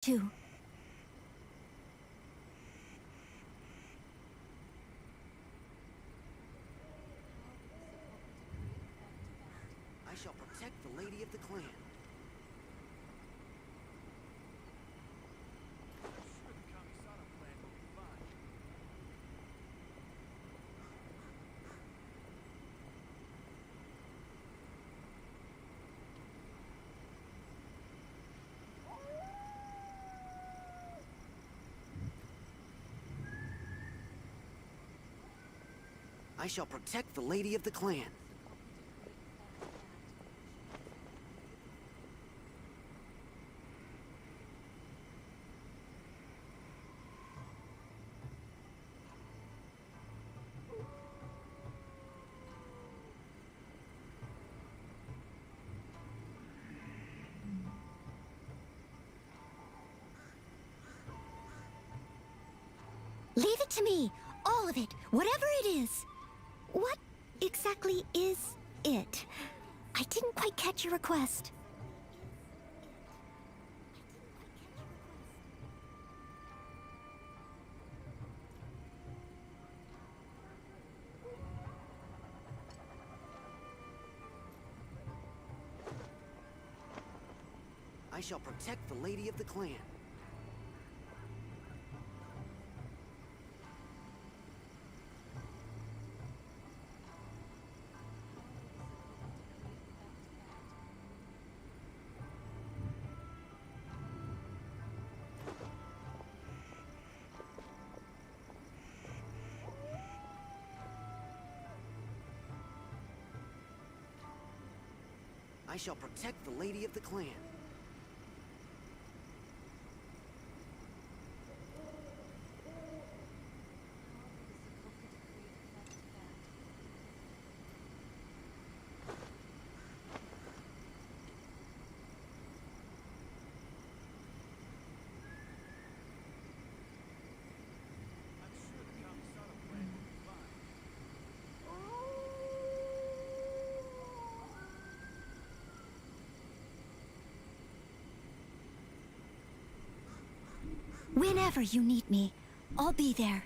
too. I shall protect the lady of the clan. I shall protect the lady of the clan. Leave it to me. All of it. Whatever it is. What exactly is it? I didn't quite catch your request. I shall protect the lady of the clan. I shall protect the lady of the clan. Whenever you need me, I'll be there.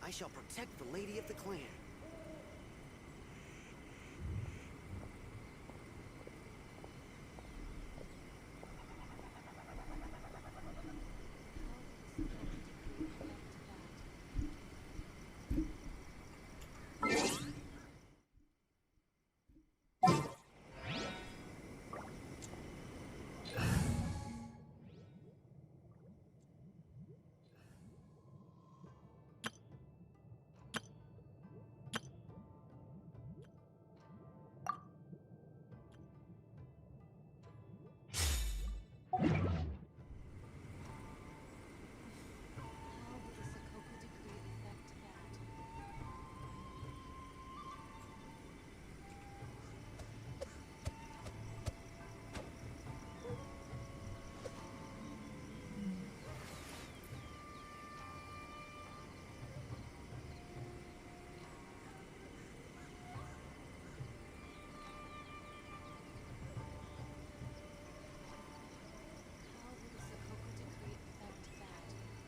I shall protect the lady of the clan.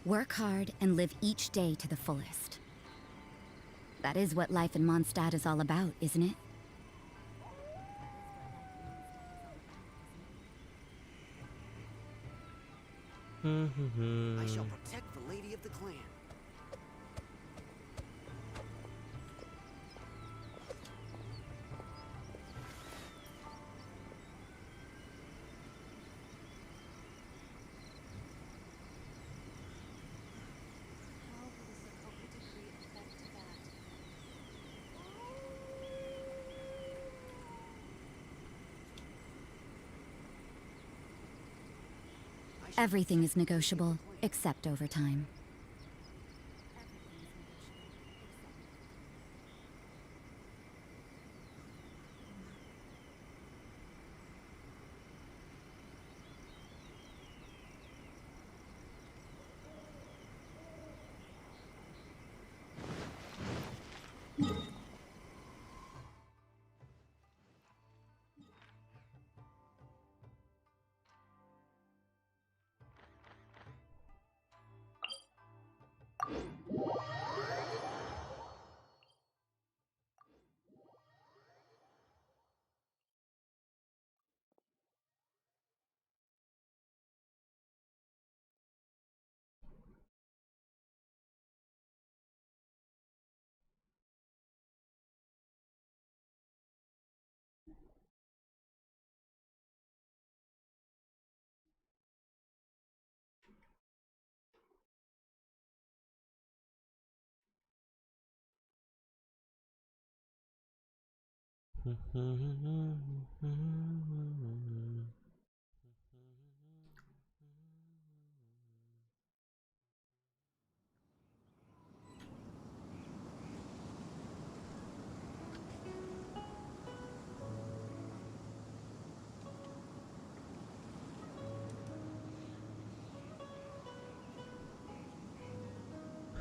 Work hard and live each day to the fullest. That is what life in Mondstadt is all about, isn't it? I shall protect the lady of the clan. Everything is negotiable, except overtime.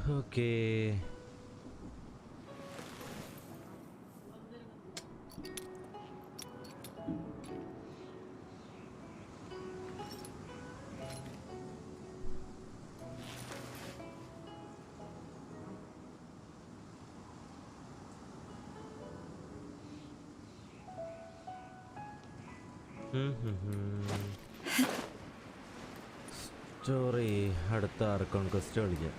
Okay. Story അടുത്ത argon question കളിക്കാം.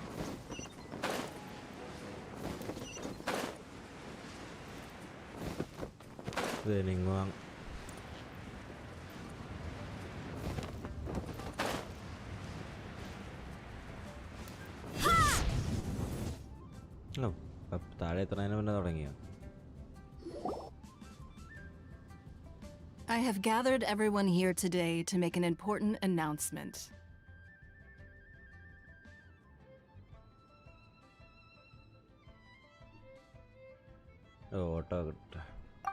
നിങ്ങ താഴെ എത്രതിന് മുന്നേ തുടങ്ങിയോ? I have gathered everyone here today to make an important announcement.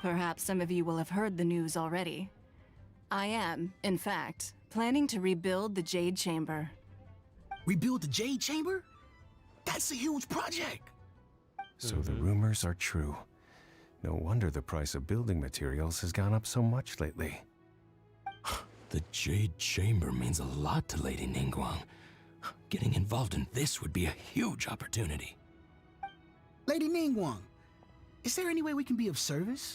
Perhaps some of you will have heard the news already. I am, in fact, planning to rebuild the Jade Chamber. Rebuild the Jade Chamber? That's a huge project! So the rumors are true. No wonder the price of building materials has gone up so much lately. The Jade Chamber means a lot to Lady Ningguang. Getting involved in this would be a huge opportunity. Lady Ningguang, is there any way we can be of service?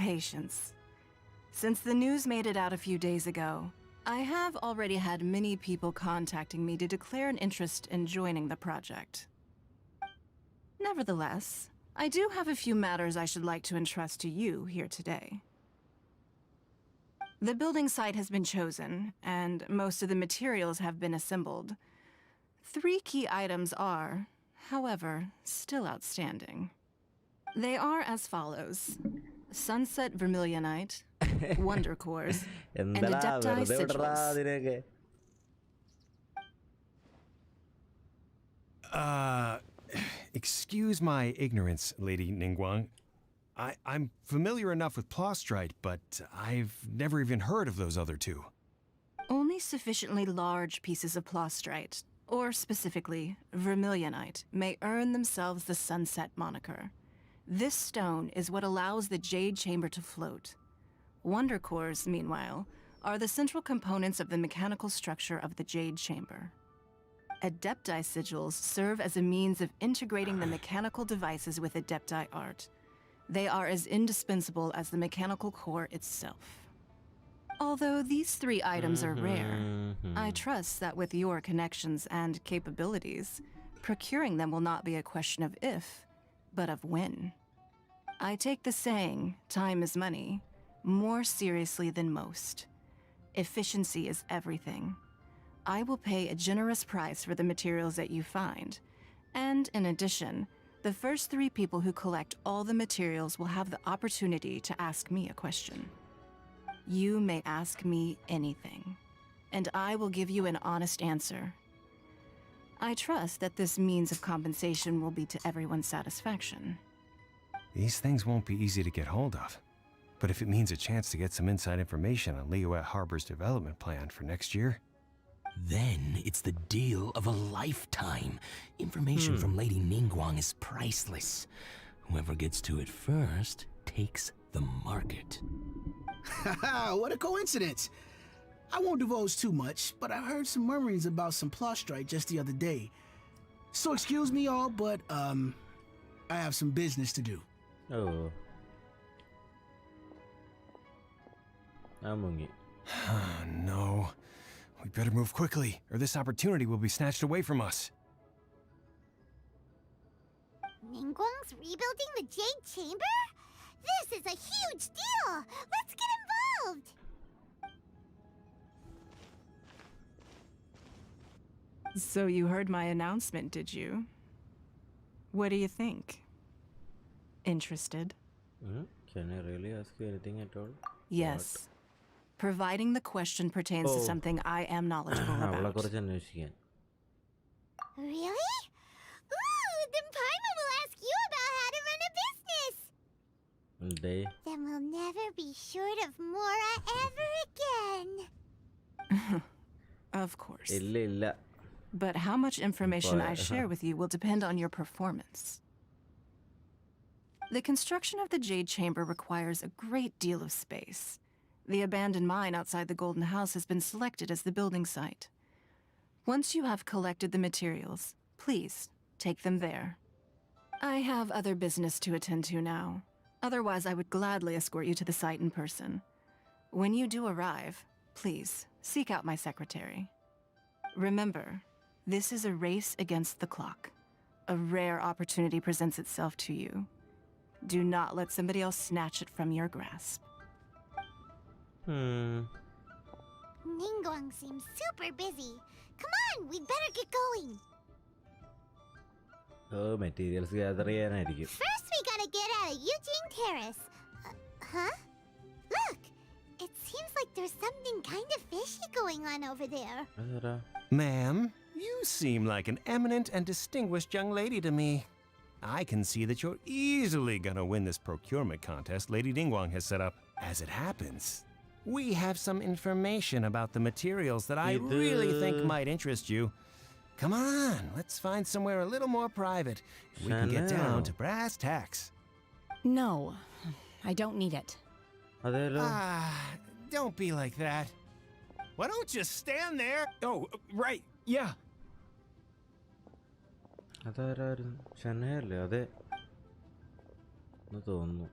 Patience. Since the news made it out a few days ago, I have already had many people contacting me to declare an interest in joining the project. Nevertheless, I do have a few matters I should like to entrust to you here today. The building site has been chosen, and most of the materials have been assembled. 3 key items are, however, still outstanding. They are as follows: Sunset Vermilionite, Wonder Cores, and Adepti Sigils. Excuse my ignorance, Lady Ningguang. I'm familiar enough with Plostrite, but I've never even heard of those other two. Only sufficiently large pieces of Plostrite, or specifically Vermilionite, may earn themselves the Sunset moniker. This stone is what allows the Jade Chamber to float. Wonder Cores, meanwhile, are the central components of the mechanical structure of the Jade Chamber. Adepti Sigils serve as a means of integrating the mechanical devices with Adepti art. They are as indispensable as the mechanical core itself. Although these 3 items are rare, I trust that with your connections and capabilities, procuring them will not be a question of if, but of when. I take the saying, time is money, more seriously than most. Efficiency is everything. I will pay a generous price for the materials that you find, and in addition, the first 3 people who collect all the materials will have the opportunity to ask me a question. You may ask me anything, and I will give you an honest answer. I trust that this means of compensation will be to everyone's satisfaction. These things won't be easy to get hold of. But if it means a chance to get some inside information on Liyuet Harbor's development plan for next year... Then it's the deal of a lifetime. Information from Lady Ningguang is priceless. Whoever gets to it first takes the market. Haha, what a coincidence! I won't divulge too much, but I heard some murmurings about some Plostrite just the other day. So excuse me all, but I have some business to do. Oh. No. We better move quickly, or this opportunity will be snatched away from us. Ningguang's rebuilding the Jade Chamber? This is a huge deal! Let's get involved! So you heard my announcement, did you? What do you think? Interested? Can I really ask you anything at all? Yes. Providing the question pertains to Oh. something I am knowledgeable അവളെ about. കുറിച്ച് അന്വേഷിക്കാൻ. Really? Ooh, then Paimon will ask you about how to run a business. Day Then we'll never be short of Mora ever again. Of course. ഇല്ല. But how much information I But- share with you will depend on your performance. The construction of the Jade Chamber requires a great deal of space. The abandoned mine outside the Golden House has been selected as the building site. Once you have collected the materials, please take them there. I have other business to attend to now. Otherwise, I would gladly escort you to the site in person. When you do arrive, please seek out my secretary. Remember, this is a race against the clock. A rare opportunity presents itself to you. Do not let somebody else snatch it from your grasp. Ningguang seems super busy. Come on, we'd better get going. Materials gather ചെയ്യാനായിരിക്കും. First, we gotta get out of Eugene Terrace. Huh? Look! It seems like there's something kind of fishy going on over there. അതാരാ? Ma'am, you seem like an eminent and distinguished young lady to me. I can see that you're easily gonna win this procurement contest Lady Ningguang has set up. As it happens, we have some information about the materials that I really think might interest you. Come on, let's find somewhere a little more private. We can get down to brass tacks. No, I don't need it. അതേലോ. Don't be like that. Why don't you stand there? Oh, right, yeah. അതാരായിരുന്നു? ഷനയല്ലേ? അതെ എന്ന് തോന്നുന്നു.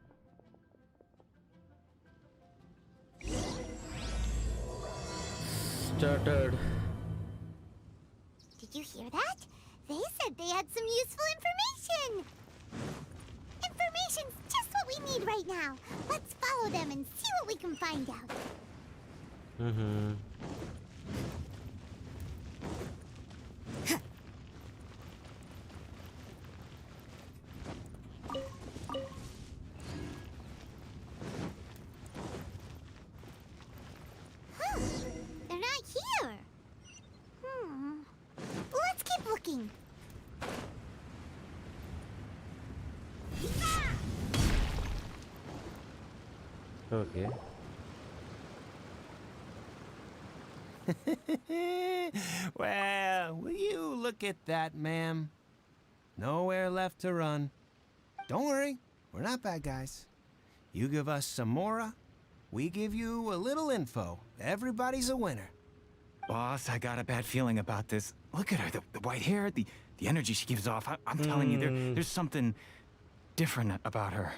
Started. Did you hear that? They said they had some useful information. Information's just what we need right now. Let's follow them and see what we can find out. Huh, they're not here. Let's keep looking. Okay. Well, will you look at that, ma'am? Nowhere left to run. Don't worry, we're not bad guys. You give us some Mora, we give you a little info. Everybody's a winner. Boss, I got a bad feeling about this. Look at her, the white hair, the energy she gives off. I'm telling you, there's something different about her.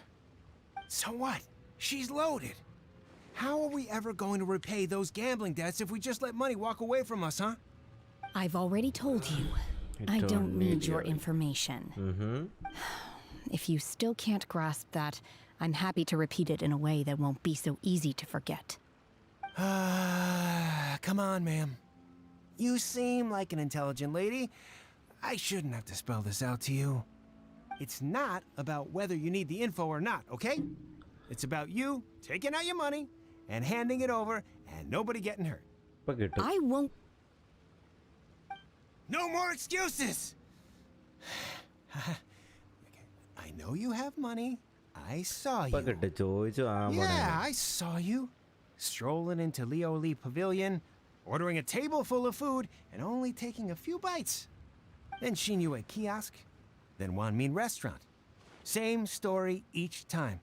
So what? She's loaded. How are we ever going to repay those gambling debts if we just let money walk away from us, huh? I've already told you. I don't need your information. If you still can't grasp that, I'm happy to repeat it in a way that won't be so easy to forget. Come on, ma'am. You seem like an intelligent lady. I shouldn't have to spell this out to you. It's not about whether you need the info or not, okay? It's about you taking out your money and handing it over and nobody getting hurt. ഇപ്പൊ കിട്ടും. I won't. No more excuses! I know you have money. I saw ഇപ്പൊ you. കിട്ടും. ചോദിച്ചു വാങ്ങാൻ പോണേ. Yeah, I saw you. Strolling into Leo Lee Pavilion, ordering a table full of food, and only taking a few bites. Then Shinyue Kiosk, then Wanmin Restaurant. Same story each time.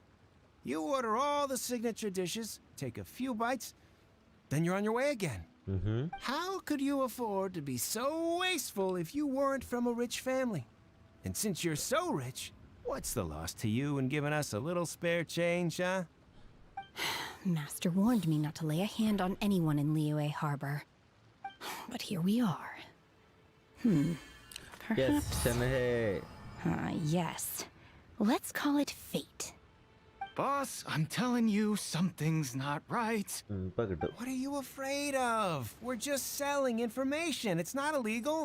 You order all the signature dishes, take a few bites, then you're on your way again. How could you afford to be so wasteful if you weren't from a rich family? And since you're so rich, what's the loss to you in giving us a little spare change, huh? Master warned me not to lay a hand on anyone in Liyue Harbor. But here we are. Yes, Perhaps. ഷനഹേ. Yes. Let's call it fate. Boss, I'm telling you, something's not right. ഇപ്പൊ കിട്ടും. What are you afraid of? We're just selling information. It's not illegal.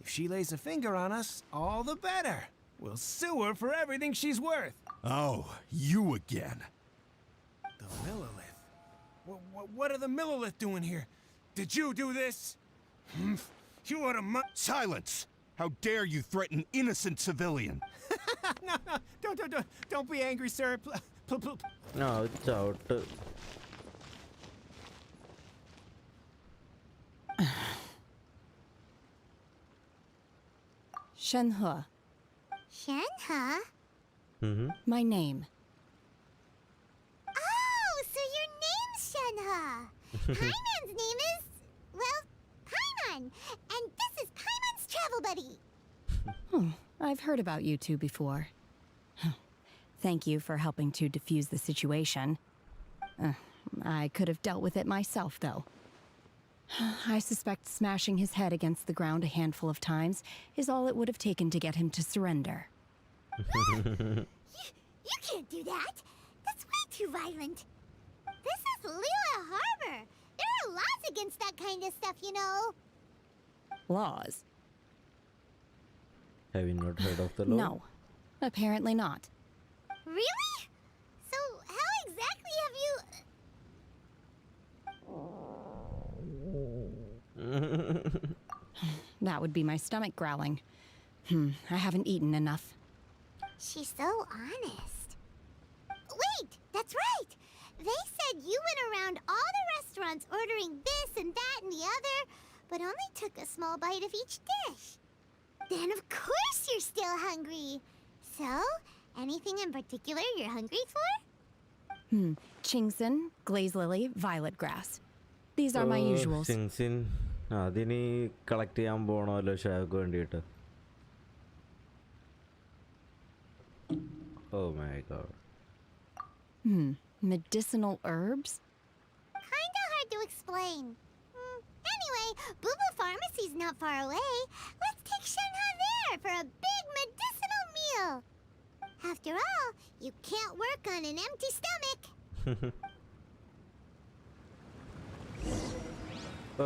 If she lays a finger on us, all the better. We'll sue her for everything she's worth. Oh, you again. Millilith? What are the Millilith doing here? Did you do this? You ought to Silence! How dare you threaten innocent civilian? No, don't be angry, sir. No, it's out. Shenhe, Shenhe? my name. Oh, so your name's Shenhe. Paimon's name is, well, Paimon. And this is Paimon's travel buddy. I've heard about you two before. Thank you for helping to defuse the situation. I could have dealt with it myself, though. I suspect smashing his head against the ground a handful of times is all it would have taken to get him to surrender. You can't do that. That's way too violent. This is Lila Harbor. There are laws against that kind of stuff, you know. Laws? Have you not heard of the law? No, apparently not. Really? So how exactly have you... That would be my stomach growling. I haven't eaten enough. She's so honest. Wait, that's right. They said you went around all the restaurants ordering this and that and the other, but only took a small bite of each dish. Then of course you're still hungry. So, anything in particular you're hungry for? Chingson, glaze lily, violet grass. These are my usuals. Chingsin. അതിനി collect ചെയ്യാൻ പോകണമല്ലോ shack വേണ്ടിയിട്ട്. Oh my god. Medicinal herbs? Kinda hard to explain. Anyway, Boo Boo Pharmacy's not far away. Let's take Shenhe there for a big medicinal meal. After all, you can't work on an empty stomach.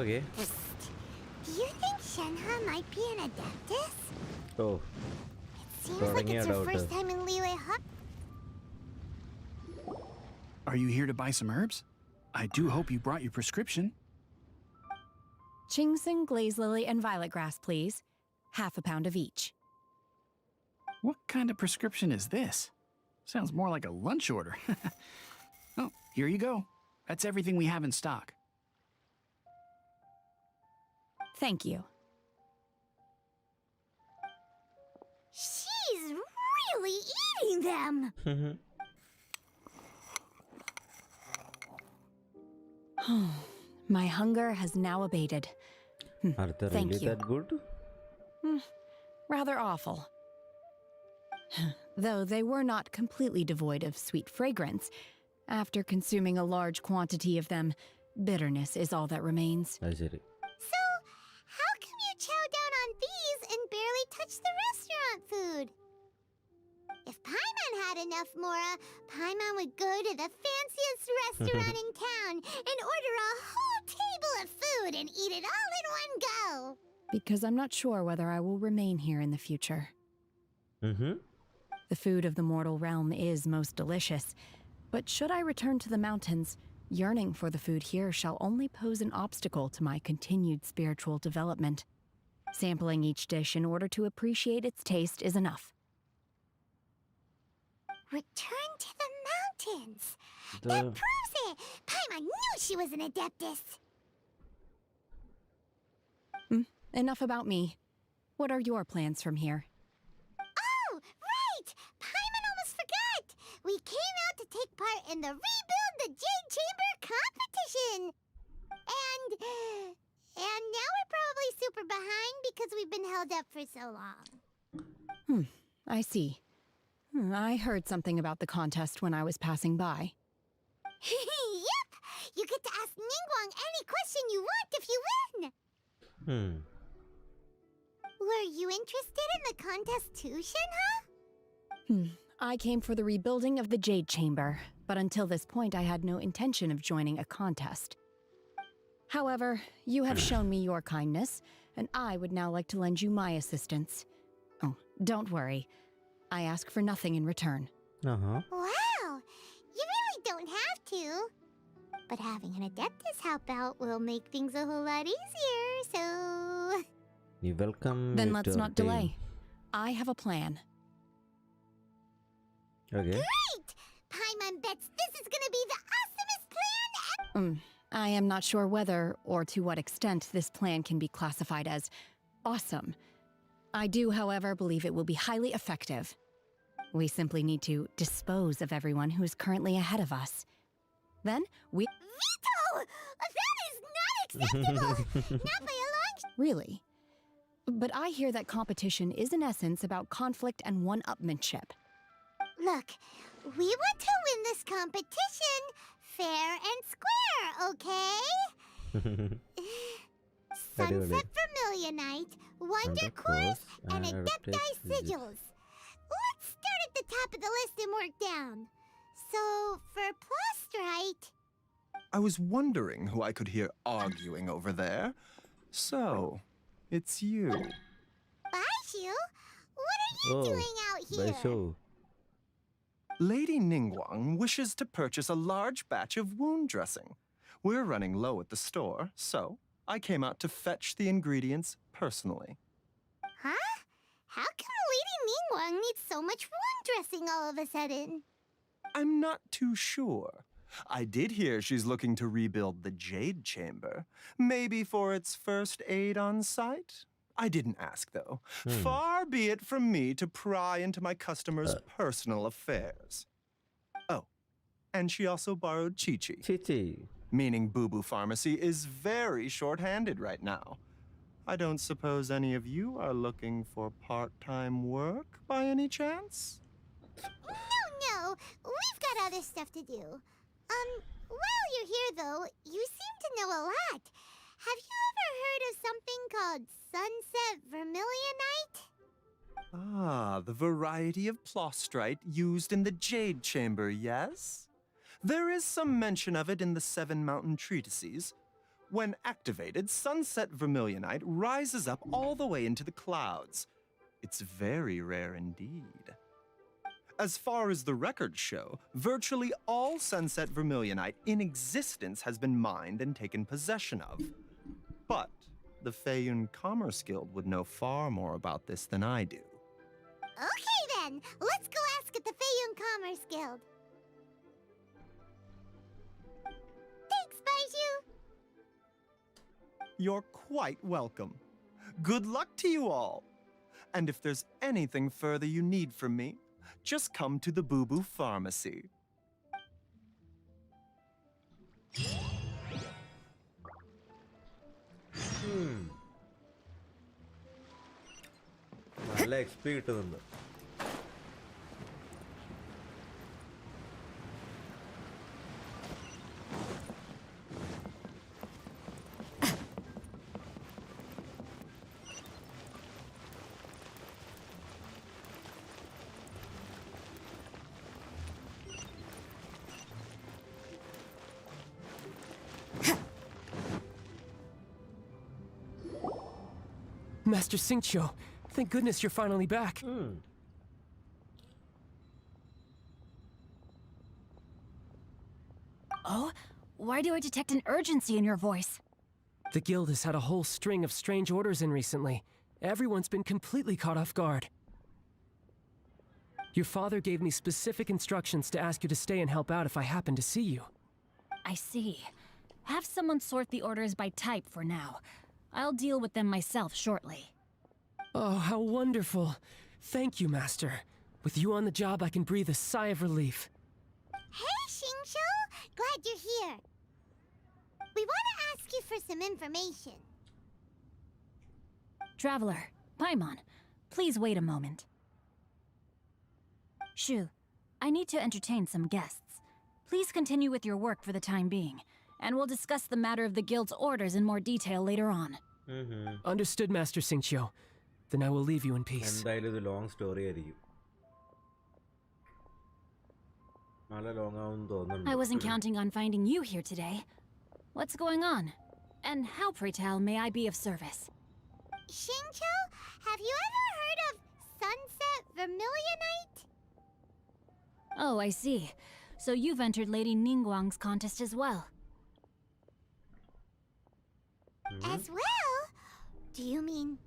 Okay. Do you think Shenhe might be an adeptus? Oh. Seems like it's her first time in Liyue Hut. Are you here to buy some herbs? I do hope you brought your prescription. Chingson, glaze lily, and violet grass, please. Half a pound of each. What kind of prescription is this? Sounds more like a lunch order. Oh, here you go. That's everything we have in stock. Thank you. She's really eating them. My hunger has now abated. Are they Thank really you. that good? Rather awful. Though they were not completely devoid of sweet fragrance, after consuming a large quantity of them, bitterness is all that remains. അത് ശരി. So, how come you chow down on these and barely touch the restaurant food? If Paimon had enough Mora, Paimon would go to the fanciest restaurant in town and order a whole table of food and eat it all in one go. Because I'm not sure whether I will remain here in the future. The food of the mortal realm is most delicious, but should I return to the mountains, yearning for the food here shall only pose an obstacle to my continued spiritual development. Sampling each dish in order to appreciate its taste is enough. Return to the mountains. That proves it. Paimon knew she was an adeptus. Enough about me. What are your plans from here? Oh, right! Paimon almost forgot! We came out to take part in the Rebuild the Jade Chamber competition! And now we're probably super behind because we've been held up for so long. I see. I heard something about the contest when I was passing by. Yep! You get to ask Ningguang any question you want if you win! Were you interested in the contest too, Shenhe? I came for the rebuilding of the Jade Chamber, but until this point I had no intention of joining a contest. However, you have shown me your kindness, and I would now like to lend you my assistance. Oh, don't worry. I ask for nothing in return. Wow! You really don't have to. But having an Adeptus help out will make things a whole lot easier, so... You welcome Then me let's to our not team. delay. I have a plan. Okay. Great! Paimon bets this is gonna be the awesomest plan ever! I am not sure whether or to what extent this plan can be classified as awesome. I do, however, believe it will be highly effective. We simply need to dispose of everyone who is currently ahead of us. Then we... Veto! That is not acceptable! Not by a long Really? But I hear that competition is in essence about conflict and one-upmanship. Look, we want to win this competition fair and square, okay? Sunset Vermilionite, Wonder Chorus, and Adepti Sigils. Let's start at the top of the list and work down. So, for Plostrite... I was wondering who I could hear arguing over there. So, it's you. Baishu? What are you doing out here? Baishu. Lady Ningguang wishes to purchase a large batch of wound dressing. We're running low at the store, so I came out to fetch the ingredients personally. Huh? How come Lady Ningguang needs so much wound dressing all of a sudden? I'm not too sure. I did hear she's looking to rebuild the Jade Chamber. Maybe for its first aid on site? I didn't ask, though. Far be it from me to pry into my customers' personal affairs. Oh, and she also borrowed Chi-Chi. Chichi. Meaning Boo Boo Pharmacy is very short-handed right now. I don't suppose any of you are looking for part-time work by any chance? No, we've got other stuff to do. While you're here, though, you seem to know a lot. Have you ever heard of something called Sunset Vermilionite? Ah, the variety of plostrite used in the Jade Chamber, yes? There is some mention of it in the Seven Mountain Treatises. When activated, Sunset Vermilionite rises up all the way into the clouds. It's very rare indeed. As far as the records show, virtually all Sunset Vermilionite in existence has been mined and taken possession of. But the Feiyun Commerce Guild would know far more about this than I do. Okay, then. Let's go ask at the Feiyun Commerce Guild. Thanks, Baishu. You're quite welcome. Good luck to you all. And if there's anything further you need from me, just come to the Boo Boo Pharmacy. നല്ല XP കിട്ടുന്നുണ്ട്. Master Xingqiu, thank goodness you're finally back. Oh? Why do I detect an urgency in your voice? The guild has had a whole string of strange orders in recently. Everyone's been completely caught off guard. Your father gave me specific instructions to ask you to stay and help out if I happen to see you. I see. Have someone sort the orders by type for now. I'll deal with them myself shortly. Oh, how wonderful. Thank you, Master. With you on the job, I can breathe a sigh of relief. Hey, Xingqiu! Glad you're here. We want to ask you for some information. Traveler, Paimon, please wait a moment. Shu, I need to entertain some guests. Please continue with your work for the time being, and we'll discuss the matter of the guild's orders in more detail later on. Understood, Master Xingqiu. Then I will leave you in peace. എന്തായാലും ഇത് long story ആയിരിക്കും. നല്ല long ആവുമെന്ന് തോന്നുന്നുണ്ട്. I wasn't counting on finding you here today. What's going on? And how, pray tell, may I be of service? Xingqiu, have you ever heard of Sunset Vermilionite? Oh, I see. So you've entered Lady Ningguang's contest as well. As well? Do you mean...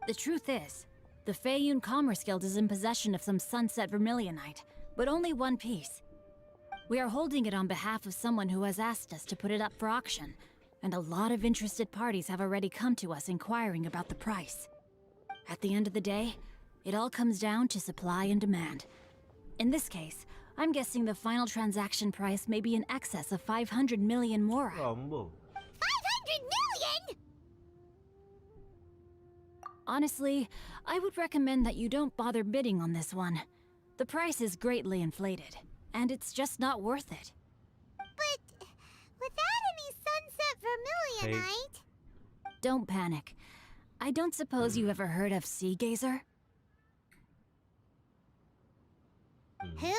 The truth is, the Feiyun Commerce Guild is in possession of some sunset vermilionite, but only one piece. We are holding it on behalf of someone who has asked us to put it up for auction, and a lot of interested parties have already come to us inquiring about the price. At the end of the day, it all comes down to supply and demand. In this case, I'm guessing the final transaction price may be in excess of 500 million mora. 500 million?! Honestly, I would recommend that you don't bother bidding on this one. The price is greatly inflated, and it's just not worth it. But without any sunset vermilionite... Don't panic. I don't suppose you ever heard of Sea Gazer? Who?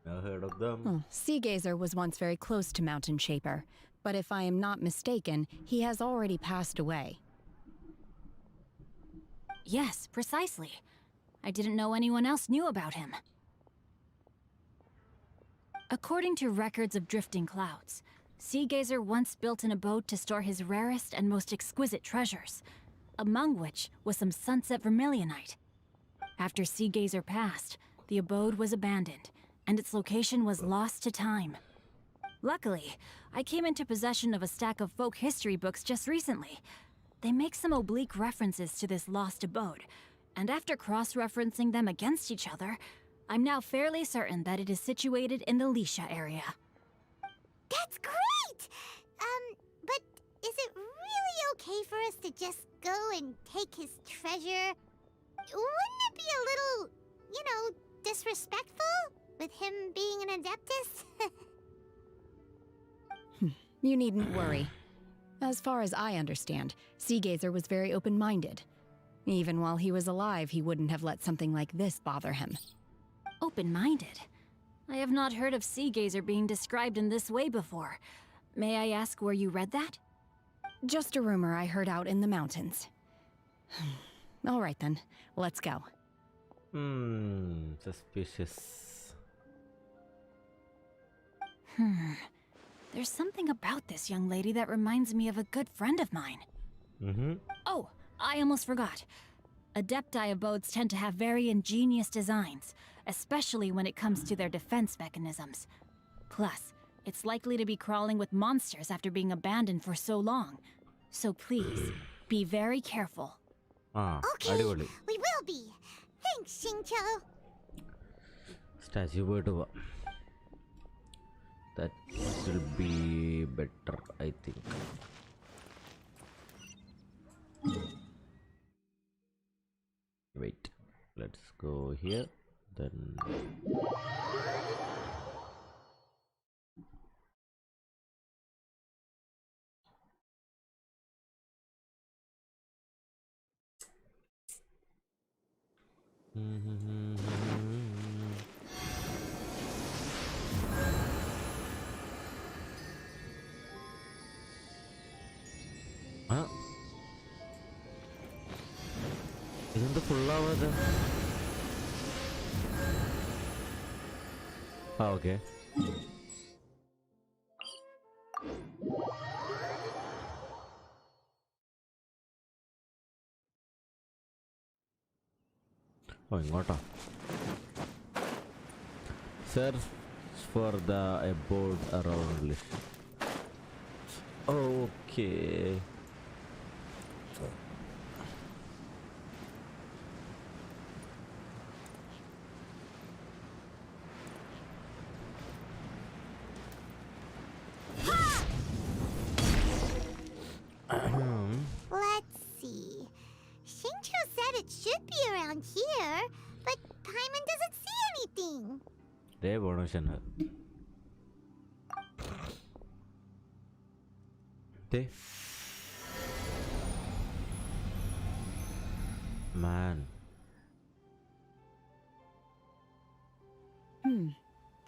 Never heard of them. Oh, Sea Gazer was once very close to Mountain Shaper, but if I am not mistaken, he has already passed away. Yes, precisely. I didn't know anyone else knew about him. According to records of drifting clouds, Sea Gazer once built an abode to store his rarest and most exquisite treasures, among which was some sunset vermilionite. After Sea Gazer passed, the abode was abandoned, and its location was lost to time. Luckily, I came into possession of a stack of folk history books just recently. They make some oblique references to this lost abode, and after cross-referencing them against each other, I'm now fairly certain that it is situated in the Lisha area. That's great! But is it really okay for us to just go and take his treasure? Wouldn't it be a little, disrespectful? With him being an Adeptus? You needn't worry. As far as I understand, Sea Gazer was very open-minded. Even while he was alive, he wouldn't have let something like this bother him. Open-minded? I have not heard of Sea Gazer being described in this way before. May I ask where you read that? Just a rumor I heard out in the mountains. All right then, let's go. Suspicious. There's something about this young lady that reminds me of a good friend of mine. Oh, I almost forgot. Adepti abodes tend to have very ingenious designs, especially when it comes to their defense mechanisms. Plus, it's likely to be crawling with monsters after being abandoned for so long. So please, be very careful. Okay, we will be. Thanks, Xingqiu. Statue bird. That will be better, I think. Wait, let's go here, then... ഇതെന്ത് ഫുള്ളാവാതെ okay ഇങ്ങോട്ടാ search for the aboard around okay Let's see. Xingqiu said it should be around here, but Paimon doesn't see anything. They bonus. They. Man.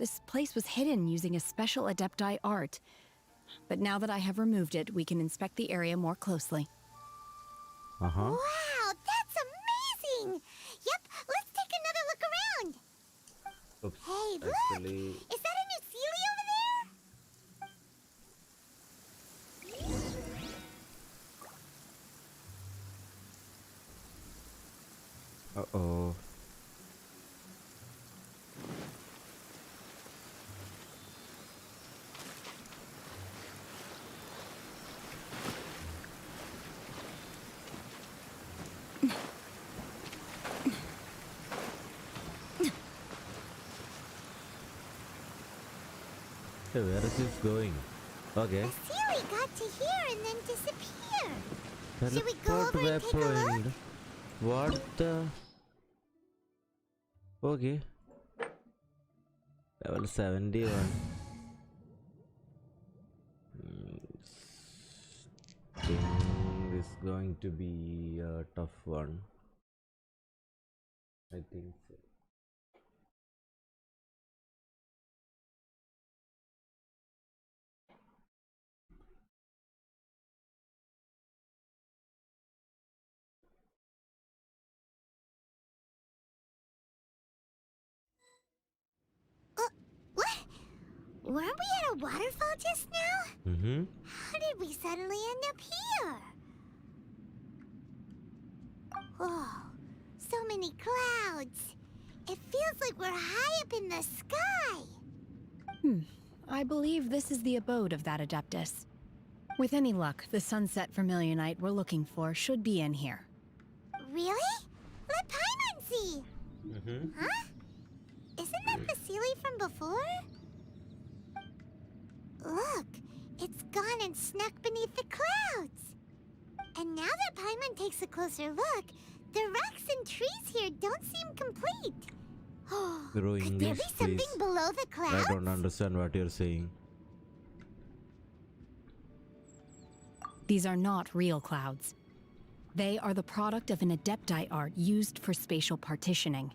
This place was hidden using a special Adepti art. But now that I have removed it, we can inspect the area more closely. Wow, that's amazing! Yep, let's take another look around. Oops. Hey, look! Actually, Is that a new Sealy over there? uh-oh. Hey, where is this going? Okay. The Sealy got to here and then disappeared. Should we go Teleport over and take a look? weapon. What the? Okay. Level 71. Think this is going to be a tough one. I think so. What? Weren't we at a waterfall just now? Mm-hmm. How did we suddenly end up here? Whoa, so many clouds. It feels like we're high up in the sky. I believe this is the abode of that Adeptus. With any luck, the sunset vermilionite we're looking for should be in here. Really? Let Paimon see. Mm-hmm. Huh? Isn't that the Sealy from before? Look, it's gone and snuck beneath the clouds. And now that Paimon takes a closer look, the rocks and trees here don't seem complete. Oh, Grow could there English, be something please. below the clouds? I don't understand what you're saying. These are not real clouds. They are the product of an adepti art used for spatial partitioning.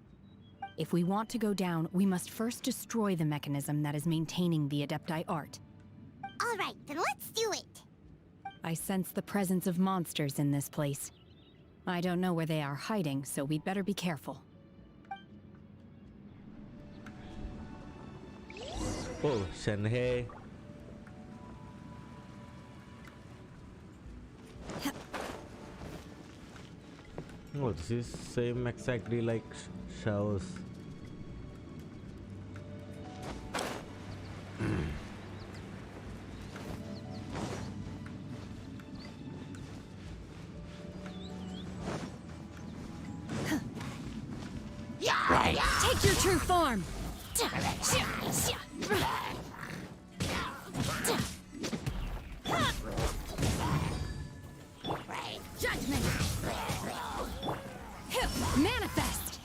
If we want to go down, we must first destroy the mechanism that is maintaining the adepti art. All right, then let's do it. I sense the presence of monsters in this place. I don't know where they are hiding, so we'd better be careful. Oh, Shenhei. Oh, this is same exactly like Shao's. Take your true form! Judgment! Manifest!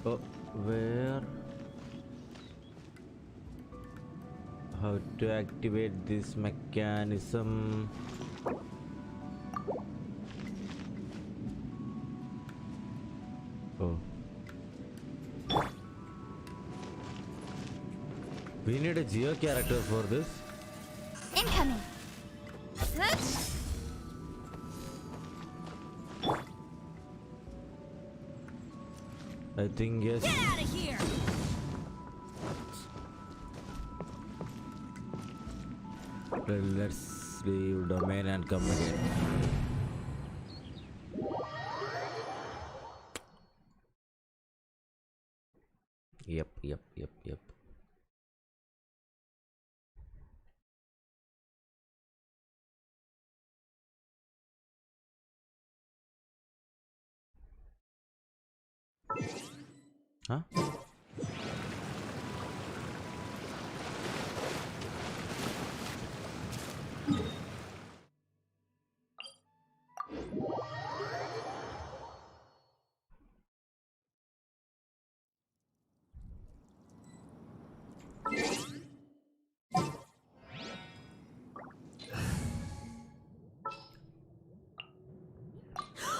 Oh, where? How to activate this mechanism? Oh. We need a Geo character for this. Incoming. I think yes. Get out of here! Well, let's leave domain and come again. Yep. Huh?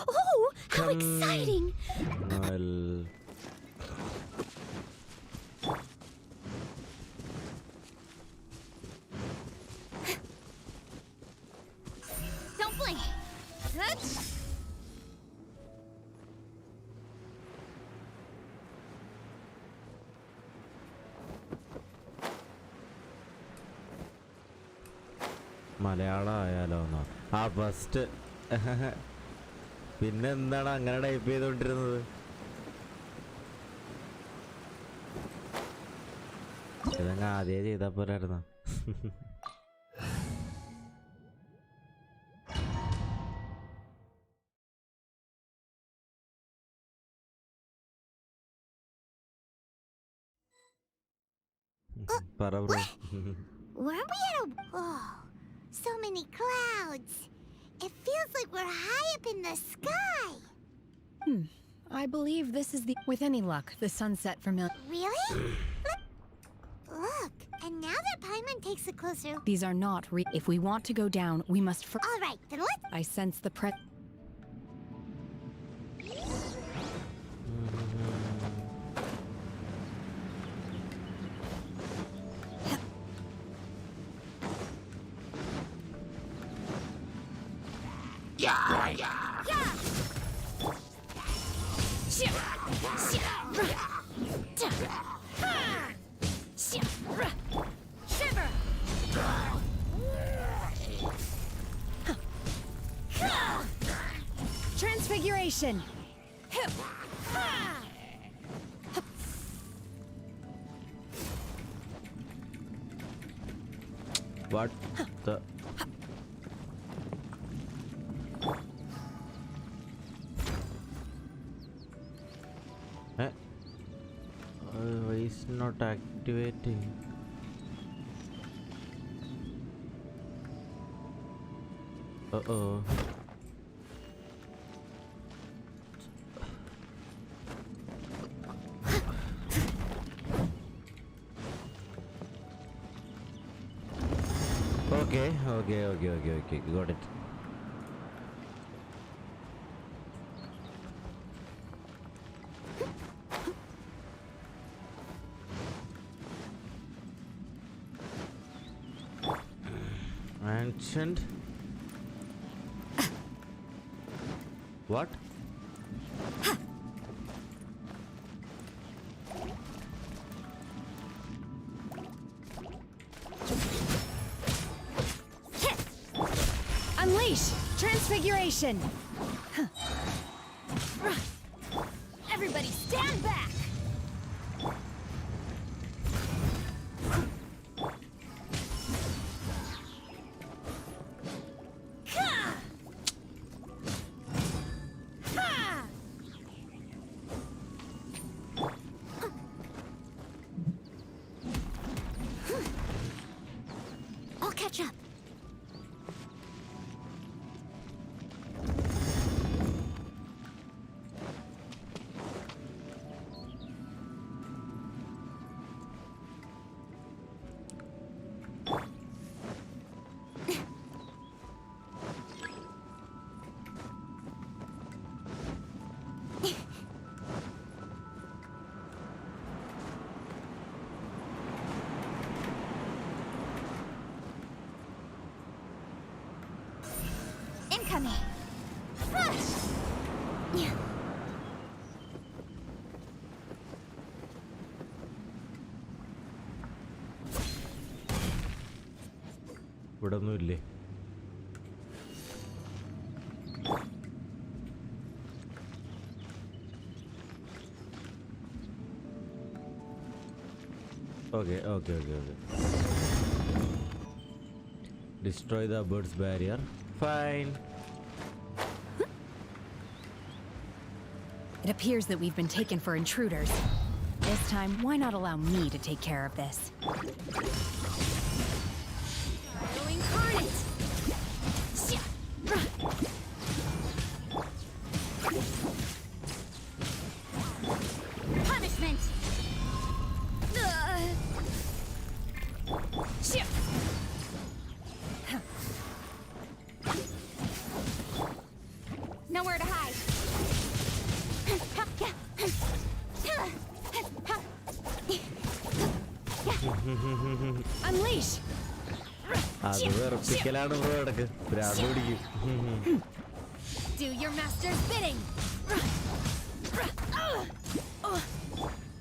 Oh! Welcome. How exciting! Well, Don't blink. Malayalam ആയാലോ എന്നോ ആ first പിന്നെ എന്താണ് അങ്ങനെ type ചെയ്തോണ്ടിരുന്നത്? ഇതങ്ങ് ആദ്യമേ ചെയ്താ പോരായിരുന്നോ? പറ bro. Weren't we at a... Oh, so many clouds. It feels like we're high up in the sky. I believe this is the... With any luck, the sunset familiar... Really? Look, and now that Paimon takes a closer... These are not If we want to go down, we must... All right, then what? I sense the Shiver! Transfiguration! What the... Why is not activating? Uh-oh. Okay, got it. Ancient. What? Unleash! Transfiguration! Everybody stand back! I'll catch up. Incoming. ഇവിടെ ഒന്നുമില്ലേ? Okay. Destroy the bird's barrier. Fine. It appears that we've been taken for intruders. This time, why not allow me to take care of this? Incarnate! Punishment! Nowhere to hide. Unleash! അത് വെറുപ്പിക്കലാണ് bro ഇടക്ക് ഭ്രാന്ത് പിടിക്കും. Do your master's bidding!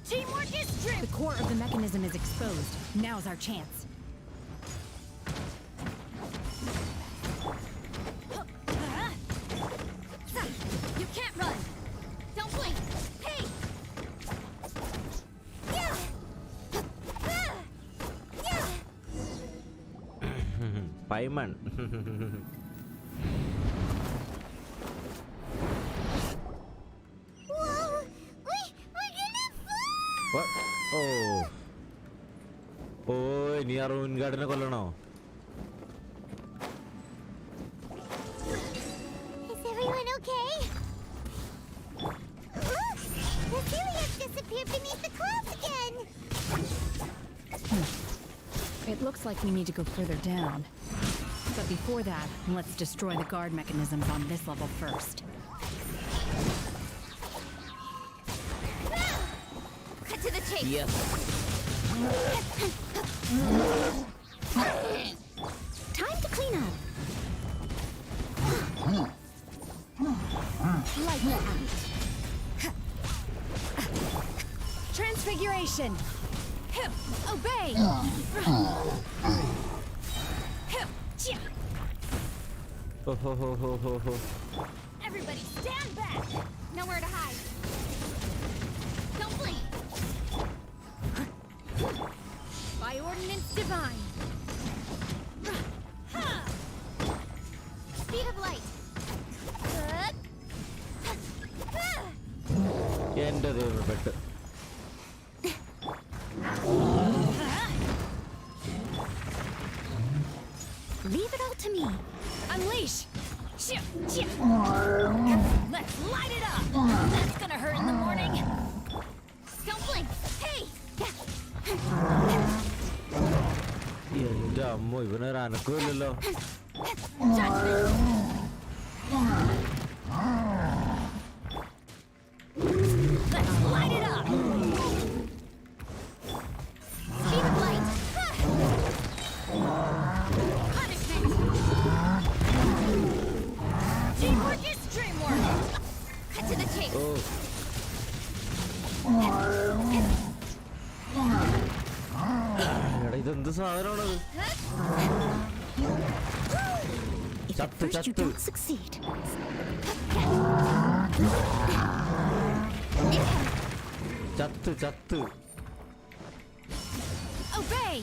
Teamwork is strength! The core of the mechanism is exposed. Now's our chance. You can't run! Don't blink! Hey! Payman. Whoa! We're gonna fall! What? Oh. Oh, ഇനി ആ റൂൻ ഗാർഡിനെ കൊല്ലണോ? Is everyone okay? Look! The Celiacs disappeared beneath the clouds again! It looks like we need to go further down. But before that, let's destroy the guard mechanisms on this level first. Cut to the chase! Yes. Time to clean up. Light out. Transfiguration. Obey. Ho ho ho ho ho ho. Everybody stand back! Nowhere to hide! Don't blink! By ordinance divine. Speed of light! എന്റെ ദൈവം പെട്ട്. Leave it all to me. Unleash. Let's light it up! That's gonna hurt in the morning! Don't blink! Hey! എന്റെ അമ്മ ഇവനൊരു അനക്കമില്ലല്ലോ. Let's light it up! Speed of light! Punishment! Teamwork is dreamwork! Cut to the chase! എടാ ഇതെന്ത് സാധനമാണത്? ചത്ത് First you ചത്ത്. don't succeed. ചത്ത് ചത്ത്. Obey.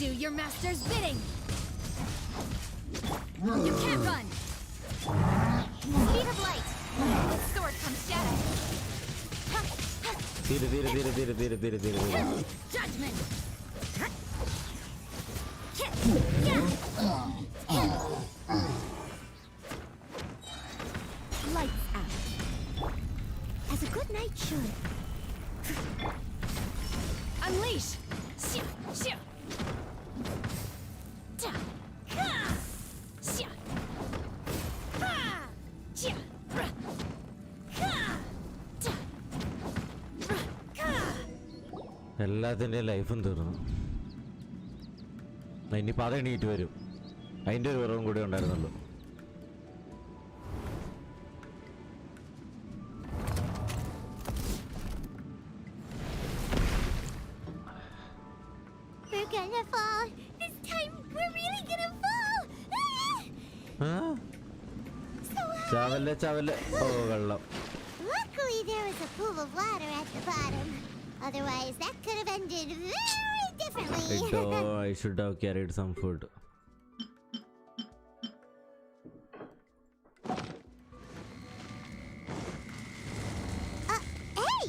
Do your master's bidding. You can't run! Speed of light! With sword comes shadow! തീരെ തീരെ തീരെ തീരെ തീരെ തീരെ തീരെ തീരെ. Judgment! Lights out. As a good knight should. Unleash. എല്ലാത്തിൻ്റെയും ലൈഫും തീർന്നു. ഇനിയിപ്പോൾ അത് എണീറ്റ് വരും. അതിൻ്റെ ഒരു കുറവും കൂടി ഉണ്ടായിരുന്നുള്ളൂ. We're gonna fall. This time, we're really gonna fall. ചാവല്ലേ ചാവല്ലേ. ഓ വെള്ളം. Luckily, there was a pool of water at the bottom. Otherwise, that could have ended very differently. I should have carried some food. Hey!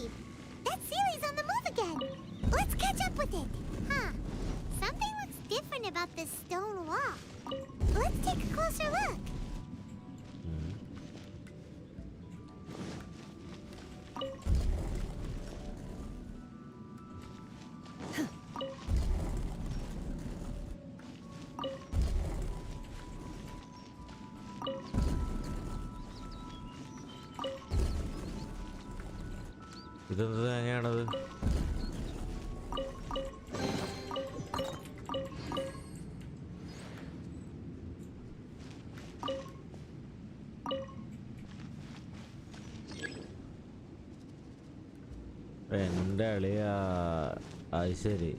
That Sealy's on the move again. Let's catch up with it. Huh. Something looks different about this stone wall. Let's take a closer look. ഇതെന്ത് തേങ്ങയാണത്? എൻ്റെ അളിയാ അത് ശരി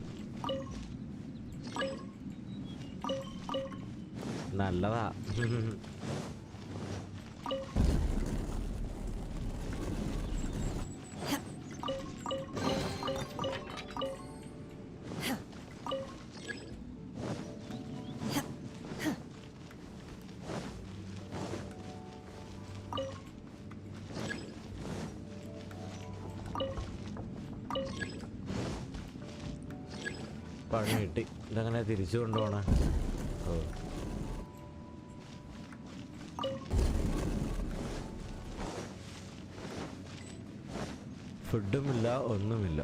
നല്ലതാ പണി കിട്ടി ഇതങ്ങനെ തിരിച്ചു കൊണ്ടുപോണേ ഓ ഫുഡുമില്ല ഒന്നുമില്ല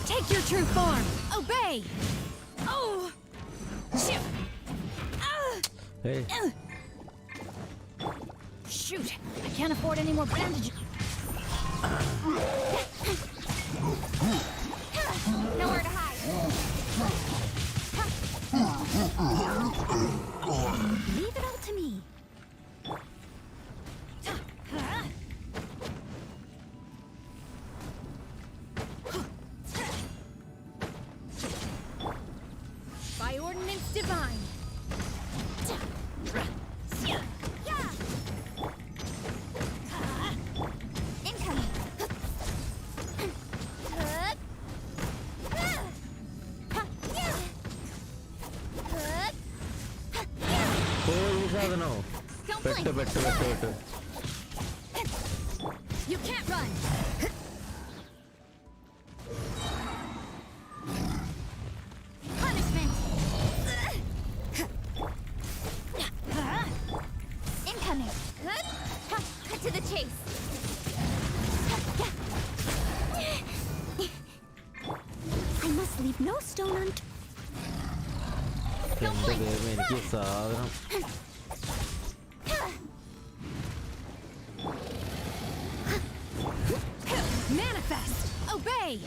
Take your true form. Obey. Oh. Shoot. Hey. Shoot. I can't afford any more bandages. Nowhere to hide. Leave it all to me. By ordinance divine. Incoming. ഓ ഈ സാധനോ പെട്ട് പെട്ട് പെട്ട് പെട്ട് You can't run. Punishment. Incoming. Cut to the chase. I must leave no stone unturned. എൻ്റെ ദൈവമേ എനിക്ക് സാധനം Manifest. Obey.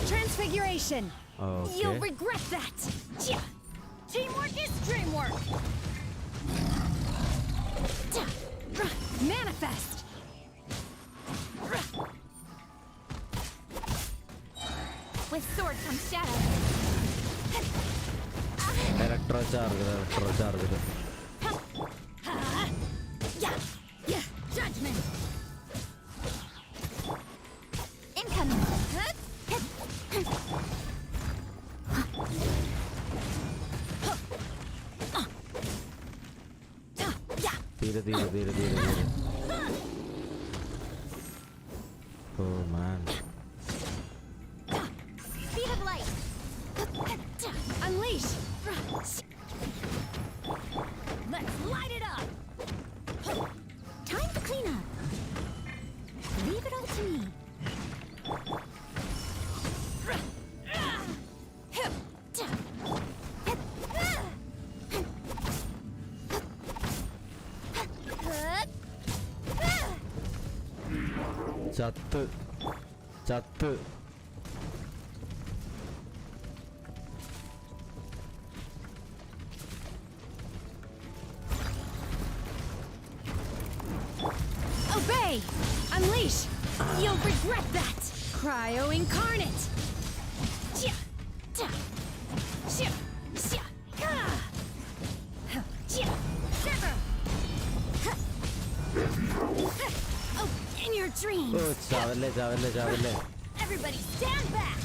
Transfiguration. Okay. You'll regret that. Teamwork is dreamwork. Manifest. With sword comes shadow. Electro charge Judgment. Incoming. തീരെ തീരെ തീരെ തീരെ തീരെ ഓ മാൻ Speed of light. Unleash. Let's light it up. Time to clean up. Leave it all to me. ചത്ത് ചത്ത് Obey! Unleash! You'll regret that! Cryo incarnate! Sever! Oh, in your dreams! Oh ചാവല്ലേ ചാവല്ലേ ചാവല്ലേ Everybody stand back!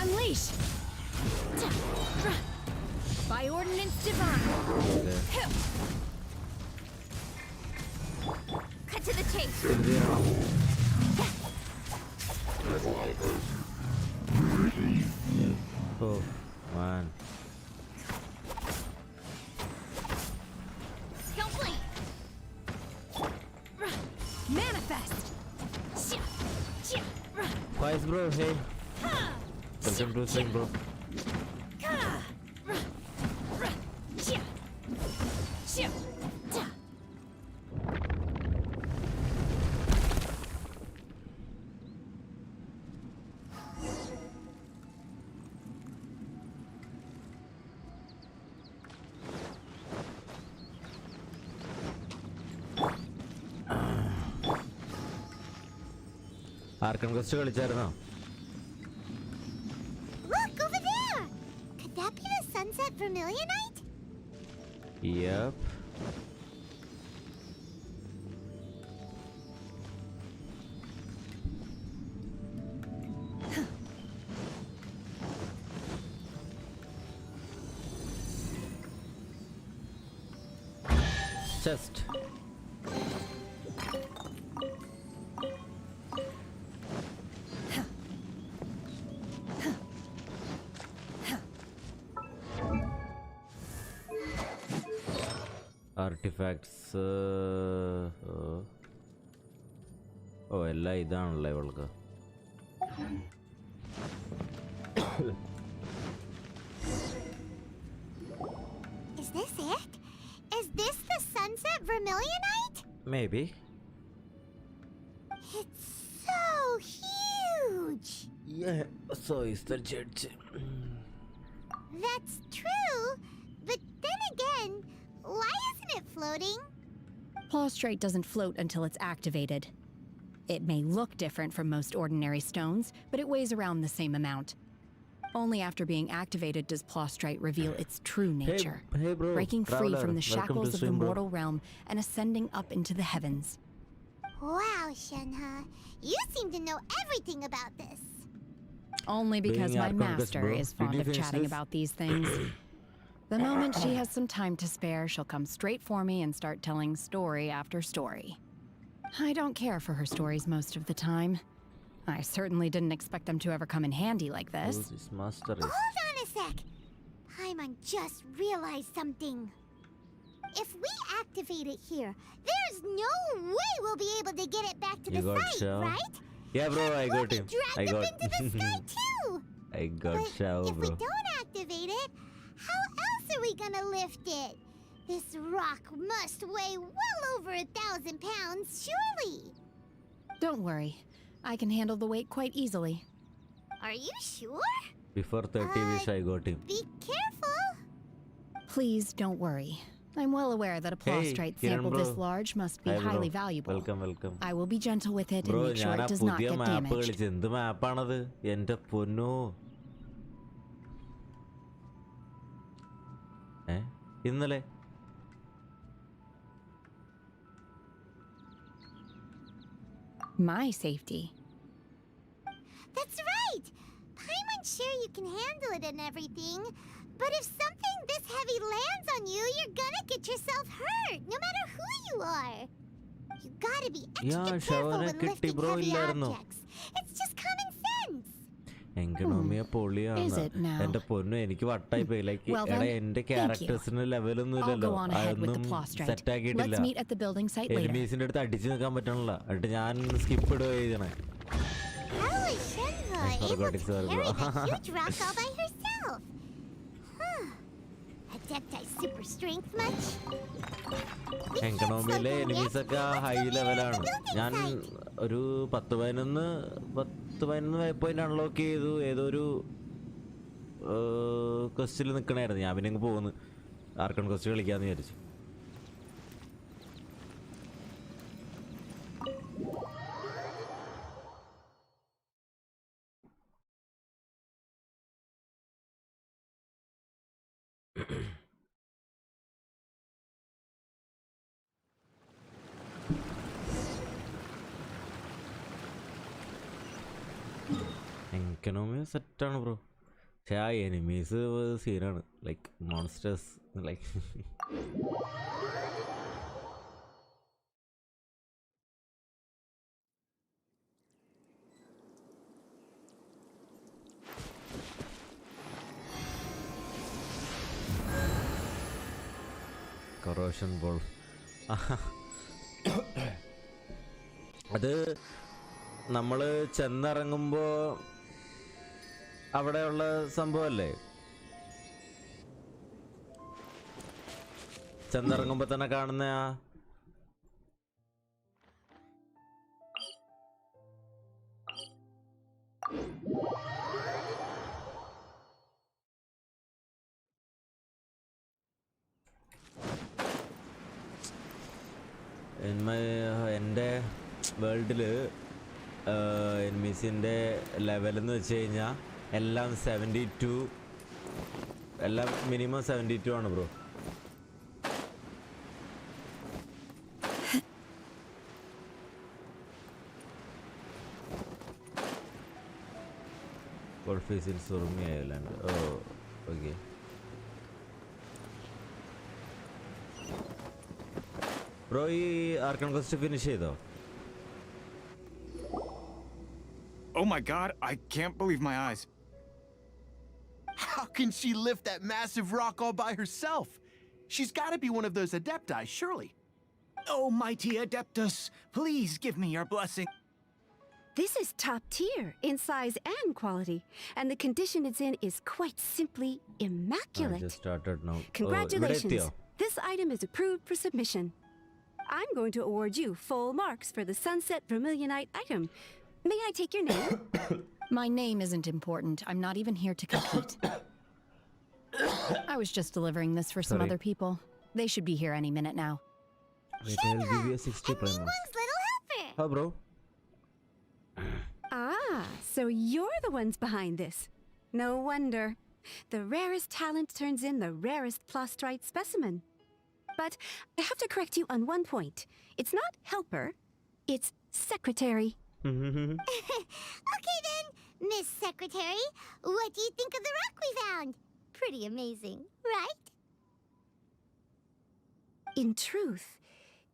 Unleash! By ordinance divine! Cut to the chase! എന്ത് ചെയ്യണം ഓ മാൻ Don't blink! Manifest! Vice bro, hey. Welcome to stream bro. Archon quest കളിച്ചായിരുന്നോ? Look over there! Could that be the sunset vermilionite? Yep. Chest. Artifacts. Oh, എല്ലാം ഇതാണല്ലേ ഇവൾക്ക്. Is this it? Is this the sunset vermilionite? Maybe. It's so huge! Yeah, so is the judge. That's true, but then again, why isn't it floating? Plaustrite doesn't float until it's activated. It may look different from most ordinary stones, but it weighs around the same amount. Only after being activated does Plaustrite reveal its true nature, Hey bro, breaking free traveler, from the welcome shackles to of the stream, bro. mortal realm and ascending up into the heavens. Wow, Shenhe, you seem to know everything about this. Only because Being my Archon Quest, master bro. is Did fond you of finish chatting this? about these things. The moment she has some time to spare, she'll come straight for me and start telling story after story. I don't care for her stories most of the time. I certainly didn't expect them to ever come in handy like this. Who's this master is? Hold on a sec. Paimon just realized something. If we activate it here, there's no way we'll be able to get it back to You the got site, Shao? right? Yeah bro, I We'll got be him. dragged I up got into the sky too. I got But Shao if we bro. don't activate it, how else are we gonna lift it? This rock must weigh well over 1,000 pounds, surely. Don't worry. I can handle the weight quite easily. Are you sure? Before 30 wish I got him. Be careful. Please don't worry. I'm well aware that a plaustrite Kiran sample bro. this large must be Hi bro. highly valuable. Welcome. I will be gentle with it and Bro, make sure ഞാൻ it ആ does not പുതിയ get മാപ്പ് damaged. കളിച്ച് എന്ത് മാപ്പാണത്? എന്റെ പൊന്നോ. ഇന്നലെ My safety. That's right. Paimon's sure you can handle it and everything. But if something this heavy lands on you, you're gonna get yourself hurt, no matter who you are. You gotta be extra careful when lifting bro, heavy ഇല്ലായിരുന്നോ? objects. It's just common sense. എങ്കണോമിയ Is പൊളിയാണ്. it now? എന്റെ പൊന്നു എനിക്ക് വട്ടായി പോയി. Like Well എടാ then, എന്റെ thank you. ക്യാരക്ടേഴ്സിന് ലെവലൊന്നും I'll ഇല്ലല്ലോ. go on ahead with the അതൊന്നും plaustrite. സെറ്റ് ആക്കിയിട്ടില്ല. Let's meet at the building site later. എനിമീസിന്റെ അടുത്ത് അടിച്ചു നിൽക്കാൻ പറ്റണല്ലോ. എന്നിട്ട് ഞാൻ സ്കിപ്പ് ഇടുക ചെയ്യണേ. How is Shenhe I able forgot to it's her, carry bro. that huge rock all by herself? Huh. Adepti super strength much? We can't slow എക്കണോമിയിലെ down yet. Enemies ഒക്കെ Let's high go meet her at ലെവലാണ്. the building ഞാൻ site. ഒരു 10-11 point unlock ചെയ്തു. ഏതൊരു ക്വസ്റ്റിൽ നിൽക്കണായിരുന്നു. ഞാൻ പിന്നെ പോകുന്നു ആർക്കൺ question കളിക്കാന്ന് വിചാരിച്ചു. എക്കണോമി സെറ്റാണ് ബ്രോ. പക്ഷേ ആ എനിമീസ് സീനാണ്. Like monsters like corrosion ball. അത് നമ്മൾ ചെന്നിറങ്ങുമ്പോൾ അവിടെയുള്ള സംഭവമല്ലേ? ചെന്നിറങ്ങുമ്പോൾ തന്നെ കാണുന്ന ആ എൻ്റെ വേൾഡിൽ എനിമീസിൻ്റെ ലെവലെന്ന് വെച്ച് കഴിഞ്ഞാൽ എല്ലാം 72, എല്ലാം മിനിമം 72 ആണ് bro. Golfis in Surmi Island. Oh, okay. Bro, ഈ ആർക്കൺ ക്വസ്റ്റ് ഫിനിഷ് ചെയ്തോ? Oh my god, I can't believe my eyes. How can she lift that massive rock all by herself? She's got to be one of those adepti, surely. Oh, mighty Adeptus, please give me your blessing. This is top tier in size and quality, and the condition it's in is quite simply immaculate. I just started now. Congratulations. This item is approved for submission. I'm going to award you full marks for the Sunset Vermilionite item. May I take your name? My name isn't important. I'm not even here to compete. I was just delivering this for some other people. They should be here any minute now. Wait, I'll give you a 60 points. Little helper. Oh, bro. Ah, so you're the ones behind this. No wonder. The rarest talent turns in the rarest plastrite specimen. But I have to correct you on one point. It's not helper, it's secretary. Okay then, Miss Secretary, what do you think of the rock we found? Pretty amazing, right? In truth,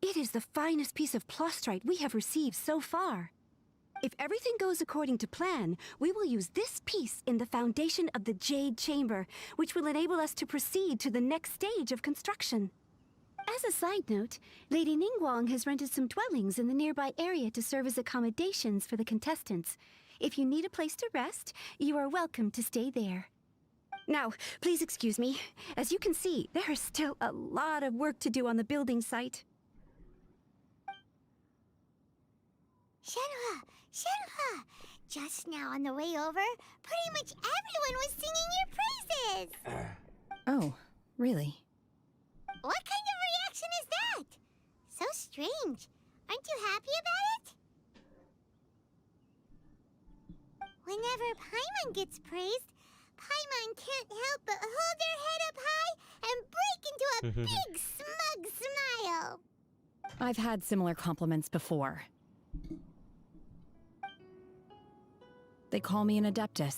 it is the finest piece of plastrite we have received so far. If everything goes according to plan, we will use this piece in the foundation of the Jade Chamber, which will enable us to proceed to the next stage of construction. As a side note, Lady Ningguang has rented some dwellings in the nearby area to serve as accommodations for the contestants. If you need a place to rest, you are welcome to stay there. Now, please excuse me. As you can see, there is still a lot of work to do on the building site. Shenhua! Just now on the way over, pretty much everyone was singing your praises! Oh, really? What kind of reaction is that? So strange. Aren't you happy about it? Whenever Paimon gets praised, Paimon can't help but hold their head up high and break into a big smug smile. I've had similar compliments before. They call me an adeptus,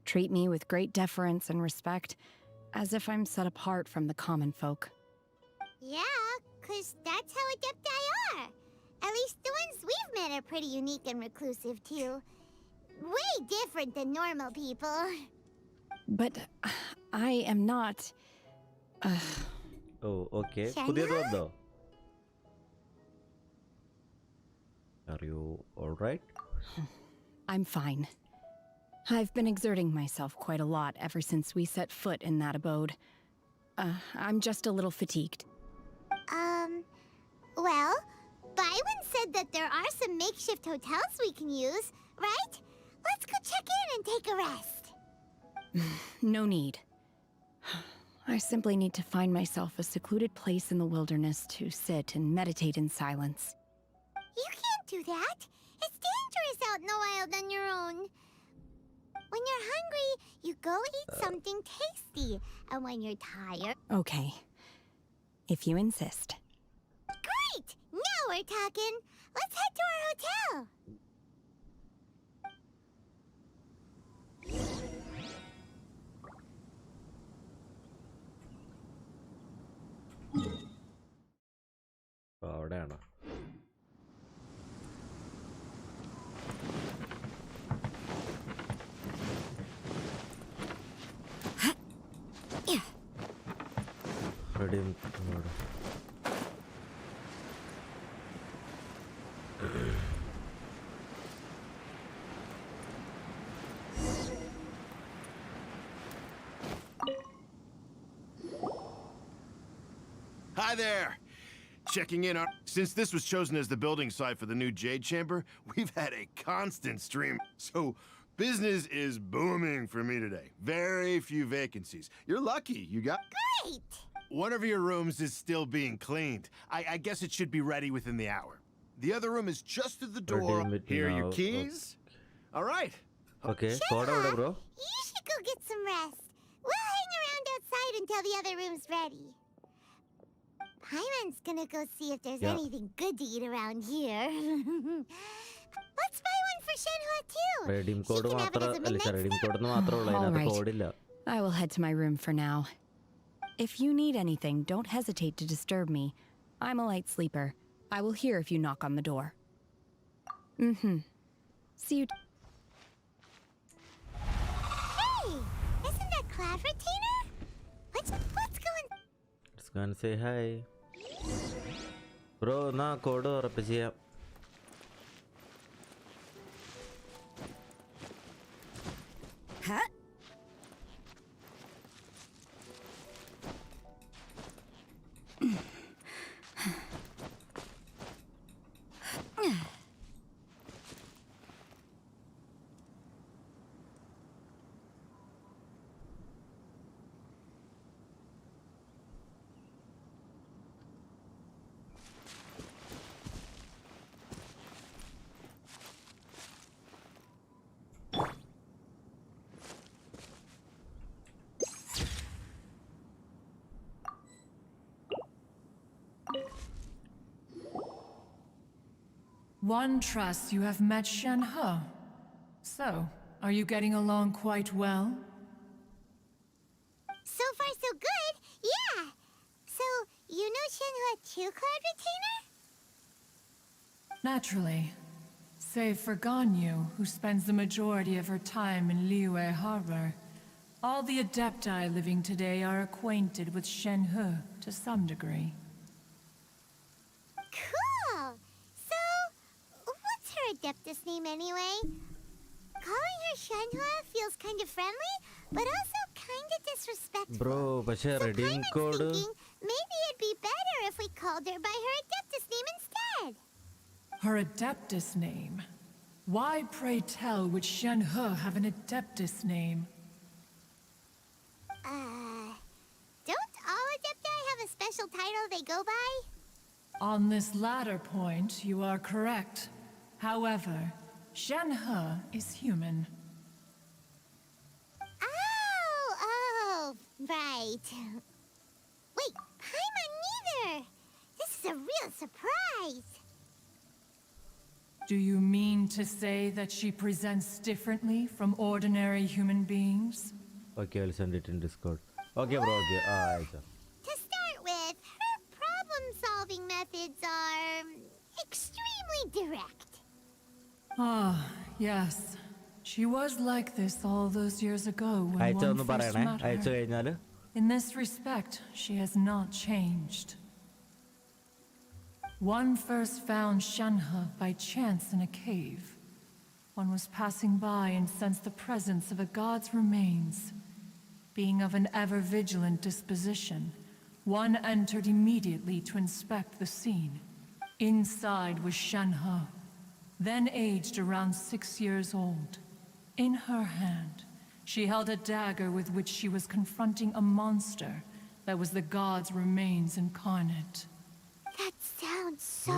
treat me with great deference and respect, as if I'm set apart from the common folk. Yeah, 'cause that's how adepti are. At least the ones we've met are pretty unique and reclusive, too. Way different than normal people. But I am not... Oh, okay. Shenhua? Are you alright? I'm fine. I've been exerting myself quite a lot ever since we set foot in that abode. I'm just a little fatigued. Well, Byron said that there are some makeshift hotels we can use, right? Let's go check in and take a rest. No need. I simply need to find myself a secluded place in the wilderness to sit and meditate in silence. You can't do that. It's dangerous out in the wild on your own. When you're hungry, you go eat something tasty. And when you're tired... Okay. If you insist. Great! Now we're talking. Let's head to our hotel. അവിടെയാണോ? Ready. Hi there! Checking in on... Since this was chosen as the building site for the new Jade Chamber, we've had a constant stream. So, business is booming for me today. Very few vacancies. You're lucky, you got... Great! One of your rooms is still being cleaned. I guess it should be ready within the hour. The other room is just through the door. Here are your keys. All right. Okay, code out, bro. You should go get some rest. We'll hang around outside until the other room's ready. Paimon's gonna go see if there's anything good to eat around here. Let's buy one for Shenhua too. Redeem code redeem code All right. I will head to my room for now. If you need anything, don't hesitate to disturb me. I'm a light sleeper. I will hear if you knock on the door. See you. Hey, isn't that Cloud Retainer? What's going? Let's go and say hi. Bro, na code ഉറപ്പ് ചെയ്യാം. Huh? One trusts you have met Shenhe. So, are you getting along quite well? So far, so good. Yeah. So, you know Shenhua too, Cloud Retainer? Naturally. Save for Ganyu, who spends the majority of her time in Liyue Harbor. All the Adepti living today are acquainted with Shenhe to some degree. Cool. So, what's her Adeptus name anyway? Calling her Shenhua feels kind of friendly, but also kind of disrespectful. Bro, പക്ഷേ redeem code Maybe it'd be better if we called her by her Adeptus name instead. Her Adeptus name? Why, pray tell, would Shenhe have an Adeptus name? Don't all Adepti have a special title they go by? On this latter point, you are correct. However, Shenhe is human. Oh, right. Wait, Paimon neither. This is a real surprise. Do you mean to say that she presents differently from ordinary human beings? Okay, I'll send it in Discord. Okay, bro. Okay. To start with, her problem-solving methods are extremely direct. Ah, yes. She was like this all those years ago when one first met her. In this respect, she has not changed. One first found Shenhe by chance in a cave. One was passing by and sensed the presence of a god's remains. Being of an ever-vigilant disposition, one entered immediately to inspect the scene. Inside was Shenhe, then aged around 6 years old. In her hand, she held a dagger with which she was confronting a monster that was the god's remains incarnate. That sounds so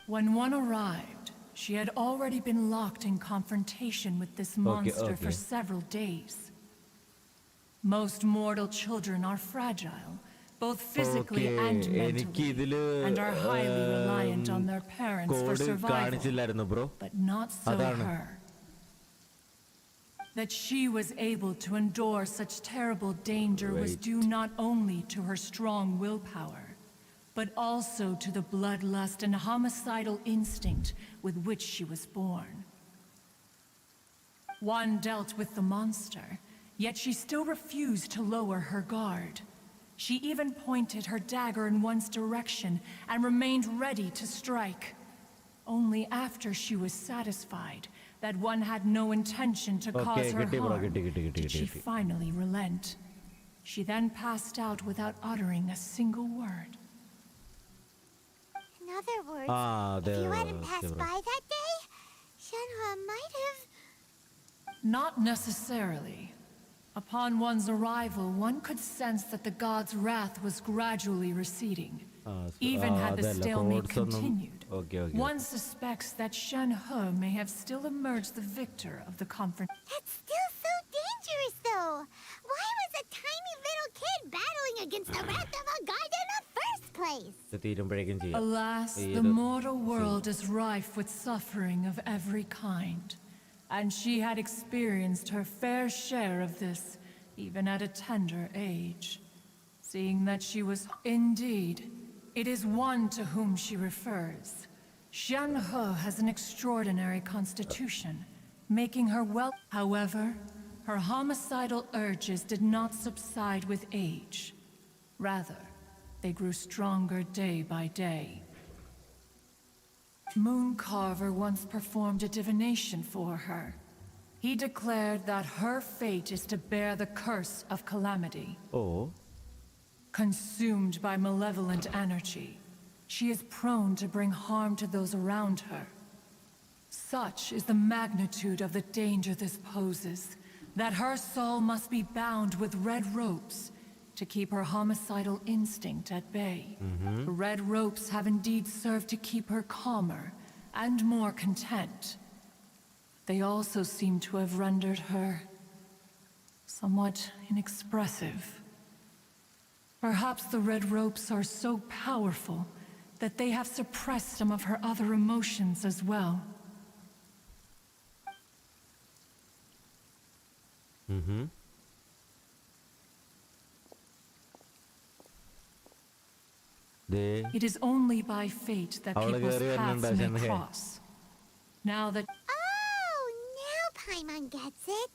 When one arrived, she had already been locked in confrontation with this monster for several days. Most mortal children are fragile, both physically and mentally, and are highly reliant on their parents for survival. But not so her. That she was able to endure such terrible danger was due not only to her strong willpower, but also to the bloodlust and homicidal instinct with which she was born. One dealt with the monster, yet she still refused to lower her guard. She even pointed her dagger in one's direction and remained ready to strike. Only after she was satisfied that one had no intention to cause her harm did she finally relent. She then passed out without uttering a single word. In other words, if you hadn't passed by that day, Shenhua might have... Not necessarily. Upon one's arrival, one could sense that the god's wrath was gradually receding. Even had the stalemate continued, Okay, okay. One suspects that Shen He may have still emerged the victor of the confront. That's still so dangerous, though. Why was a tiny little kid battling against the wrath of a god in the first place? ഇത് തീരുമ്പോഴേക്കും ചെയ്യാം. Alas, the mortal world is rife with suffering of every kind, and she had experienced her fair share of this, even at a tender age. Seeing that she was indeed, it is one to whom she refers. Shen He has an extraordinary constitution, making her well. However, her homicidal urges did not subside with age. Rather, they grew stronger day by day. Mooncarver once performed a divination for her. He declared that her fate is to bear the curse of calamity. Oh. Consumed by malevolent energy, she is prone to bring harm to those around her. Such is the magnitude of the danger this poses, that her soul must be bound with red ropes to keep her homicidal instinct at bay. The red ropes have indeed served to keep her calmer and more content. They also seem to have rendered her somewhat inexpressive. Perhaps the red ropes are so powerful that they have suppressed some of her other emotions as well. It is only by fate that people's paths may cross. Now that... Oh, now Paimon gets it.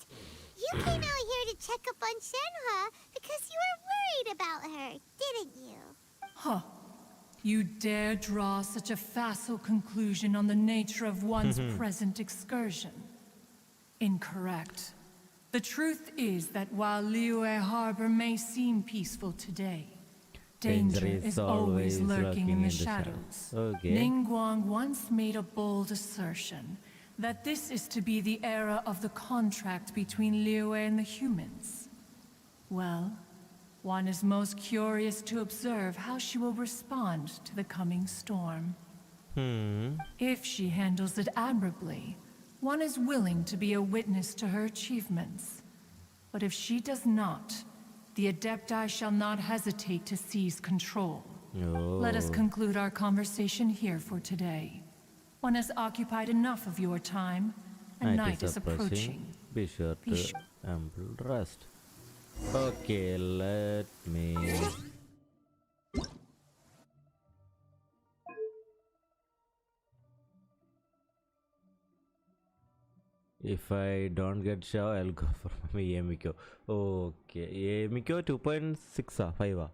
You came out here to check up on Shenhe because you were worried about her, didn't you? Huh. You dare draw such a facile conclusion on the nature of one's present excursion. Incorrect. The truth is that while Liyue Harbor may seem peaceful today, danger is always lurking in the shadows. Okay. Ningguang once made a bold assertion that this is to be the era of the contract between Liyue and the humans. Well, one is most curious to observe how she will respond to the coming storm. If she handles it admirably, one is willing to be a witness to her achievements. But if she does not, the Adepti shall not hesitate to seize control. Let us conclude our conversation here for today. One has occupied enough of your time, and night is approaching. Be sure to ample rest. Okay, let me... If I don't get Shao, I'll go for my Yemiko. Okay, Yemiko 2.6 5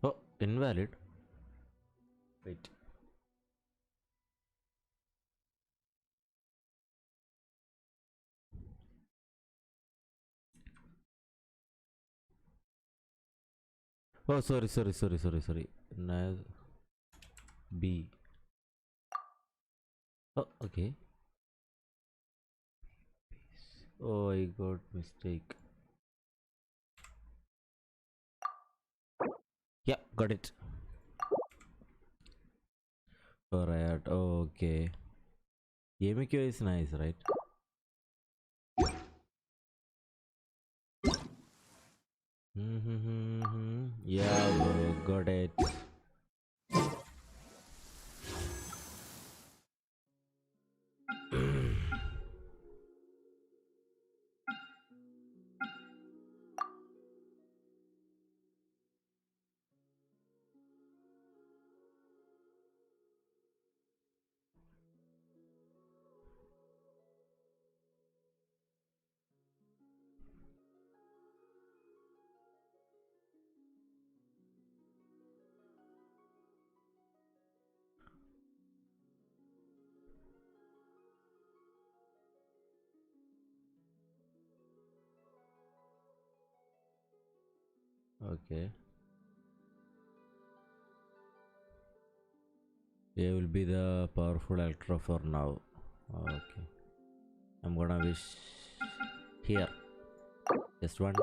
Oh, invalid. Wait. Oh, sorry. B. Oh, okay. Oh, I got mistake. Yeah, got it. Alright, okay. Yemiko is nice, right? Yeah, bro, got it. Okay. A will be the powerful electro for now. Okay. I'm gonna wish here. Just one.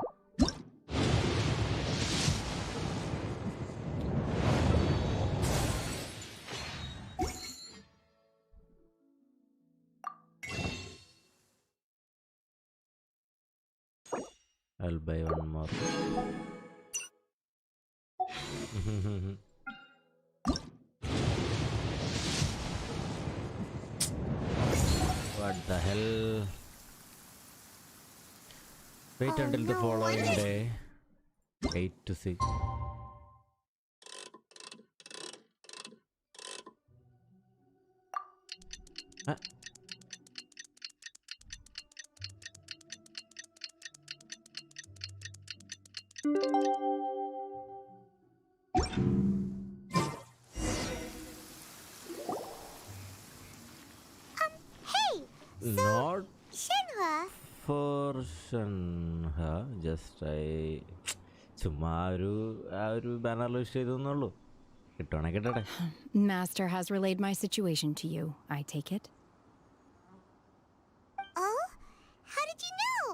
I'll buy one more. What the hell? Wait until the following day. 8 to 6. Ah. Hey! Not Shinhua, for Shanha. Just I. ചുമ്മാ ഒരു ബാനറിൽ wish ചെയ്തെന്നുള്ളൂ. കിട്ടണേ കിട്ടട്ടെ. Master has relayed my situation to you, I take it? oh? How did you know?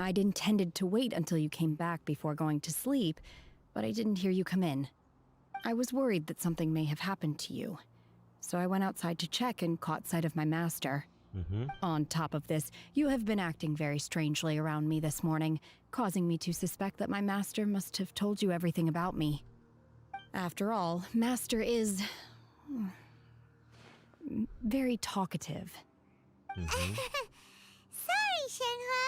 I'd intended to wait until you came back before going to sleep, but I didn't hear you come in. I was worried that something may have happened to you, so I went outside to check and caught sight of my master. On top of this, you have been acting very strangely around me this morning, causing me to suspect that my master must have told you everything about me. After all, Master is very talkative. Sorry, Shenhua.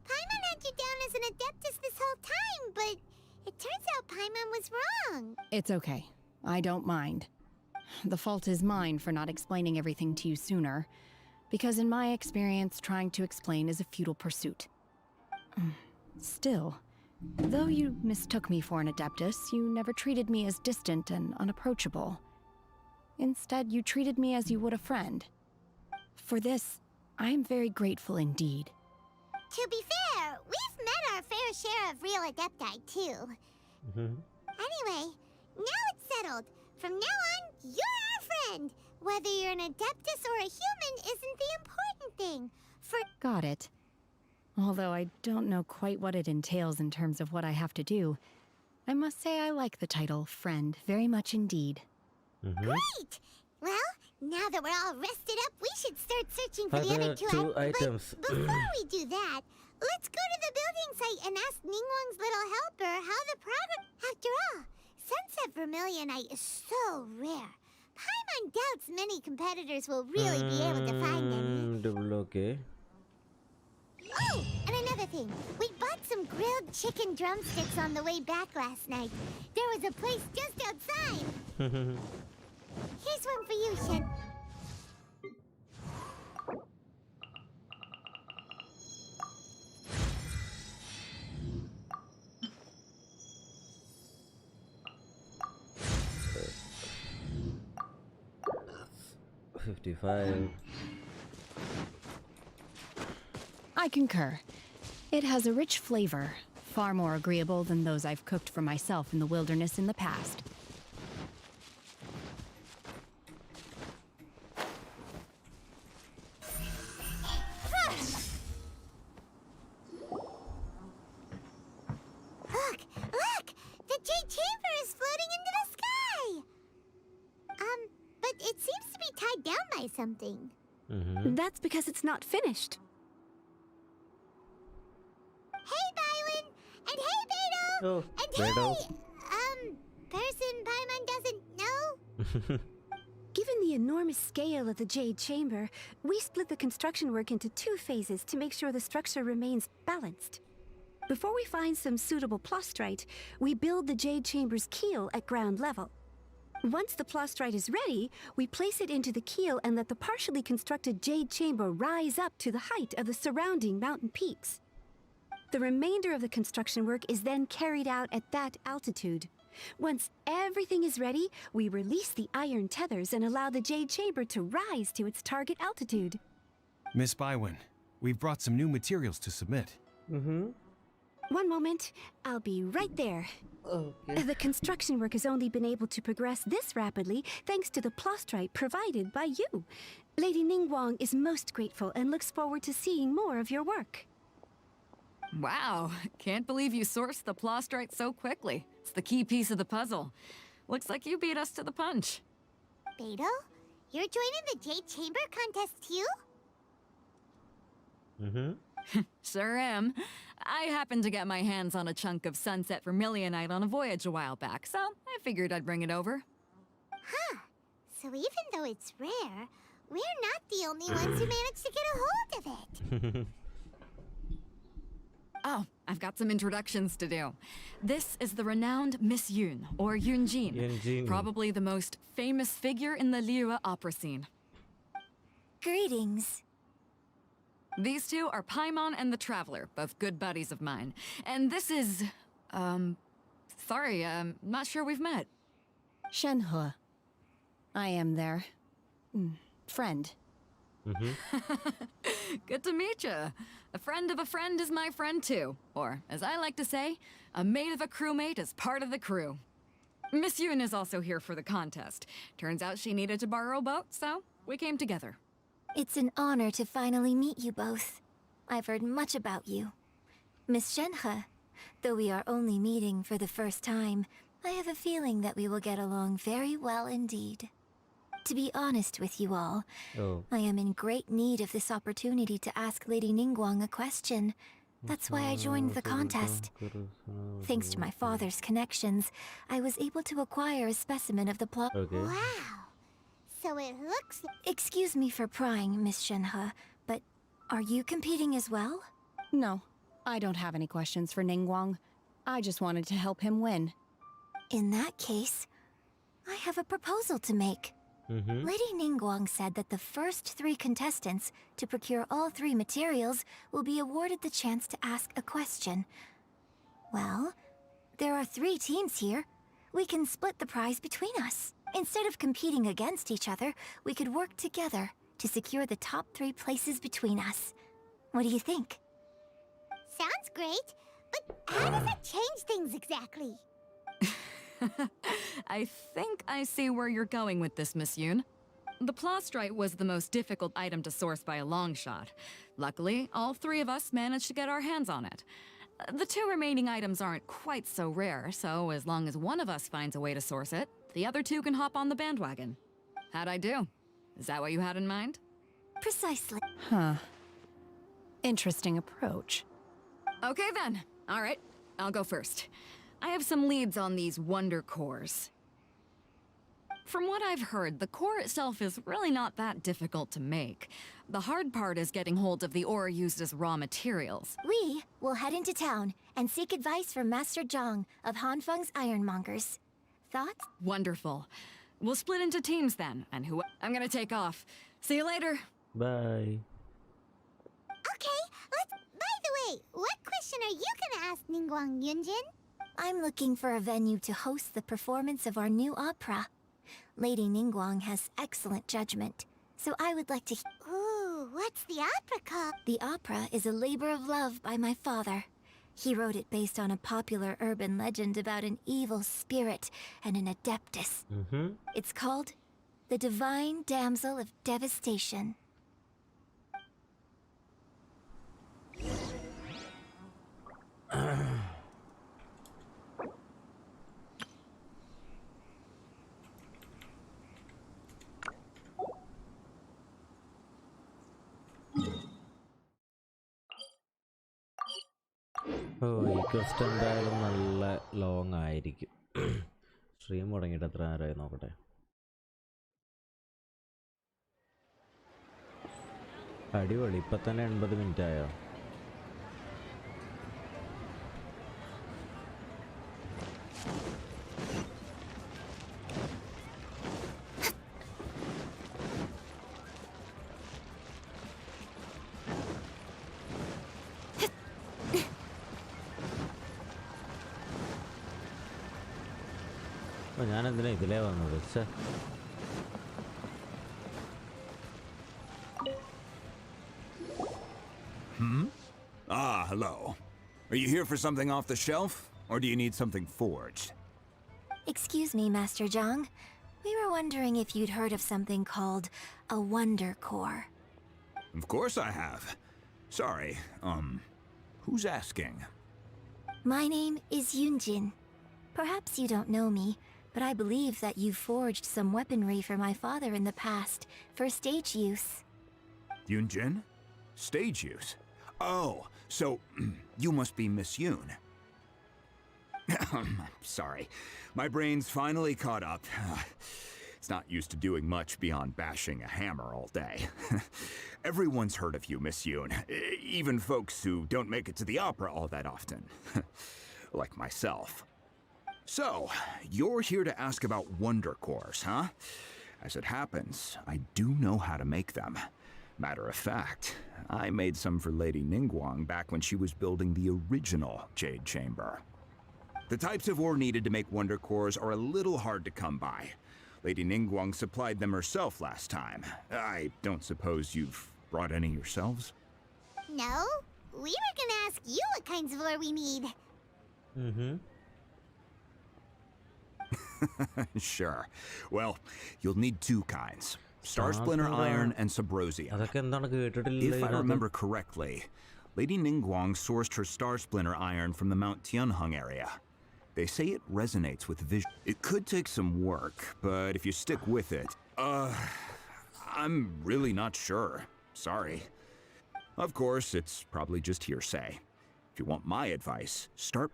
Paimon had you down as an adeptus this whole time, but it turns out Paimon was wrong. It's okay. I don't mind. The fault is mine for not explaining everything to you sooner, because in my experience, trying to explain is a futile pursuit. Still, though you mistook me for an adeptus, you never treated me as distant and unapproachable. Instead, you treated me as you would a friend. For this, I am very grateful indeed. To be fair, we've met our fair share of real adepti, too. Anyway, now it's settled. From now on, you're our friend. Whether you're an adeptus or a human isn't the important thing. Got it. Although I don't know quite what it entails in terms of what I have to do, I must say I like the title friend very much indeed. Great! Well, now that we're all rested up, we should start searching for the Other other two items. But before we do that, let's go to the building site and ask Ningguang's little helper how the progress... After all, Sunset Vermilionite is so rare. Paimon doubts many competitors will really be able to find any. Okay. Oh, and another thing. We bought some grilled chicken drumsticks on the way back last night. There was a place just outside. Here's one for you, Shen. $55. I concur. It has a rich flavor, far more agreeable than those I've cooked for myself in the wilderness in the past. Look! The Jade Chamber is floating into the sky! But it seems to be tied down by something. That's because it's not finished. Hey, Bywin! And hey, Beto! Oh, and Beto. hey, person Paimon doesn't know? Given the enormous scale of the Jade Chamber, we split the construction work into 2 phases to make sure the structure remains balanced. Before we find some suitable plastrite, we build the Jade Chamber's keel at ground level. Once the plastrite is ready, we place it into the keel and let the partially constructed Jade Chamber rise up to the height of the surrounding mountain peaks. The remainder of the construction work is then carried out at that altitude. Once everything is ready, we release the iron tethers and allow the Jade Chamber to rise to its target altitude. Miss Bywin, we've brought some new materials to submit. One moment. I'll be right there. Okay. The construction work has only been able to progress this rapidly thanks to the plostrite provided by you. Lady Ningguang is most grateful and looks forward to seeing more of your work. Wow, can't believe you sourced the plostrite so quickly. It's the key piece of the puzzle. Looks like you beat us to the punch. Beto, you're joining the Jade Chamber contest too? Sure am. I happened to get my hands on a chunk of sunset vermilionite on a voyage a while back, so I figured I'd bring it over. Huh. So even though it's rare, we're not the only ones who managed to get a hold of it. Oh, I've got some introductions to do. This is the renowned Miss Yoon, or Yoonjin. Yoonjin. Probably the most famous figure in the Liyue opera scene. Greetings. These two are Paimon and the Traveler, both good buddies of mine. And this is... sorry, not sure we've met. Shenhe. I am their... friend. Good to meet you. A friend of a friend is my friend too. Or, as I like to say, a mate of a crewmate is part of the crew. Miss Yoon is also here for the contest. Turns out she needed to borrow a boat, so we came together. It's an honor to finally meet you both. I've heard much about you. Miss Shenhe, though we are only meeting for the first time, I have a feeling that we will get along very well indeed. To be honest with you all, I am in great need of this opportunity to ask Lady Ningguang a question. That's why I joined the contest. Thanks to my father's connections, I was able to acquire a specimen of the plot. Wow! So it looks... Excuse me for prying, Miss Shenhe, but are you competing as well? No, I don't have any questions for Ningguang. I just wanted to help him win. In that case, I have a proposal to make. Lady Ningguang said that the first 3 contestants to procure all 3 materials will be awarded the chance to ask a question. Well, there are 3 teams here. We can split the prize between us. Instead of competing against each other, we could work together to secure the top 3 places between us. What do you think? Sounds great, but how does that change things exactly? I think I see where you're going with this, Miss Yoon. The plostrite was the most difficult item to source by a long shot. Luckily, all 3 of us managed to get our hands on it. The 2 remaining items aren't quite so rare, so as long as one of us finds a way to source it, the other 2 can hop on the bandwagon. How'd I do? Is that what you had in mind? Precisely. Huh. Interesting approach. Okay then. All right, I'll go first. I have some leads on these wonder cores. From what I've heard, the core itself is really not that difficult to make. The hard part is getting hold of the ore used as raw materials. We will head into town and seek advice from Master Zhang of Hanfeng's Ironmongers. Thoughts? Wonderful. We'll split into teams then, and I'm gonna take off. See you later. Bye. Okay, by the way, what question are you gonna ask Ningguang Yunjin? I'm looking for a venue to host the performance of our new opera. Lady Ningguang has excellent judgment, so I would like to... Ooh, what's the opera called? The opera is a labor of love by my father. He wrote it based on a popular urban legend about an evil spirit and an adeptus. It's called The Divine Damsel of Devastation. ഈ question എന്തായാലും നല്ല long ആയിരിക്കും. Stream തുടങ്ങിയിട്ട് എത്ര നേരമായി നോക്കട്ടെ. അടിപൊളി. ഇപ്പം തന്നെ 80 മിനിറ്റ് ആയോ? ഞാനെന്തിനാ ഇതിലേ വന്നത്? Ah, hello. Are you here for something off the shelf, or do you need something forged? Excuse me, Master Zhang. We were wondering if you'd heard of something called a Wonder Core. Of course I have. Sorry, who's asking? My name is Yunjin. Perhaps you don't know me, but I believe that you forged some weaponry for my father in the past, for stage use. Yunjin? Stage use? Oh, so you must be Miss Yoon. Sorry, my brain's finally caught up. It's not used to doing much beyond bashing a hammer all day. Everyone's heard of you, Miss Yoon. Even folks who don't make it to the opera all that often. Like myself. So, you're here to ask about Wonder Cores, huh? As it happens, I do know how to make them. Matter of fact, I made some for Lady Ningguang back when she was building the original Jade Chamber. The types of ore needed to make Wonder Cores are a little hard to come by. Lady Ningguang supplied them herself last time. I don't suppose you've brought any yourselves? No, we were gonna ask you what kinds of ore we need. Sure. Well, you'll need two kinds. Star Splinter Iron and Subrosium. If I remember correctly, Lady Ningguang sourced her Star Splinter Iron from the Mount Tianheng area. They say it resonates with vision. It could take some work, but if you stick with it, I'm really not sure. Sorry. Of course, it's probably just hearsay. If you want my advice, start...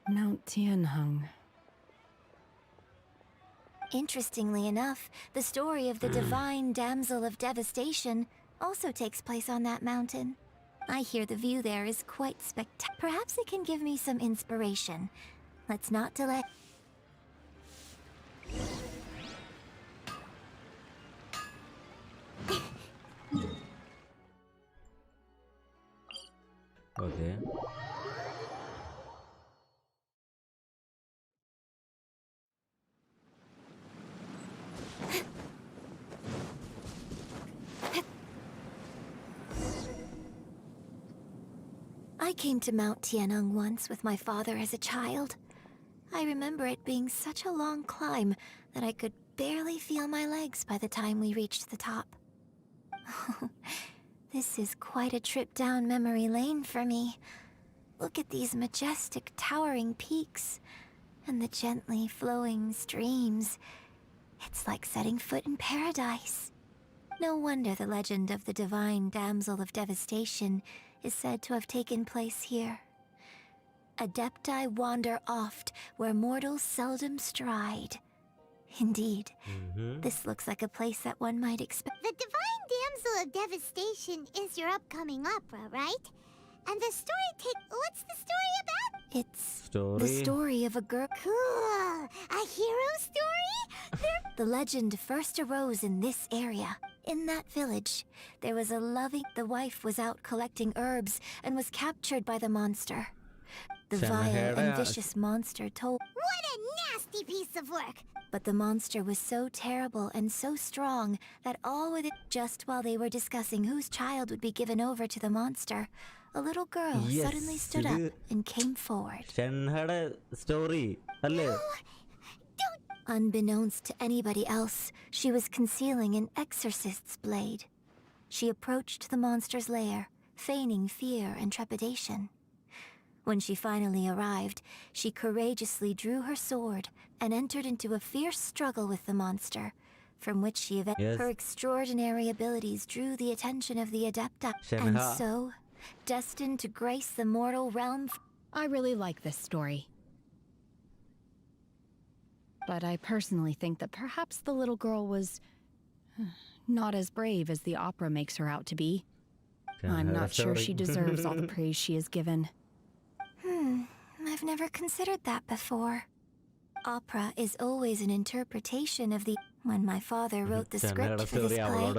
Mount Tianheng. Interestingly enough, the story of the divine damsel of devastation also takes place on that mountain. I hear the view there is quite spectacular. Perhaps it can give me some inspiration. Let's not delay. Okay. I came to Mount Tianheng once with my father as a child. I remember it being such a long climb that I could barely feel my legs by the time we reached the top. This is quite a trip down memory lane for me. Look at these majestic, towering peaks, and the gently flowing streams. It's like setting foot in paradise. No wonder the legend of the divine damsel of devastation is said to have taken place here. Adepti wander oft where mortals seldom stride. Indeed, this looks like a place that one might expect. The divine damsel of devastation is your upcoming opera, right? And the story what's the story about? It's the story of a girl. Cool! A hero story? The legend first arose in this area. In that village, there was a loving... The wife was out collecting herbs and was captured by the monster. The vile and vicious monster told... What a nasty piece of work! But the monster was so terrible and so strong that all with it... Just while they were discussing whose child would be given over to the monster, a little girl suddenly stood up and came forward. Story. Unbeknownst to anybody else, she was concealing an exorcist's blade. She approached the monster's lair, feigning fear and trepidation. When she finally arrived, she courageously drew her sword and entered into a fierce struggle with the monster, from which she her extraordinary abilities drew the attention of the Adepta, and so, destined to grace the mortal realm. I really like this story. But I personally think that perhaps the little girl was not as brave as the opera makes her out to be. I'm not sure she deserves all the praise she is given. I've never considered that before. Opera is always an interpretation of the... When my father wrote the script for this play,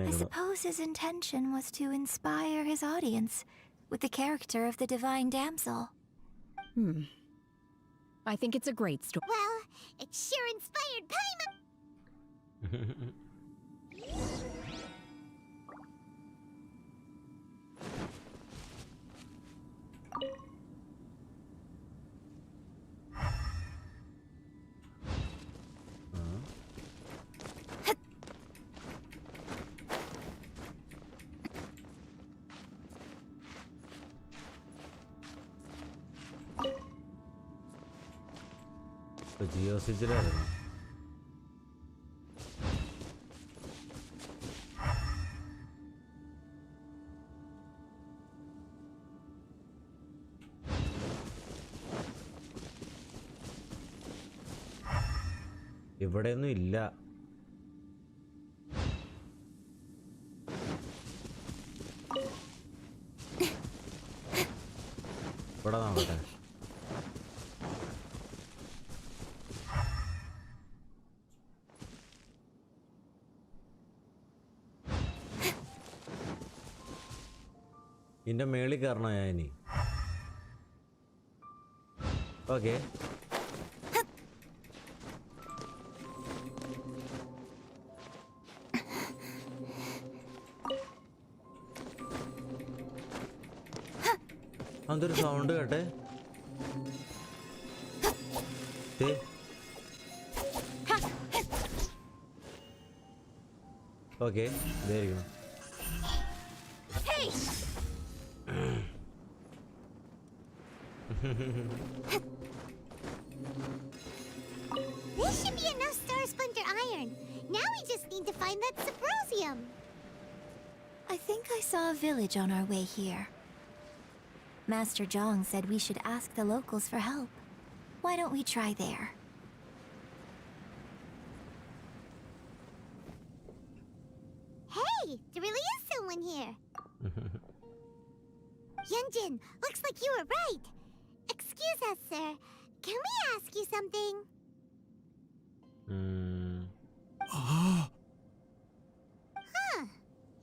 I suppose his intention was to inspire his audience with the character of the divine damsel. I think it's a great story. Well, it sure inspired Paimon. Jio സ്വിച്ചിലായിരുന്നു. ഇവിടെയൊന്നും ഇല്ല. ഇവിടെ നോക്കട്ടെ. ഇതിന്റെ മേളിൽ കയറണോ ഞാൻ ഇനി? Okay. അതൊരു sound കേട്ടെ. ഓക്കെ, ഇതായിരിക്കും. This should be enough star splinter iron. Now we just need to find that Zephyrosium. I think I saw a village on our way here. Master Zhang said we should ask the locals for help. Why don't we try there? Hey, there really is someone here. Yunjin, looks like you were right. Excuse us, sir. Can we ask you something? Huh.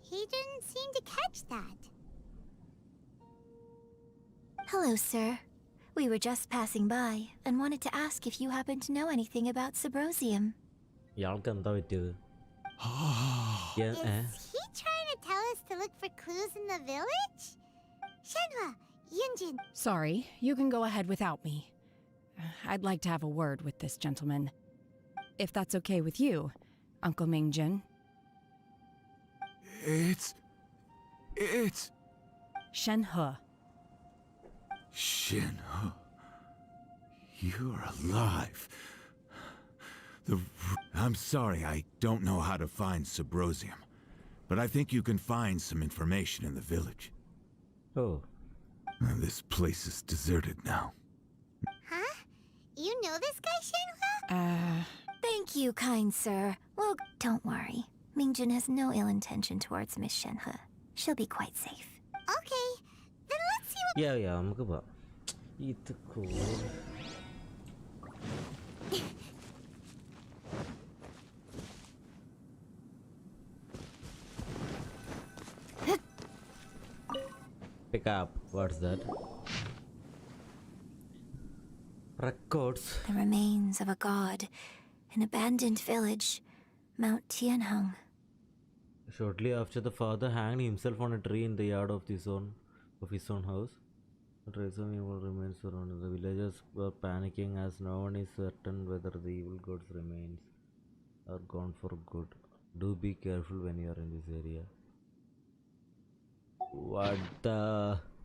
He didn't seem to catch that. Hello, sir. We were just passing by and wanted to ask if you happen to know anything about Zephyrosium. ഇയാൾക്ക് എന്താ പറ്റിയത്? Is he trying to tell us to look for clues in the village? Shenhua, Yunjin. Sorry, you can go ahead without me. I'd like to have a word with this gentleman. If that's okay with you, Uncle Mingjin. It's... Shenhe. Shenhe. You're alive. I'm sorry, I don't know how to find Zephyrosium, but I think you can find some information in the village. Oh. This place is deserted now. Huh? You know this guy, Shenhua? Thank you, kind sir. Well, don't worry. Mingjin has no ill intention towards Miss Shenhe. She'll be quite safe. Okay, then let's see what... Yeah, നമുക്ക് പോവാം. ഇത് cool. Pick up. What's that? Records. The remains of a god. An abandoned village. Mount Tianheng. Shortly after, the father hanged himself on a tree in the yard of his own house. A trace of evil remains surrounded. The villagers were panicking as no one is certain whether the evil god's remains are gone for good. Do be careful when you are in this area. What the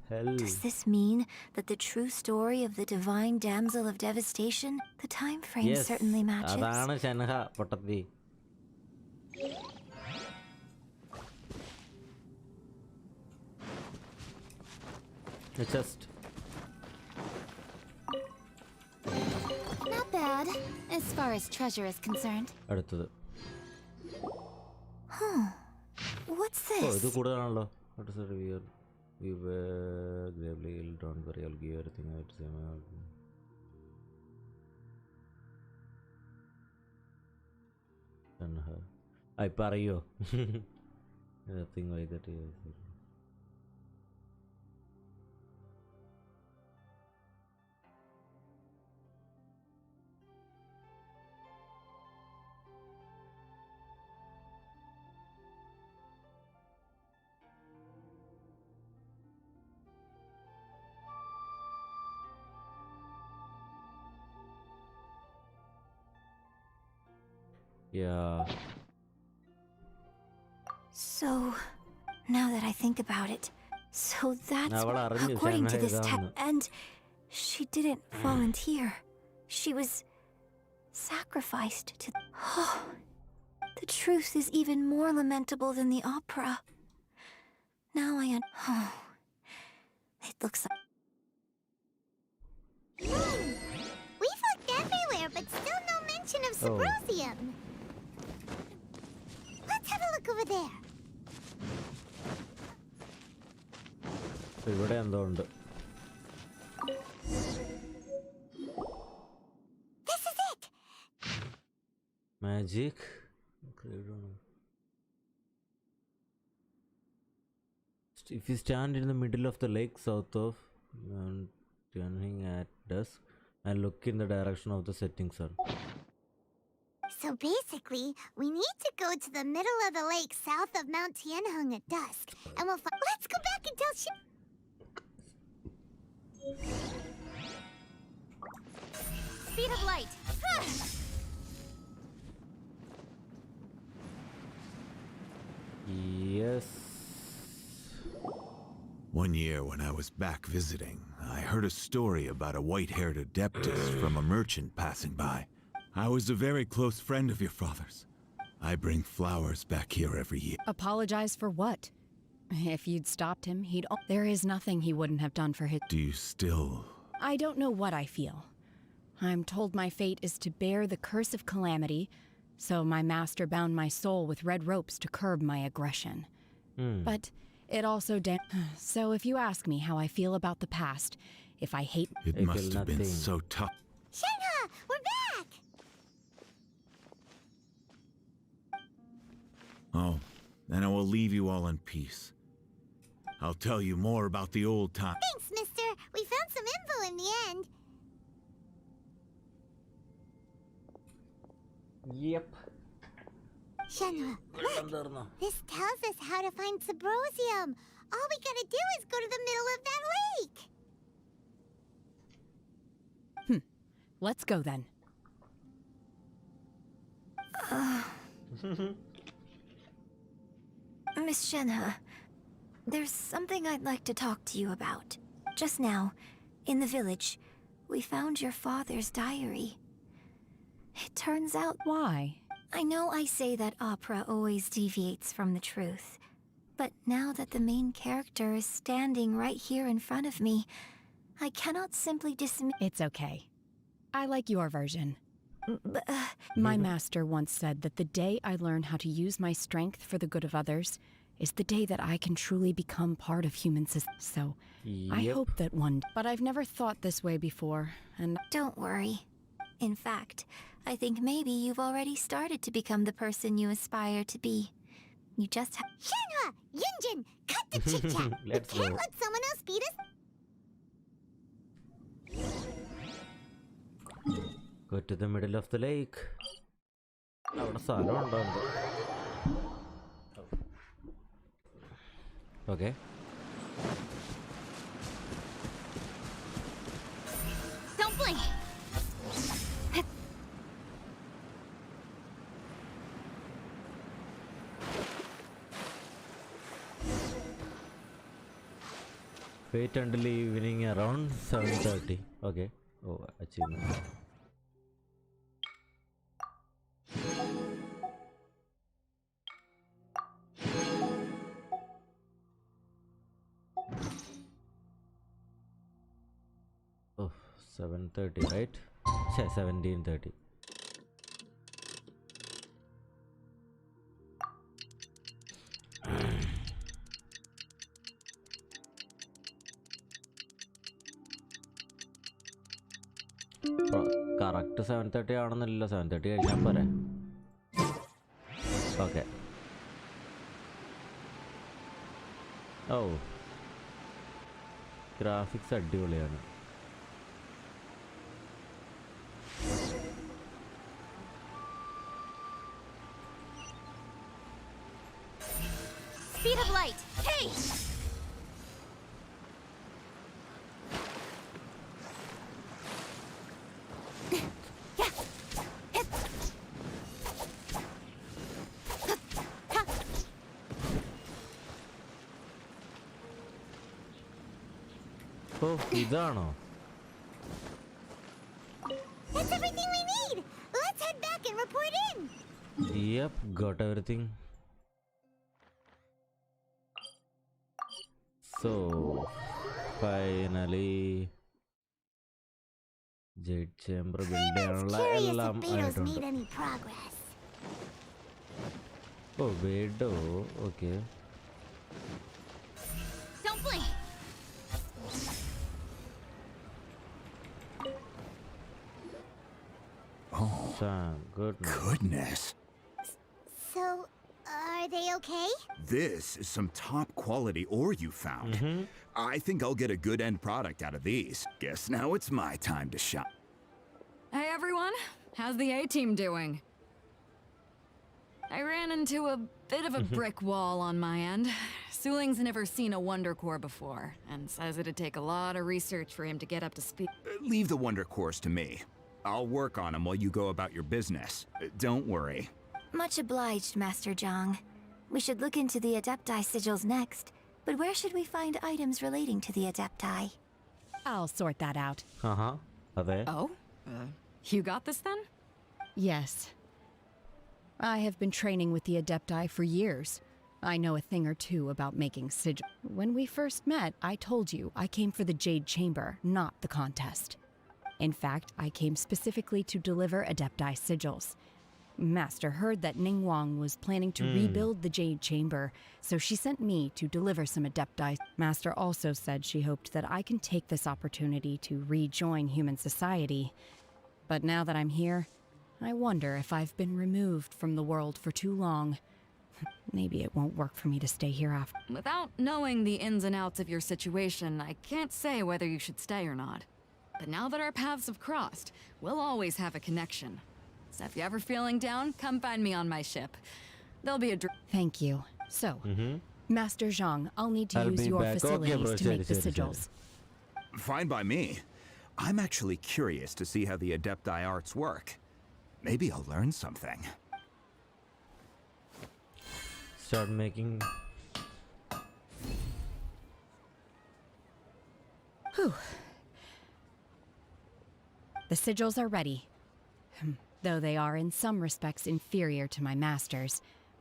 hell? Does this mean that the true story of the divine damsel of devastation? The time frame certainly matches. അതാണ് ഷെൻഹ പൊട്ടത്തി. Just Not bad, as far as treasure is concerned. അടുത്തത്. What's ഓ ഇത് this? കൂടുതലാണല്ലോ. What is it? We were gravely ill. Don't worry, I'll give you everything I have to say. And her. I പറയോ? Nothing like that. Yeah. So, now that I think about it, so that's according to this and she didn't volunteer. She was sacrificed to... Oh, the truth is even more lamentable than the opera. Now I Oh, it looks like... We've looked everywhere, but still no mention of Symposium. Let's have a look over there. ഇവിടെ എന്തോ ഉണ്ട്. This is it. Magic. If you stand in the middle of the lake south of turning at dusk and look in the direction of the setting sun. So basically, we need to go to the middle of the lake south of Mount Tianheng at dusk, and we'll find... Let's go back and tell Speed of light. Yes. One year when I was back visiting, I heard a story about a white-haired adeptus from a merchant passing by. I was a very close friend of your father's. I bring flowers back here every year. Apologize for what? If you'd stopped him, he'd... There is nothing he wouldn't have done for his... Do you still... I don't know what I feel. I'm told my fate is to bear the curse of calamity, so my master bound my soul with red ropes to curb my aggression. But it also So if you ask me how I feel about the past, if I hate... It must have been so tough. Shenhe, we're back! Oh, then I will leave you all in peace. I'll tell you more about the old time. Thanks, mister. We found some info in the end. Yep. Shenhe, look. This tells us how to find Symposium. All we gotta do is go to the middle of that lake. Let's go then. Miss Shenhe, there's something I'd like to talk to you about. Just now, in the village, we found your father's diary. It turns out... Why? I know I say that opera always deviates from the truth, but now that the main character is standing right here in front of me, I cannot simply dismiss... It's okay. I like your version. My master once said that the day I learn how to use my strength for the good of others is the day that I can truly become part of human society. So, I hope that one... But I've never thought this way before, and... Don't worry. In fact, I think maybe you've already started to become the person you aspire to be. You just have... Shenhe! Yunjin! Cut the chit-chat! We Let's can't go. let someone else beat us. Go to the middle of the lake. അവിടെ സ്ഥലം ഉണ്ടോ എന്തോ. Okay. Don't blink. Wait until evening around 7:30. Okay. Oh, achievement. Oh, 7:30, right? 17:30. Correct 7:30 ആണെന്നില്ല, 7:30 കഴിക്കാൻ പോരെ. Okay. ഓ, graphics അടിപൊളിയാണ്. Speed of light. Hey! ഓ, ഇതാണോ? That's everything we need! Let's report in. Yep, got everything. So, finally, Jade Chamber building. Curious if Beto's made any progress. Oh, Beto, okay. Don't blink! Oh, thank goodness. So, are they okay? This is some top quality ore you found. I think I'll get a good end product out of these. Guess now it's my time to shine. Hey everyone, how's the A-team doing? I ran into a bit of a brick wall on my end. Suling's never seen a Wonder Core before, and says it'd take a lot of research for him to get up to speed. Leave the Wonder Cores to me. I'll work on them while you go about your business. Don't worry. Much obliged, Master Zhang. We should look into the Adepti sigils next, but where should we find items relating to the Adepti? I'll sort that out. Are they? Oh? You got this then? Yes. I have been training with the Adepti for years. I know a thing or two about making sigils. When we first met, I told you I came for the Jade Chamber, not the contest. In fact, I came specifically to deliver Adepti sigils. Master heard that Ningguang was planning to rebuild the Jade Chamber, so she sent me to deliver some Adepti. Master also said she hoped that I can take this opportunity to rejoin human society. But now that I'm here, I wonder if I've been removed from the world for too long. Maybe it won't work for me to stay here after. Without knowing the ins and outs of your situation, I can't say whether you should stay or not. But now that our paths have crossed, we'll always have a connection. So if you're ever feeling down, come find me on my ship. There'll be a Thank you. So, Master Zhang, I'll need to use your facilities to make the sigils. Fine by me. I'm actually curious to see how the Adepti arts work. Maybe I'll learn something. Start making. Whew. The sigils are ready. Though they are in some respects inferior to my master's,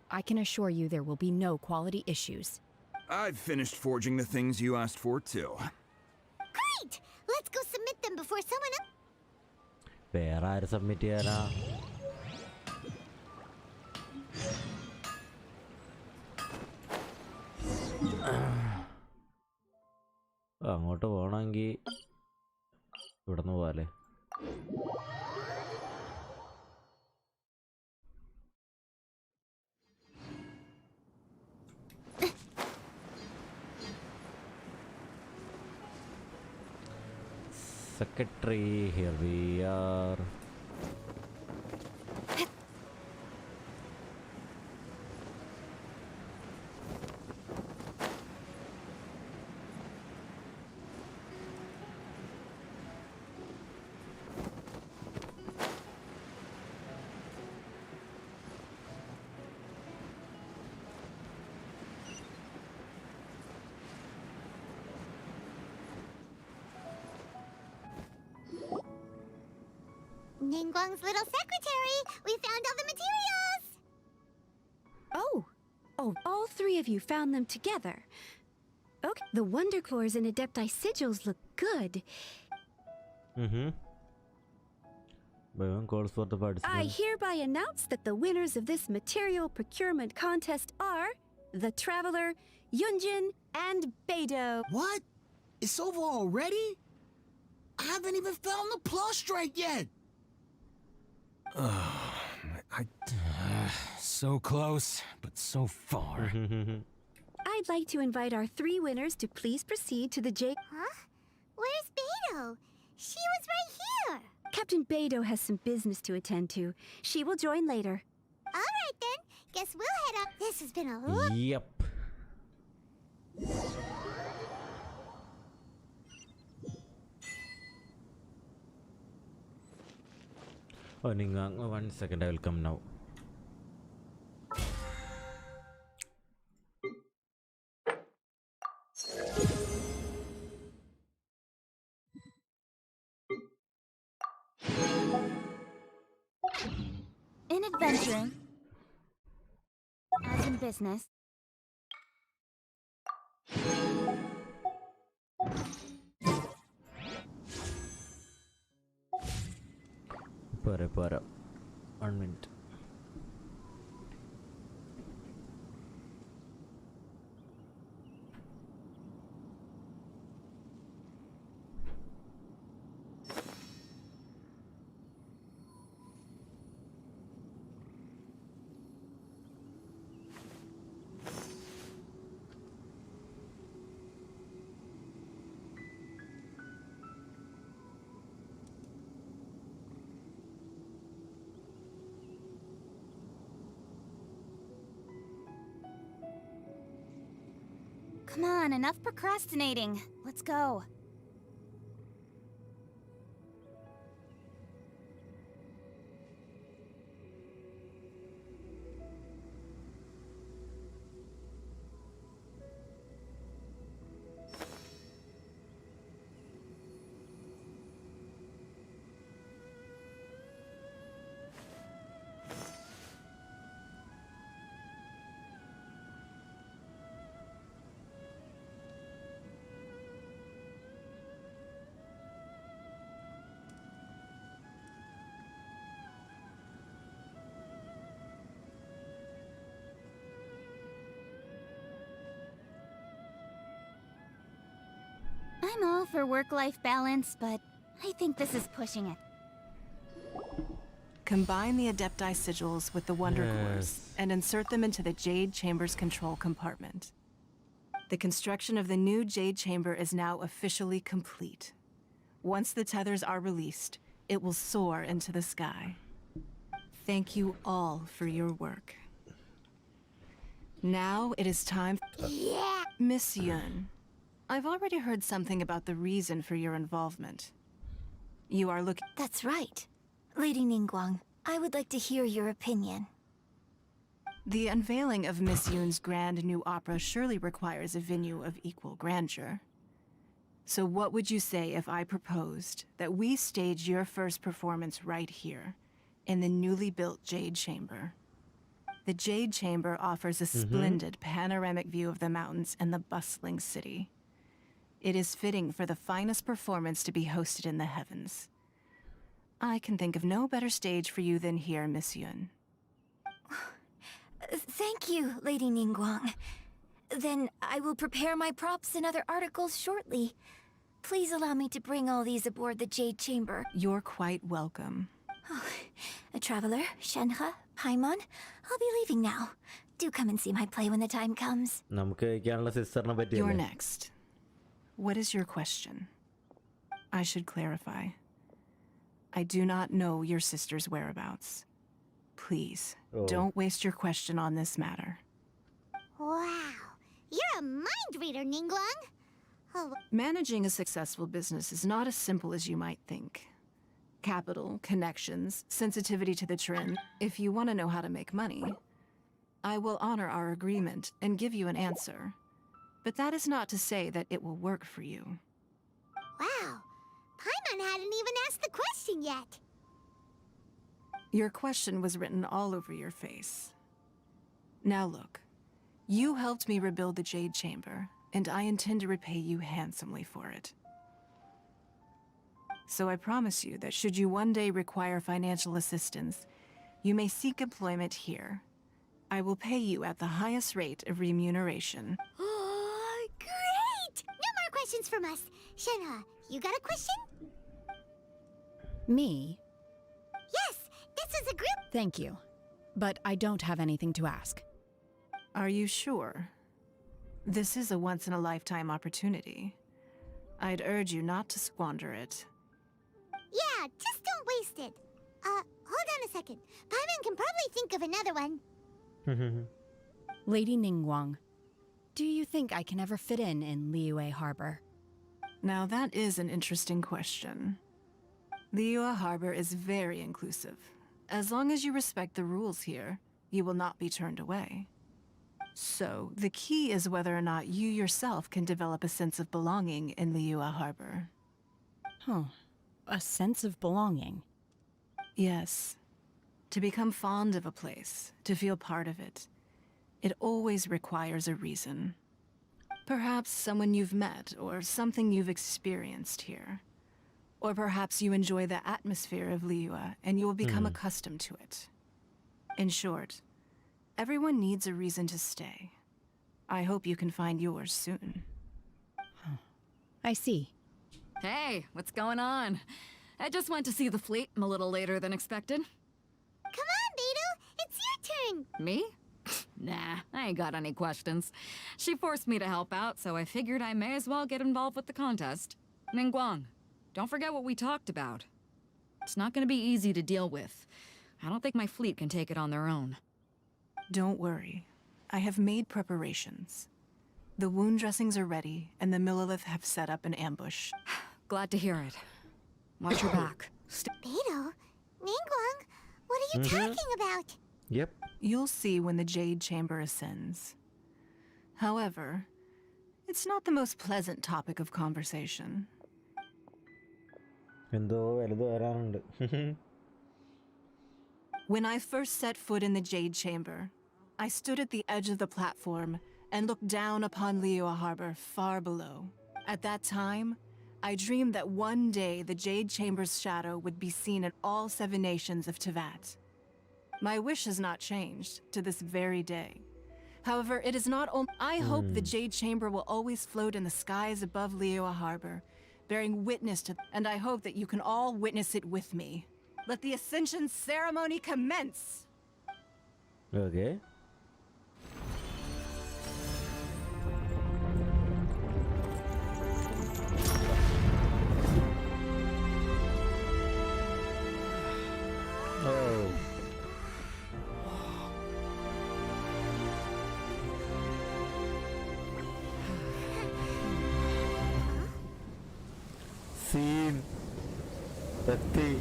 I can assure you there will be no quality issues. I've finished forging the things you asked for, too. Great! Let's go submit them before someone else. വേറെ ആര് submit ചെയ്യാനാ? അങ്ങോട്ട് പോകണമെങ്കിൽ ഇവിടുന്ന് പോവാല്ലേ? Secretary, here we are. Ningguang's little secretary! We found all the materials! Oh, all three of you found them together. Okay, the Wonder Cores and Adepti sigils look good. Calls for the I participants. hereby announce that the winners of this material procurement contest are the Traveler, Yunjin, and Beidou. What? It's over already? I haven't even found the Plustrite yet! So close, but so far. I'd like to invite our three winners to please proceed to the J. Huh? Where's Beidou? She was right here! Captain Beidou has some business to attend to. She will join later. Alright then, guess we'll head up. This has been a long... Yep. Oh, Ningang, 1 second, I will come now. In adventuring. As in business. Para. 1 minute. Come on, enough procrastinating. Let's go. I'm all for work-life balance, but I think this is pushing it. Combine the Adepti sigils with the Wonder Cores and insert them into the Jade Chamber's control compartment. The construction of the new Jade Chamber is now officially complete. Once the tethers are released, it will soar into the sky. Thank you all for your work. Now it is time. Yeah! Miss Yun, I've already heard something about the reason for your involvement. You are looking. That's right. Lady Ningguang, I would like to hear your opinion. The unveiling of Miss Yun's grand new opera surely requires a venue of equal grandeur. So what would you say if I proposed that we stage your first performance right here, in the newly built Jade Chamber? The Jade Chamber offers a splendid panoramic view of the mountains and the bustling city. It is fitting for the finest performance to be hosted in the heavens. I can think of no better stage for you than here, Miss Yun. Thank you, Lady Ningguang. Then I will prepare my props and other articles shortly. Please allow me to bring all these aboard the Jade Chamber. You're quite welcome. A traveler, Shenhe, Paimon, I'll be leaving now. Do come and see my play when the time comes. You're next. What is your question? I should clarify. I do not know your sister's whereabouts. Please, don't waste your question on this matter. Wow, you're a mind reader, Ningguang. Oh. Managing a successful business is not as simple as you might think. Capital, connections, sensitivity to the trend. If you want to know how to make money, I will honor our agreement and give you an answer. But that is not to say that it will work for you. Wow, Paimon hadn't even asked the question yet. Your question was written all over your face. Now look, you helped me rebuild the Jade Chamber, and I intend to repay you handsomely for it. So I promise you that should you one day require financial assistance, you may seek employment here. I will pay you at the highest rate of remuneration. Oh, great! No more questions from us. Shenhe, you got a question? Me? Yes, this is a group. Thank you. But I don't have anything to ask. Are you sure? This is a once-in-a-lifetime opportunity. I'd urge you not to squander it. Yeah, just don't waste it. Hold on a second. Paimon can probably think of another one. Lady Ningguang, do you think I can ever fit in Liyue Harbor? Now that is an interesting question. Liyue Harbor is very inclusive. As long as you respect the rules here, you will not be turned away. So, the key is whether or not you yourself can develop a sense of belonging in Liyue Harbor. Huh. A sense of belonging? Yes. To become fond of a place, to feel part of it, it always requires a reason. Perhaps someone you've met, or something you've experienced here. Or perhaps you enjoy the atmosphere of Liyue, and you will become accustomed to it. In short, everyone needs a reason to stay. I hope you can find yours soon. I see. Hey, what's going on? I just went to see the fleet a little later than expected. Come on, Beidou! It's your turn! Me? Nah, I ain't got any questions. She forced me to help out, so I figured I may as well get involved with the contest. Ningguang, don't forget what we talked about. It's not gonna be easy to deal with. I don't think my fleet can take it on their own. Don't worry. I have made preparations. The wound dressings are ready, and the Millilith have set up an ambush. Glad to hear it. Watch your back. Beidou? Ningguang? What are you talking about? Yep. You'll see when the Jade Chamber ascends. However, it's not the most pleasant topic of conversation. When I first set foot in the Jade Chamber, I stood at the edge of the platform and looked down upon Liyue Harbor far below. At that time, I dreamed that one day the Jade Chamber's shadow would be seen in all 7 nations of Teyvat. My wish has not changed to this very day. However, it is not only. I hope the Jade Chamber will always float in the skies above Liyue Harbor, bearing witness to, and I hope that you can all witness it with me. Let the Ascension ceremony commence! Okay. Oh. Scene. Tatti.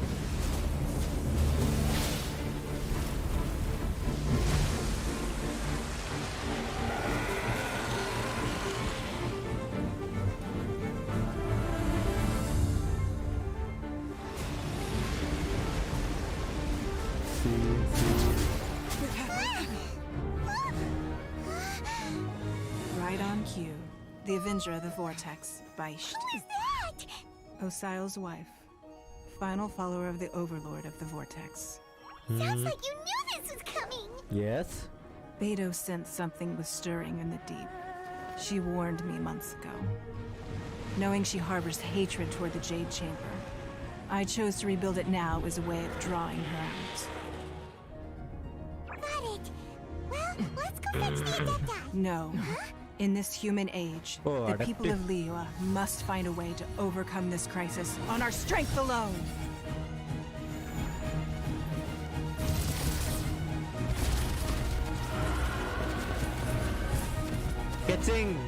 Right on cue. The Avenger of the Vortex, Beisht. Who is that? Osial's wife. Final follower of the Overlord of the Vortex. Sounds like you knew this was coming! Yes. Beidou sensed something was stirring in the deep. She warned me months ago. Knowing she harbors hatred toward the Jade Chamber, I chose to rebuild it now as a way of drawing her out. Got it. Well, let's go fetch the Adepti. No. In this human age, Oh, the people of Liyue must find a way to overcome this crisis on our strength alone. Catching.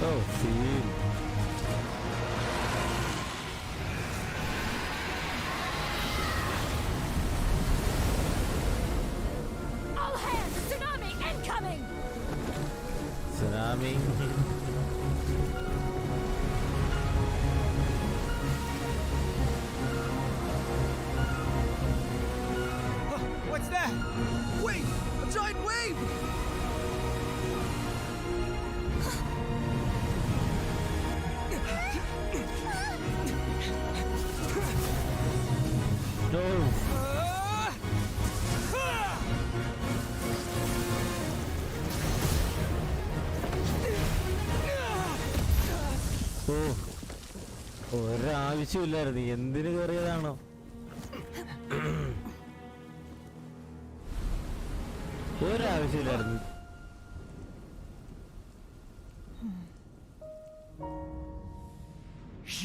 Oh, see. All hands! Tsunami incoming! Tsunami. What's that? Wait! A giant wave! No. ഒരാവശ്യമില്ലായിരുന്നു എന്തിനു കയറിയതാണോ ഒരാവശ്യമില്ലായിരുന്നു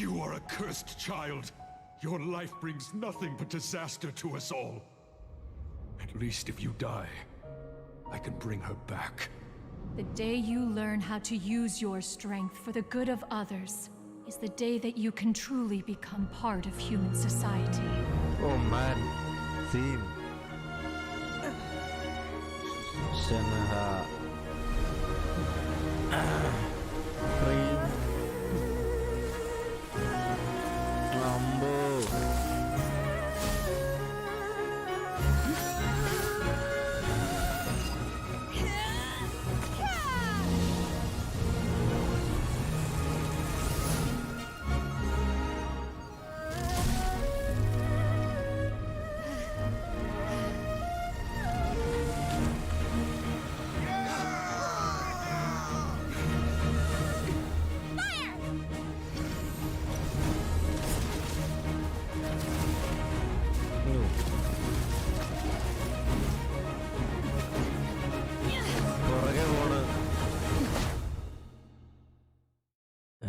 You are a cursed child. Your life brings nothing but disaster to us all. At least if you die, I can bring her back. The day you learn how to use your strength for the good of others is the day that you can truly become part of human society. Oh man, scene. Shanha. Free. Mambo.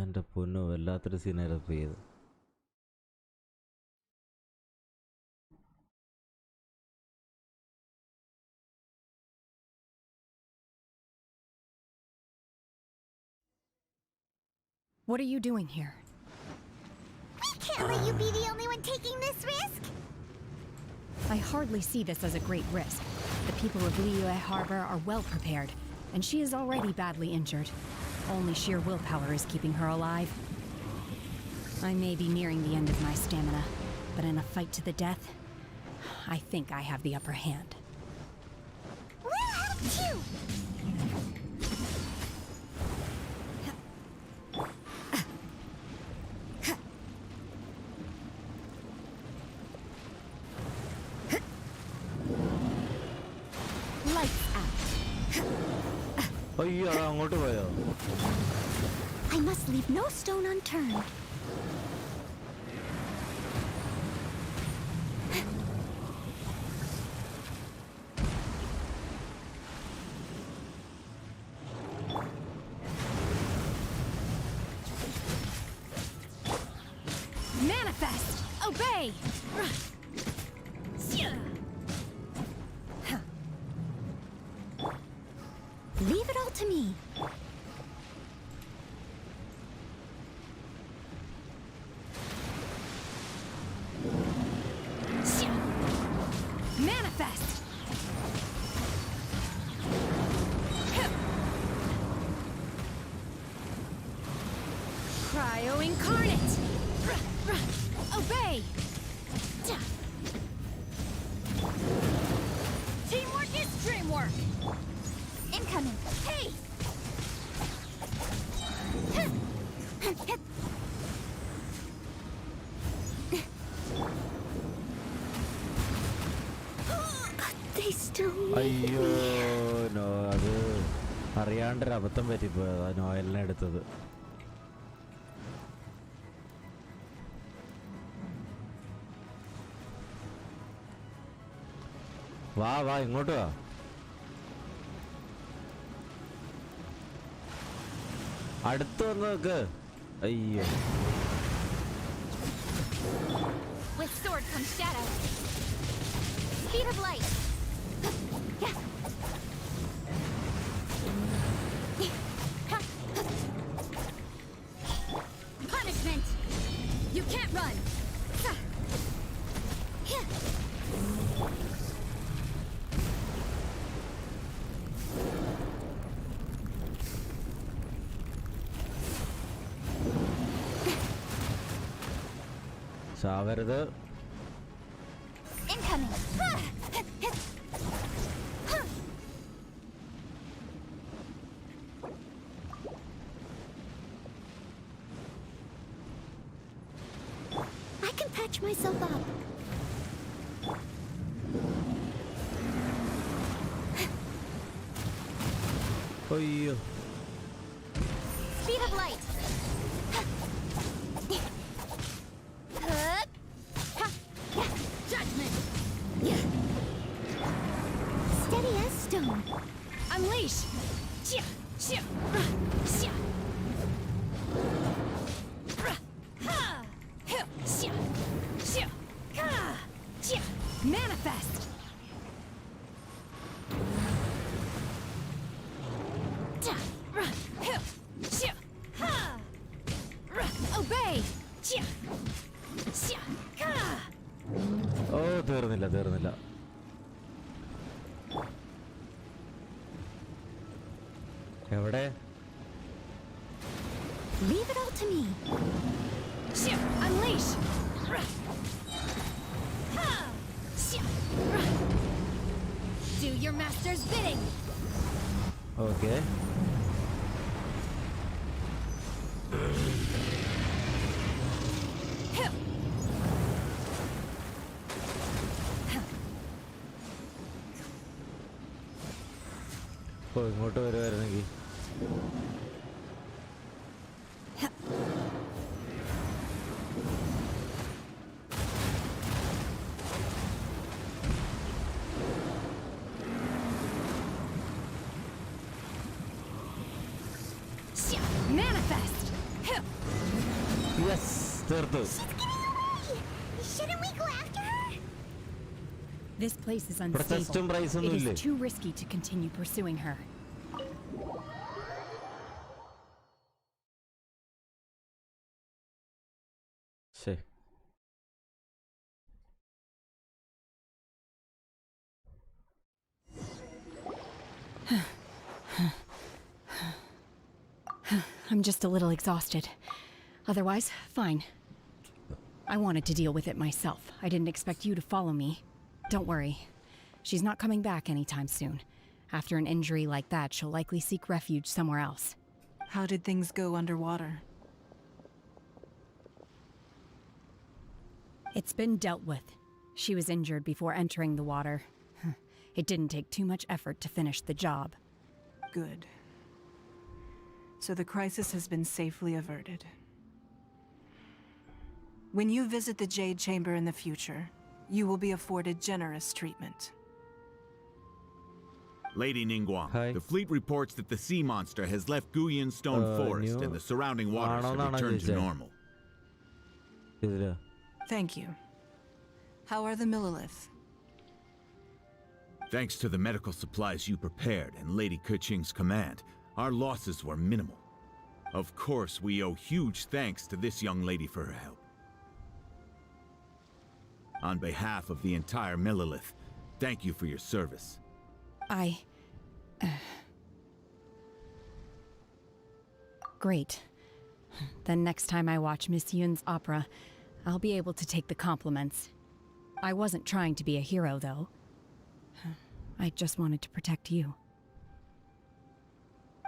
എൻ്റെ പൊന്നോ വല്ലാത്തൊരു സീനായിരുന്നു ചെയ്ത്. What are you doing here? We can't let you be the only one taking this risk! I hardly see this as a great risk. The people of Liyue Harbor are well prepared, and she is already badly injured. Only sheer willpower is keeping her alive. I may be nearing the end of my stamina, but in a fight to the death, I think I have the upper hand. We'll help you! Lights out. അയ്യോ അങ്ങോട്ട് പോയോ? I must leave no stone unturned. Manifest! Obey! Leave it all to me. Manifest! Cryo incarnate! Obey! Teamwork is dreamwork! Incoming. Hey! They still അയ്യോ no, അത് അറിയാണ്ടൊരു അബദ്ധം പറ്റിപ്പോയത് ആ നോയലിനെ എടുത്തത്. വാ വാ ഇങ്ങോട്ട് വാ. അടുത്ത് വന്ന് നോക്ക്. അയ്യോ With sword comes shadow. Speed of light. Punishment! You can't run! ചാവരുത്. Incoming. I can patch myself up. അയ്യോ Speed of light. Judgment! Steady as stone. Unleash! Manifest! ഓ തീർന്നില്ല തീർന്നില്ല. എവിടെ? Leave it all to me. Unleash! Do your master's bidding! Okay. ഓ ഇങ്ങോട്ട് വരുമായിരുന്നെങ്കിൽ. Manifest! Yes, തീർത്തു. Shouldn't we go after her? This place is Protestum unstable. price It ഒന്നുമില്ലേ? is too risky to continue pursuing her. ശരി. I'm just a little exhausted. Otherwise, fine. I wanted to deal with it myself. I didn't expect you to follow me. Don't worry. She's not coming back anytime soon. After an injury like that, she'll likely seek refuge somewhere else. How did things go underwater? It's been dealt with. She was injured before entering the water. It didn't take too much effort to finish the job. Good. So the crisis has been safely averted. When you visit the Jade Chamber in the future, you will be afforded generous treatment. Lady Ningguang, Hi. the fleet reports that the sea monster has left Guyan Stone Forest new- and the surrounding waters have returned to normal. ഇതില് Thank you. How are the Millilith? Thanks to the medical supplies you prepared and Lady Keqing's command, our losses were minimal. Of course, we owe huge thanks to this young lady for her help. On behalf of the entire Millilith, thank you for your service. Great. Then next time I watch Miss Yun's opera, I'll be able to take the compliments. I wasn't trying to be a hero, though. I just wanted to protect you.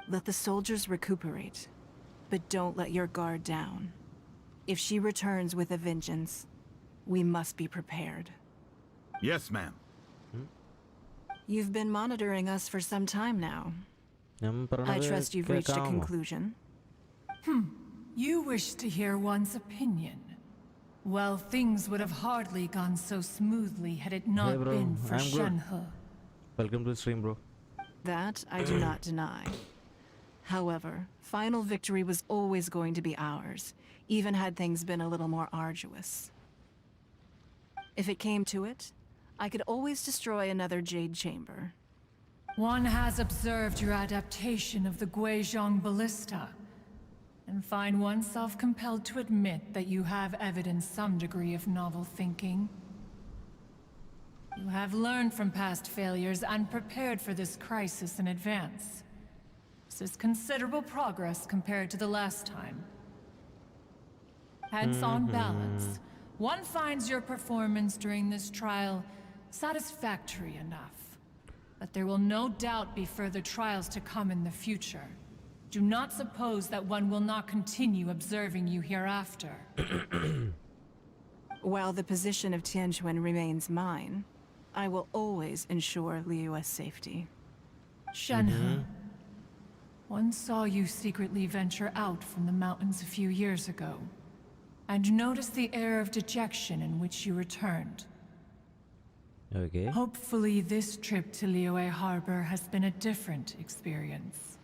Let the soldiers recuperate, but don't let your guard down. If she returns with a vengeance, we must be prepared. Yes, ma'am. You've been monitoring us for some time now. I trust you've reached a conclusion. You wish to hear one's opinion. Well, things would have hardly gone so smoothly had it not Hey, bro. been for I'm good. Shenhe. Welcome to the stream, bro. That I do not deny. However, final victory was always going to be ours, even had things been a little more arduous. If it came to it, I could always destroy another Jade Chamber. One has observed your adaptation of the Guizhong Ballista, and find oneself compelled to admit that you have evidenced some degree of novel thinking. You have learned from past failures and prepared for this crisis in advance. This is considerable progress compared to the last time. Hence, on balance, one finds your performance during this trial satisfactory enough. But there will no doubt be further trials to come in the future. Do not suppose that one will not continue observing you hereafter. While the position of Tianquan remains mine, I will always ensure Liyue's safety. Shenhe, one saw you secretly venture out from the mountains a few years ago, and noticed the air of dejection in which you returned. Okay. Hopefully this trip to Liyue Harbor has been a different experience.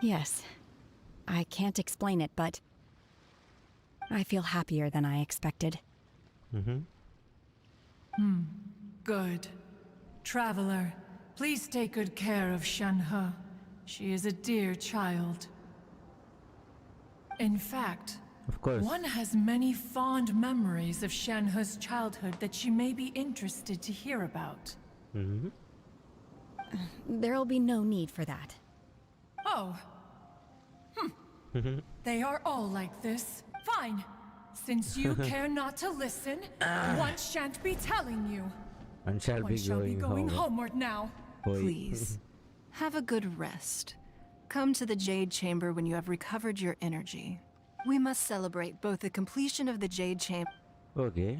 Yes. I can't explain it, but I feel happier than I expected. Good. Traveler, please take good care of Shenhe. She is a dear child. In fact, Of course. One has many fond memories of Shenhe's childhood that she may be interested to hear about. Mm-hmm. There'll be no need for that. Oh. They are all like this. Fine. Since you care not to listen, one shan't be telling you. One shall be going homeward now. Please, have a good rest. Come to the Jade Chamber when you have recovered your energy. We must celebrate both the completion of the Jade Chamber. Okay.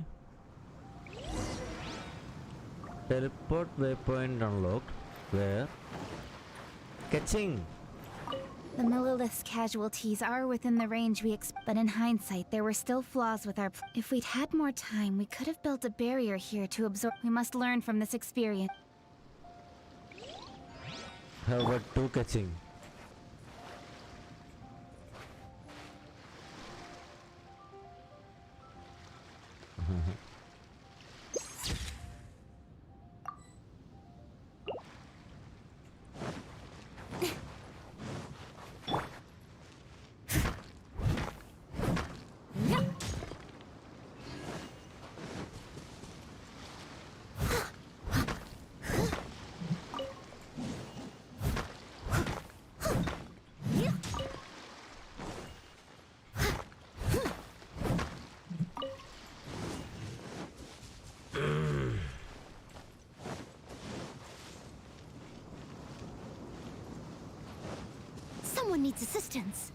Teleport waypoint unlocked. Where? Catching. The Millilith's casualties are within the range we but in hindsight, there were still flaws with our If we'd had more time, we could have built a barrier here to absorb. We must learn from this experience. How about 2 catching? Someone needs assistance.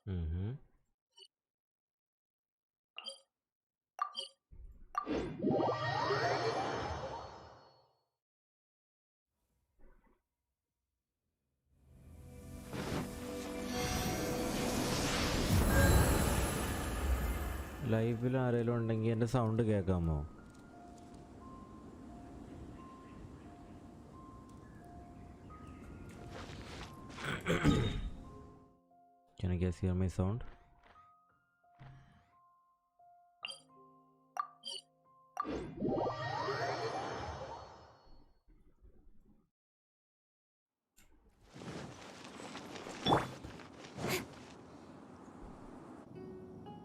Mm-hmm. ലൈവിൽ ആരെങ്കിലും ഉണ്ടെങ്കിൽ എൻ്റെ sound കേൾക്കാമോ? Can you guys hear my sound?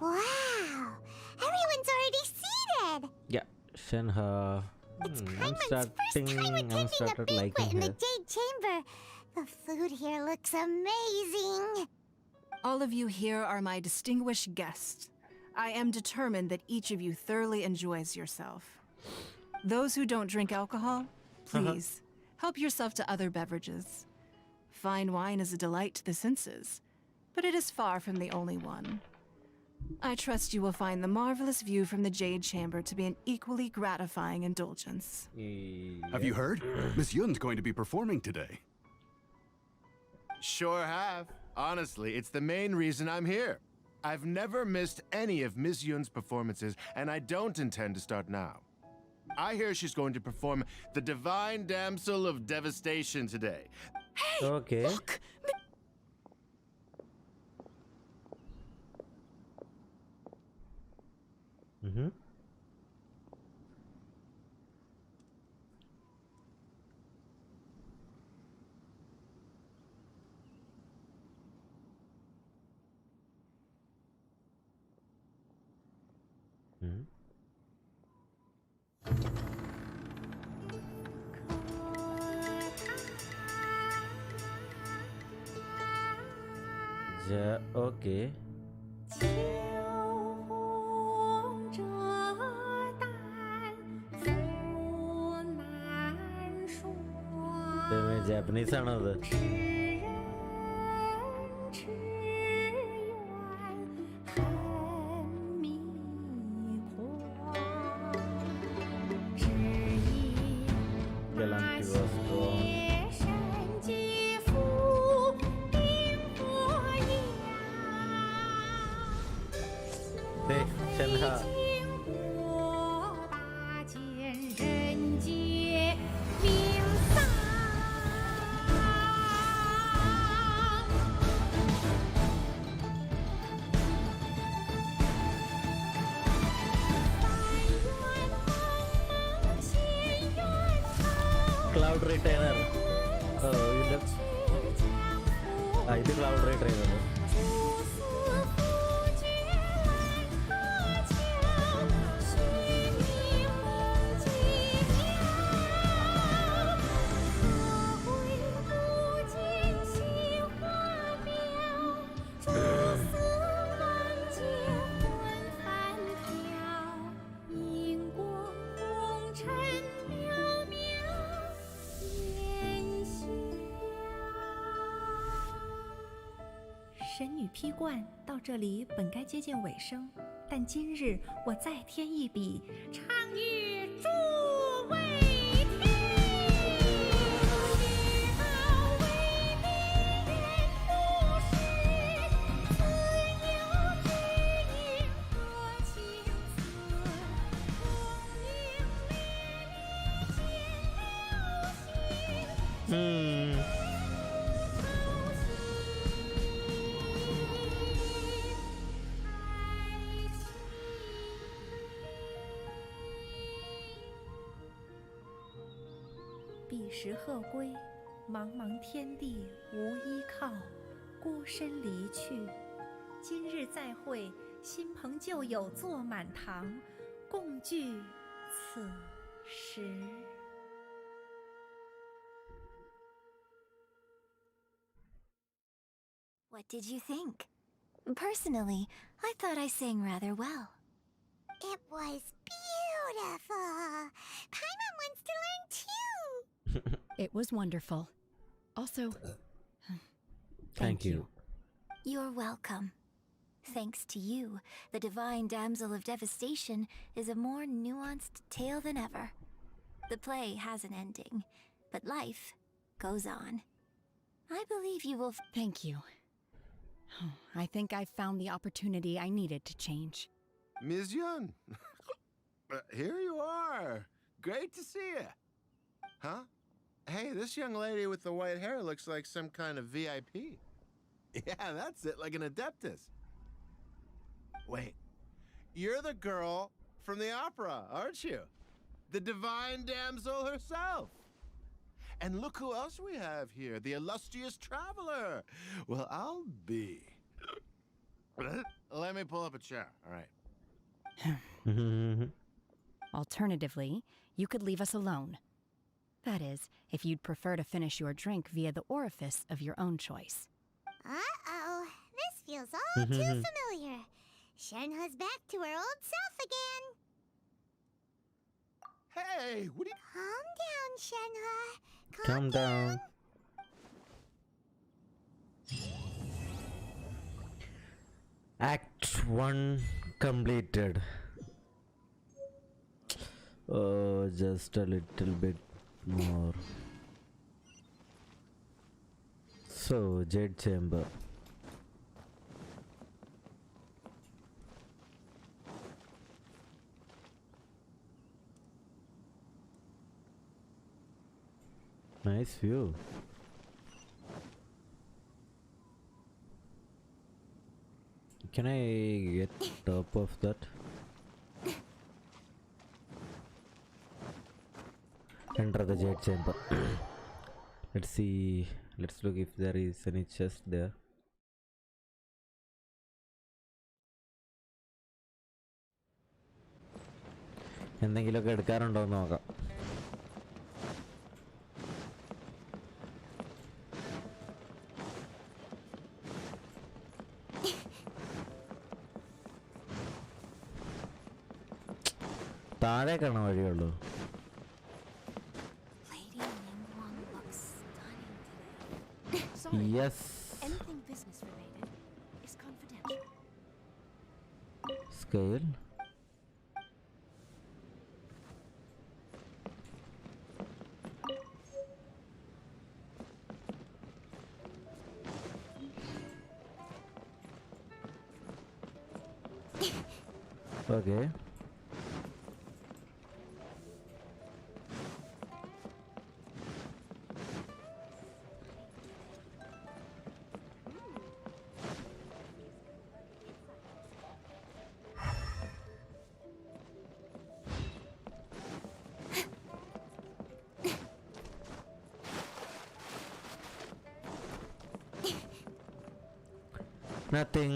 Wow! Everyone's already seated! Yeah, Shenhe. I'm started liking In the her. Jade Chamber. The food here looks amazing. All of you here are my distinguished guests. I am determined that each of you thoroughly enjoys yourself. Those who don't drink alcohol, please, help yourself to other beverages. Fine wine is a delight to the senses, but it is far from the only one. I trust you will find the marvelous view from the Jade Chamber to be an equally gratifying indulgence. Have you heard? Miss Yun's going to be performing today. Sure have. Honestly, it's the main reason I'm here. I've never missed any of Miss Yun's performances, and I don't intend to start now. I hear she's going to perform the Divine Damsel of Devastation today. Hey, okay. Look! Mm-hmm. Mm-hmm. Yeah, okay. Japanese ആണോ അത്? Cloud Cloud Retainer. ഇത് Cloud Retainer.神女披冠到这里本该接近尾声，但今日我再添一笔，唱与诸位听。彼时鹤归，茫茫天地无依靠，孤身离去。今日再会，新朋旧友坐满堂，共聚此时。What did you think? Personally, I thought I sang rather well. It was beautiful. Paimon wants to learn too. It was wonderful. Also, Thank you. You're welcome. Thanks to you, the divine damsel of devastation is a more nuanced tale than ever. The play has an ending, but life goes on. I believe you will. Thank you. I think I found the opportunity I needed to change. Ms. Yun, here you are. Great to see you. Huh? Hey, this young lady with the white hair looks like some kind of VIP. Yeah, that's it, like an Adeptus. Wait, you're the girl from the opera, aren't you? The divine damsel herself. And look who else we have here, the illustrious traveler. Well, I'll be. Let me pull up a chair, all right. Alternatively, you could leave us alone. That is, if you'd prefer to finish your drink via the orifice of your own choice. Uh-oh, this feels all too familiar. Shenhe's back to her old self again. Hey, what do you... Calm down, Shenhe. Calm down. Act 1 completed. Just a little bit more. So, Jade Chamber. Nice view. Can I get top of that? Enter the Jade Chamber. Let's see. Let's look if there is any chest there. എന്തെങ്കിലുമൊക്കെ എടുക്കാറുണ്ടോ എന്ന് നോക്കാം. താഴേക്കാണ് വഴിയുള്ളൂ. Yes. Anything business related is confidential. Scale. Okay. Nothing.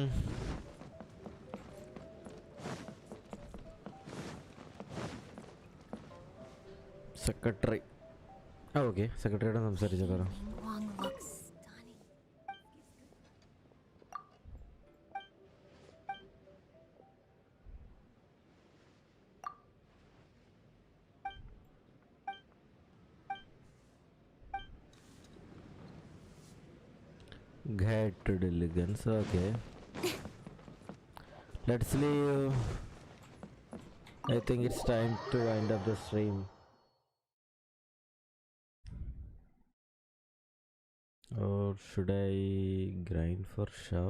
Secretary. Oh, okay. Secretary സംസാരിച്ച കാര്യം. Ningguang looks stunning. Gated elegance. Okay. Let's leave. I think it's time to wind up the stream. Or should I grind for show?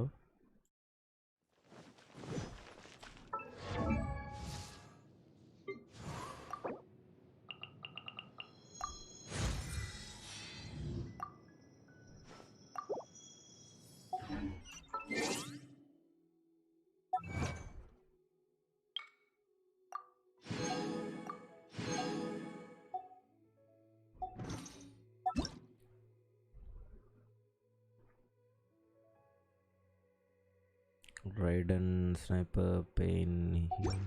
Raiden sniper pain here.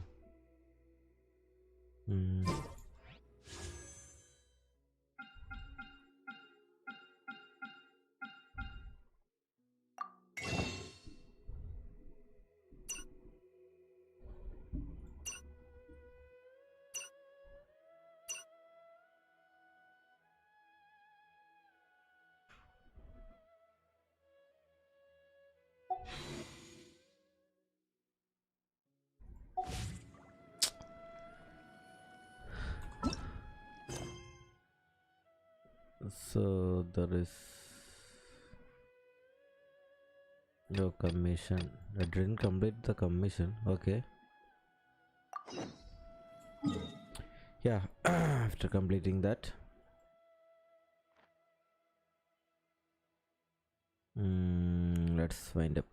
So there is no commission. I didn't complete the commission. Okay. Yeah, after completing that, let's wind up.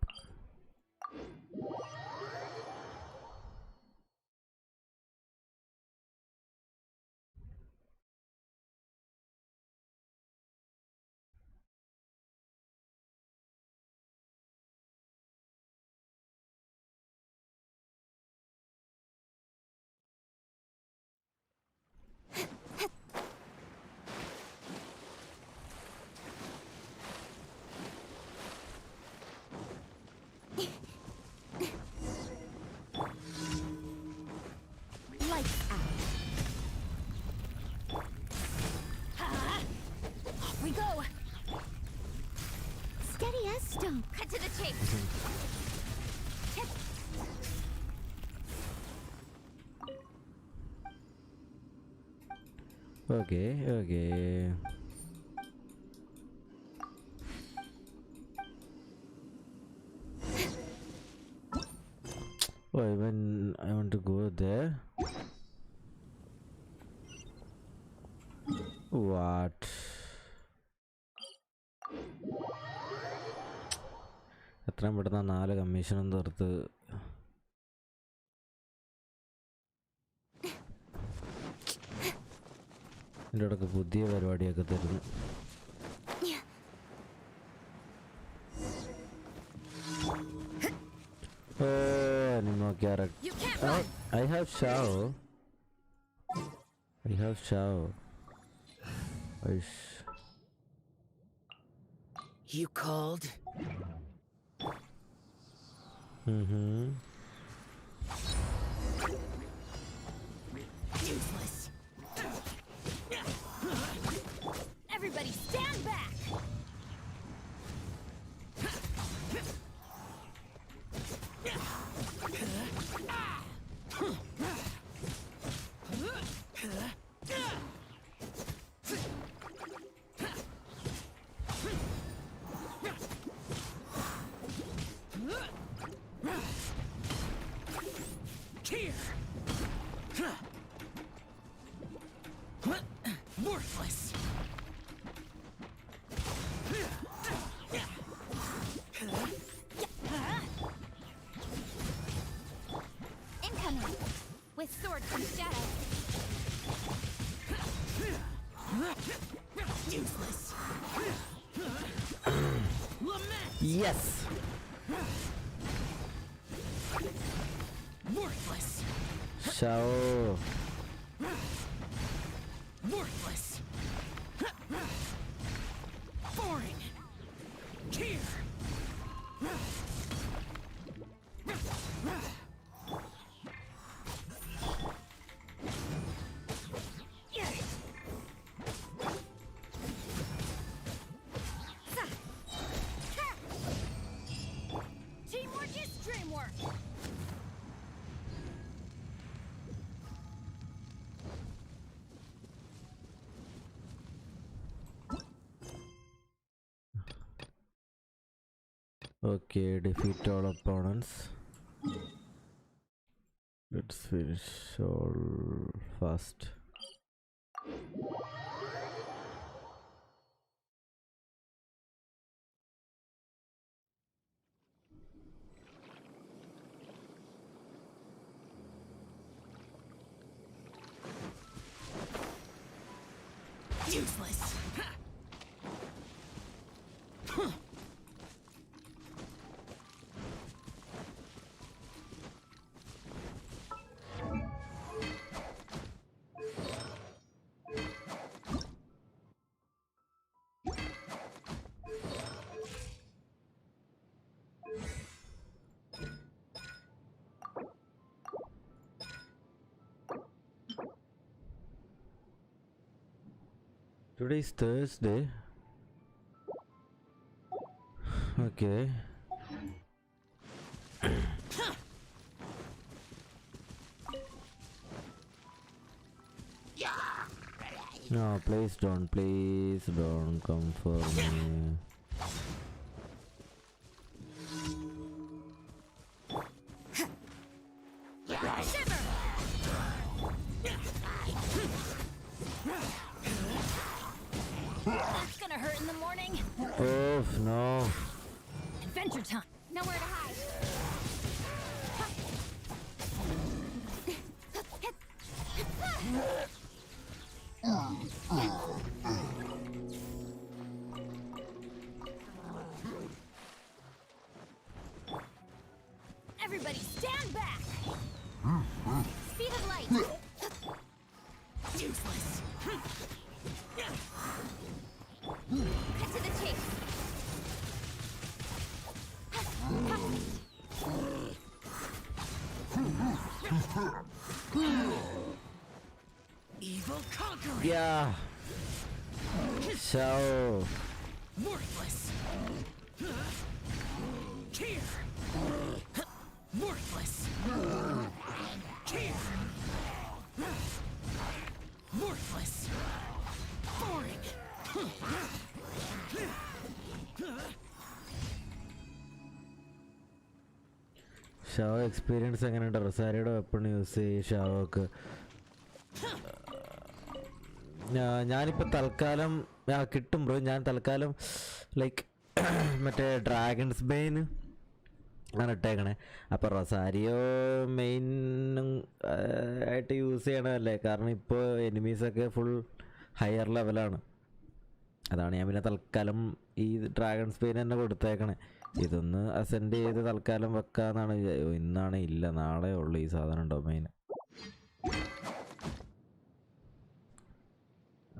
Lights out. Off we go. Steady as stone. Cut to the chase. Okay, okay. Oh, when I want to go there. What? എത്രയും പെട്ടെന്ന് 4 കമ്മീഷനും തീർത്ത് എൻ്റെ ഇടയ്ക്ക് പുതിയ പരിപാടിയൊക്കെ തരുന്നു. Oh, animal character. I have Shao. I have Shao. You called? Useless. Everybody stand back. Worthless. Incoming. With sword from shadow. Useless. Yes. Worthless. Shao. Worthless. Boring. Here. Teamwork is dreamwork. Okay, defeat all opponents. Let's finish all fast. Useless. Today is Thursday. Okay. No, please don't come for me. That's gonna hurt in the morning. Oh no. Adventure time. Nowhere to hide. Everybody stand back. Speed of light. Useless. Cut to the chase. Evil conquering. Yeah. So. Worthless. Here. Worthless. Here. Worthless. Boring. Shao experience എങ്ങനെയുണ്ട്? റൊസാരിയുടെ weapon use ചെയ്യും ഷാവോക്ക്. ഞാനിപ്പോൾ തൽക്കാലം കിട്ടും bro. ഞാൻ തൽക്കാലം like മറ്റേ dragons ബെയിൻ ആണ് ഇട്ടേക്കണേ. അപ്പോൾ റൊസാരിയോ മെയിൻ ആയിട്ട് യൂസ് ചെയ്യണമല്ലേ, കാരണം ഇപ്പോൾ എനിമീസൊക്കെ ഫുൾ ഹയർ ലെവലാണ്. അതാണ് ഞാൻ പിന്നെ തൽക്കാലം ഈ ഡ്രാഗൺസ് ബെയിൻ തന്നെ കൊടുത്തേക്കണേ. ഇതൊന്ന് അസെൻഡ് ചെയ്ത് തൽക്കാലം വെക്കാന്നാണ്. ഇന്നാണ് ഇല്ല, നാളെ ഉള്ളു ഈ സാധനം ഡൊമൈൻ.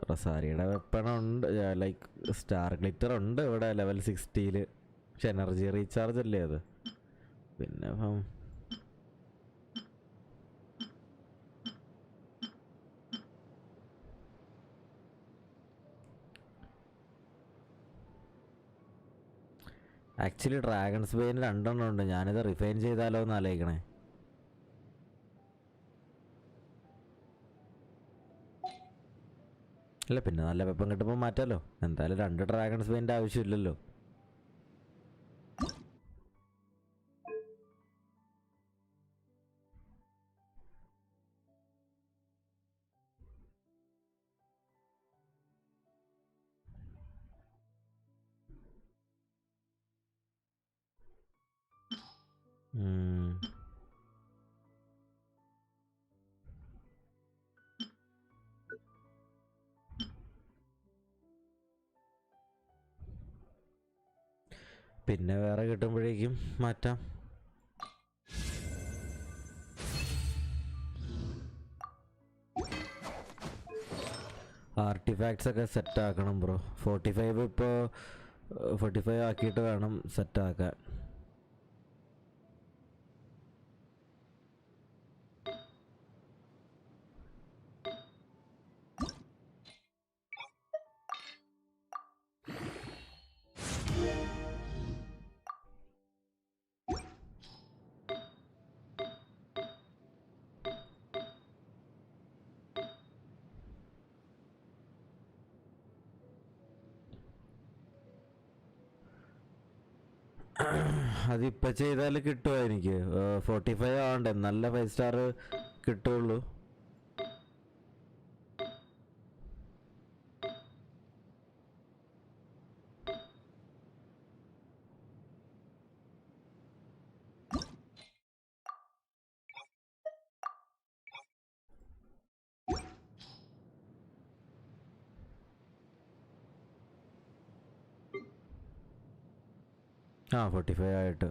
റൊസാരിയുടെ വെപ്പണുണ്ട്, ലൈക്ക് സ്റ്റാർ ഗ്ലിറ്റർ ഉണ്ട് ഇവിടെ ലെവൽ 60. പക്ഷെ എനർജി റീചാർജ് അല്ലേ അത്. പിന്നെ ആക്ച്വലി ഡ്രാഗൺസ് ബെയിൻ 2 എണ്ണം ഉണ്ട്. ഞാനിത് റിഫൈൻ ചെയ്താലോ എന്ന് ആലോചിക്കണേ. അല്ല പിന്നെ നല്ല വെപ്പം കിട്ടുമ്പോൾ മാറ്റാലോ. എന്തായാലും 2 ഡ്രാഗൺസ് ബെയിൻ്റെ ആവശ്യമില്ലല്ലോ. പിന്നെ വേറെ കിട്ടുമ്പോഴേക്കും മാറ്റാം. ആർട്ടിഫാക്ട്സ് ഒക്കെ സെറ്റ് ആക്കണം ബ്രോ. 45 ഇപ്പോൾ 45 ആക്കിയിട്ട് വേണം സെറ്റ് ആക്കാൻ. അതിപ്പോൾ ചെയ്താൽ കിട്ടുമോ എനിക്ക്? 45 ആവണ്ടേ, നല്ല 5 സ്റ്റാർ കിട്ടുള്ളൂ. ആ 45 ആയിട്ട്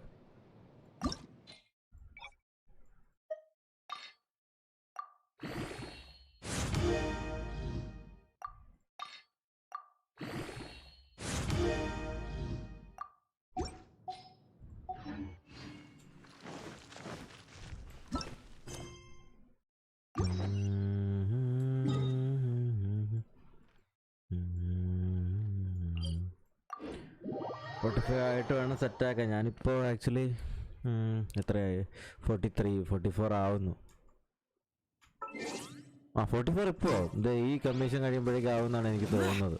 ആയിട്ട് വേണം സെറ്റാക്കാൻ. ഞാനിപ്പോൾ ആക്ച്വലി എത്രയായി? 44 ആവുന്നു. 44 ഇപ്പോൾ ഇത് ഈ കമ്മീഷൻ കഴിയുമ്പോഴേക്കും ആവുമെന്നാണ് എനിക്ക് തോന്നുന്നത്.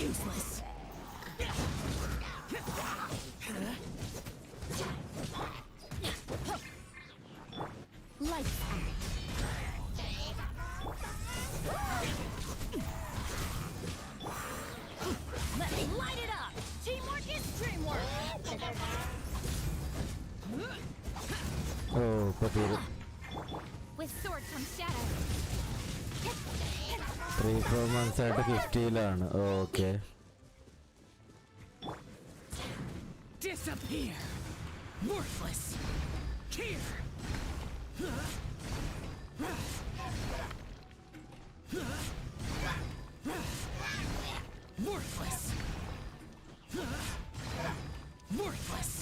Useless. Lights out. Let me light it up. Teamwork is dreamwork. Oh, Patir. With sword comes shadow. 3-4 months ആയിട്ട് 50-ലാണ്. Okay. Disappear. Worthless. Here. Worthless. Worthless.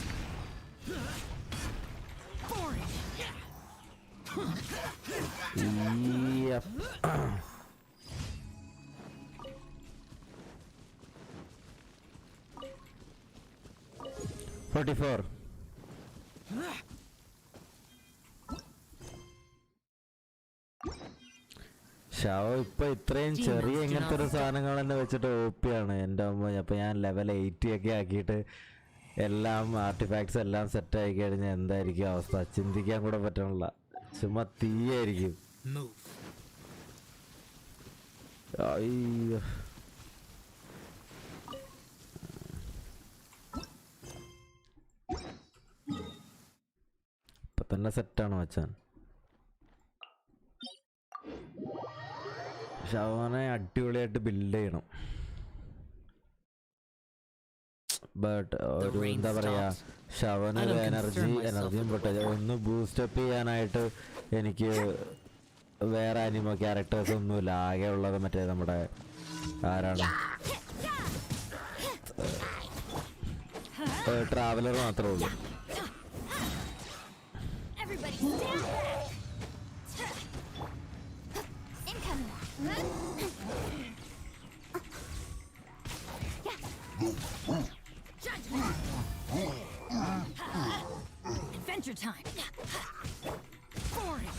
Boring. Yep. 44. Xiao ഇപ്പൊ ഇത്രയും ചെറിയ ഇങ്ങനത്തെ ഒരു സാധനങ്ങൾ തന്നെ വെച്ചിട്ട് ഓപ്പിയാണ് എൻ്റെ അമ്മ. അപ്പൊ ഞാൻ ലെവൽ 80 ഒക്കെ ആക്കിയിട്ട് എല്ലാം ആർട്ടിഫാക്ട്സ് എല്ലാം സെറ്റ് ആയി കഴിഞ്ഞാൽ എന്തായിരിക്കും അവസ്ഥ ചിന്തിക്കാൻ കൂടെ പറ്റണില്ല. ചുമ്മാ തീയായിരിക്കും. അയ്യോ, ഇപ്പൊ തന്നെ സെറ്റാണ് മച്ചാൻ. ഷവനെ അടിപൊളിയായിട്ട് ബിൽഡ് ചെയ്യണം. ബട്ട് ഒരു എന്താ പറയാ, ഷവനൊരു എനർജിയും പോട്ടെ ഒന്ന് ബൂസ്റ്റപ്പ് ചെയ്യാനായിട്ട് എനിക്ക് വേറെ അനിമോ ക്യാരക്ടേഴ്സ് ഒന്നുമില്ല. ആകെ ഉള്ളത് മറ്റേ നമ്മുടെ ആരാണ്, ട്രാവലർ മാത്രമേ ഉള്ളൂ. Adventure time. Boring.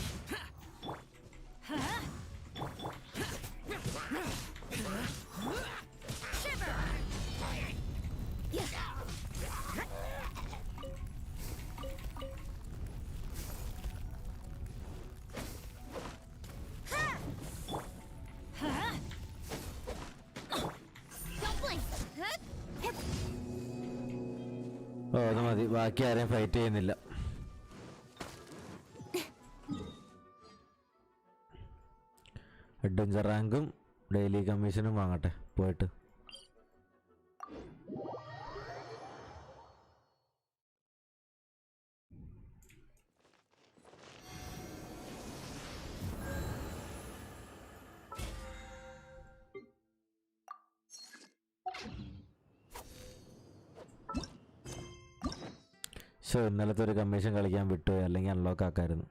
Shiver. മതി, ബാക്കി ആരെയും ഫൈറ്റ് ചെയ്യുന്നില്ല. അഡ്വഞ്ചർ റാങ്കും ഡെയിലി കമ്മീഷനും വാങ്ങട്ടെ പോയിട്ട്. ഇന്നലത്തെ ഒരു കമ്മീഷൻ കളിക്കാൻ വിട്ടുപോയി, അല്ലെങ്കിൽ unlock ആക്കായിരുന്നു.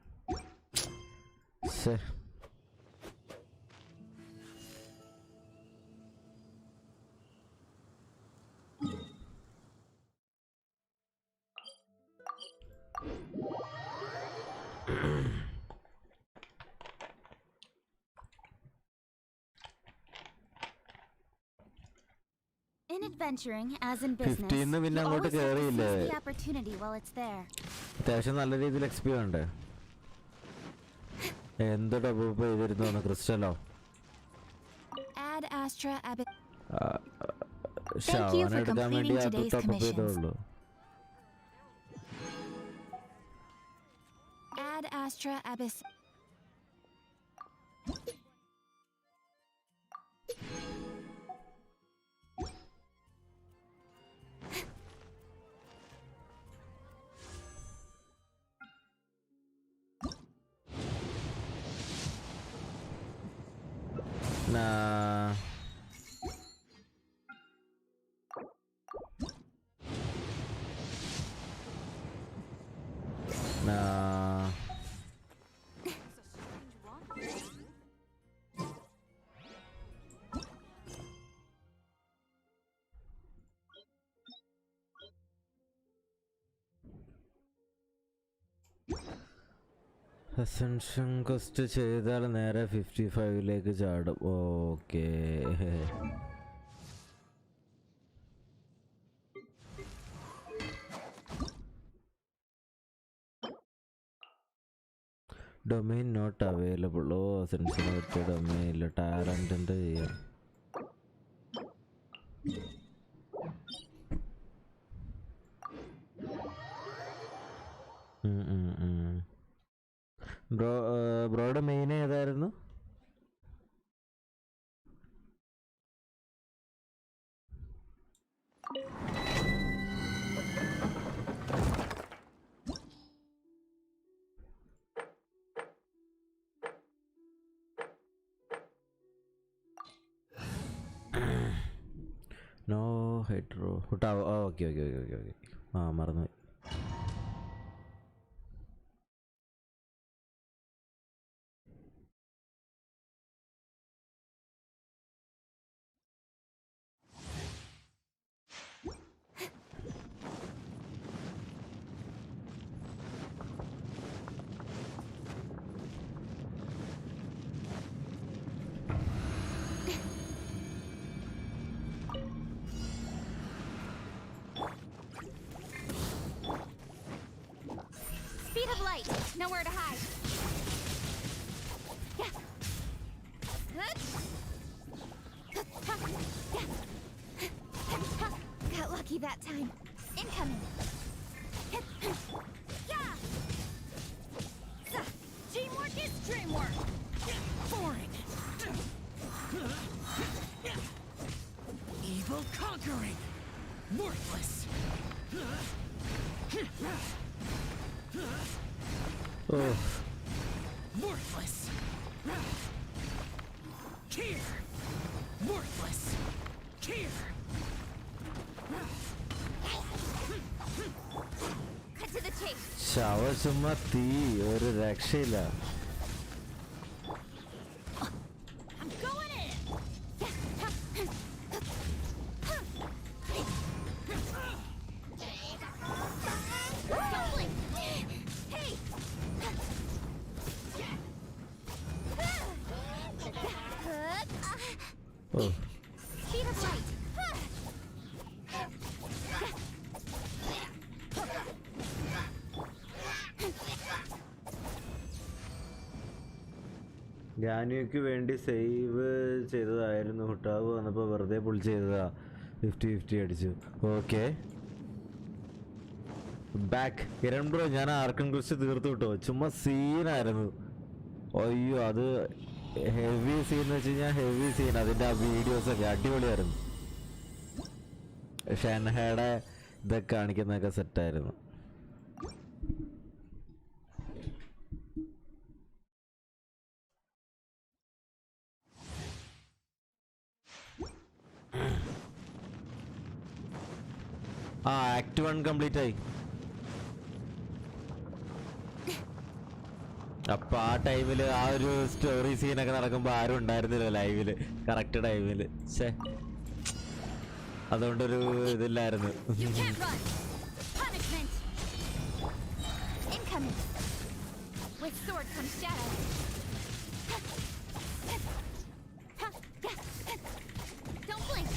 In adventuring, as in business, you always have to seize the opportunity while it's there. അത്യാവശ്യം നല്ല രീതിയിൽ എക്സ്പീരിയൻസ് ഉണ്ട്. എന്ത് ഡബിൾ ചെയ്തിരുന്നു ക്രിസ്റ്റലോ? Ad Astra Abyss. Thank you for completing today's commissions. Ad Astra Abyss. Nah. Ascension cost ചെയ്താൽ നേരെ 55 ചാടും. Okay, domain not available. അസെൻഷന് പറ്റിയ ഡൊമൈൻ ഇല്ല, ടാലൻറ്റിൻ്റെ ചെയ്യാം. ബ്രോയുടെ മെയിൻ ഏതായിരുന്നു? No hydro Hu Tao. Okay okay okay okay okay മറന്നു. Nowhere to hide. Got lucky that time. Incoming. Teamwork is dreamwork. Foreign. Evil conquering. Worthless. Oh. Worthless. Here. Worthless. Here. Cut to the chase. ചുമ്മാ തീ ഒരു രക്ഷയില്ല. I'm going in. Oh. Speed of light. ജ്ഞാനിക്ക് വേണ്ടി save ചെയ്തതായിരുന്നു. ഹുട്ടാവ് വന്നപ്പോൾ വെറുതെ pull ചെയ്തതാ. 50-50 അടിച്ചു. ഓക്കെ, ബാക്ക് കിരൺ ബ്രോ, ഞാൻ ആർക്കൺ ക്വസ്റ്റ് തീർത്തു കിട്ടോ. ചുമ്മാ സീനായിരുന്നു. അയ്യോ, അത് ഹെവി സീൻ എന്ന് വെച്ച് കഴിഞ്ഞാൽ ഹെവി സീൻ. അതിൻ്റെ ആ വീഡിയോസൊക്കെ അടിപൊളിയായിരുന്നു. ഷൻഹയുടെ ഇതൊക്കെ കാണിക്കുന്നതൊക്കെ സെറ്റായിരുന്നു. ആ ആക്ട് 1 കംപ്ലീറ്റ് ആയി. അപ്പൊ ആ ടൈമില് ആ ഒരു സ്റ്റോറി സീനൊക്കെ നടക്കുമ്പോ ആരും ഉണ്ടായിരുന്നില്ല ലൈവില് കറക്റ്റ് ടൈമില്. ഛേ, അതുകൊണ്ടൊരു ഇതില്ലായിരുന്നു. With sword comes shadow. Don't blink.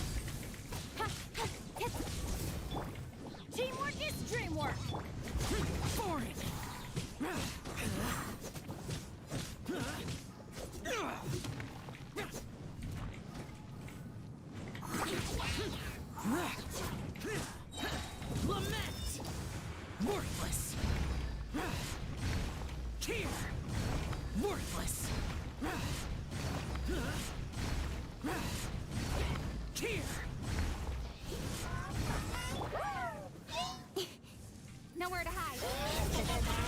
Teamwork is dreamwork. For it. Lament. Worthless. Tear. Worthless. Tear. Nowhere to hide.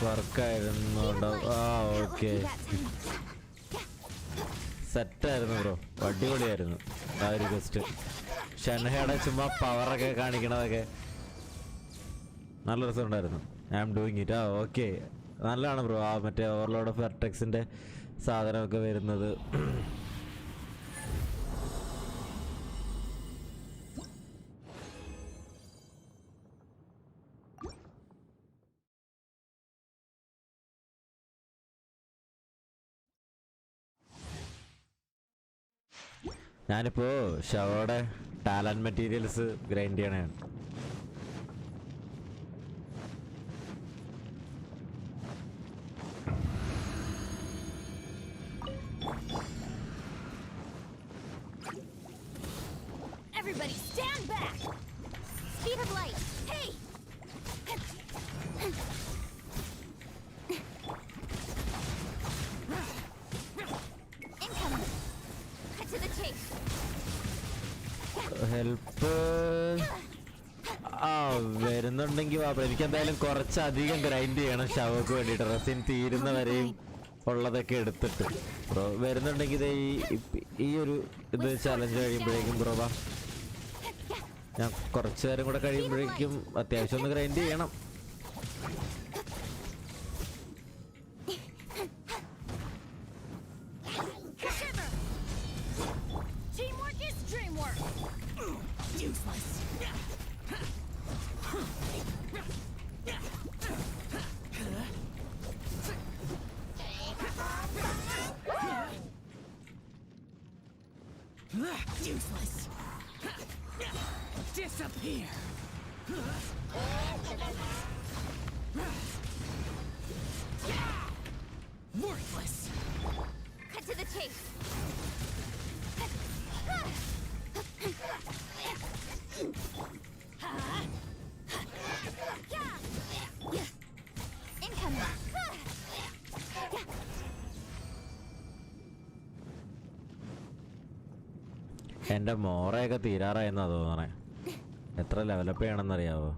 വർക്കായിരുന്നു. ആ ഓക്കെ, സെറ്റായിരുന്നു ബ്രോ, അടിപൊളിയായിരുന്നു ആ ഒരു ക്വസ്റ്റ്. ഷൻഹയുടെ ചുമ്മാ പവറൊക്കെ കാണിക്കണതൊക്കെ നല്ല രസമുണ്ടായിരുന്നു. I am doing it. ആ ഓക്കെ, നല്ലതാണ് ബ്രോ. ആ മറ്റേ ഓവർലോഡ് ഓഫ് വെർട്ടെക്സിൻ്റെ സാധനമൊക്കെ വരുന്നത്. ഞാനിപ്പോൾ ഷവോയുടെ ടാലൻറ്റ് മെറ്റീരിയൽസ് ഗ്രൈൻഡ് ചെയ്യണതാണ്. Everybody stand back. Speed of light. Hey. Incoming. Cut to the chase. Help ആ വരുന്നുണ്ടെങ്കിൽ വാ. എനിക്ക് എന്തായാലും കുറച്ചധികം ഗ്രൈൻഡ് ചെയ്യണം ഷവോക്ക് വേണ്ടിയിട്ട്. റെസിൻ തീരുന്നവരെയും ഉള്ളതൊക്കെ എടുത്തിട്ട് ബ്രോ വരുന്നുണ്ടെങ്കിൽ ഈ ഒരു ഇത് ചലഞ്ച് കഴിയുമ്പോഴേക്കും ബ്രോ വാ. ഞാൻ കുറച്ച് നേരം കൂടെ കഴിയുമ്പോഴേക്കും അത്യാവശ്യം ഒന്ന് ഗ്രൈൻഡ് ചെയ്യണം. Teamwork is dreamwork. Useless. Useless. Disappear. Worthless. Cut to the chase. Incoming. എൻ്റെ മോറയൊക്കെ തീരാറായെന്നാ തോന്നണേ. എത്ര ലെവലപ്പ് ചെയ്യണമെന്നറിയാവോ?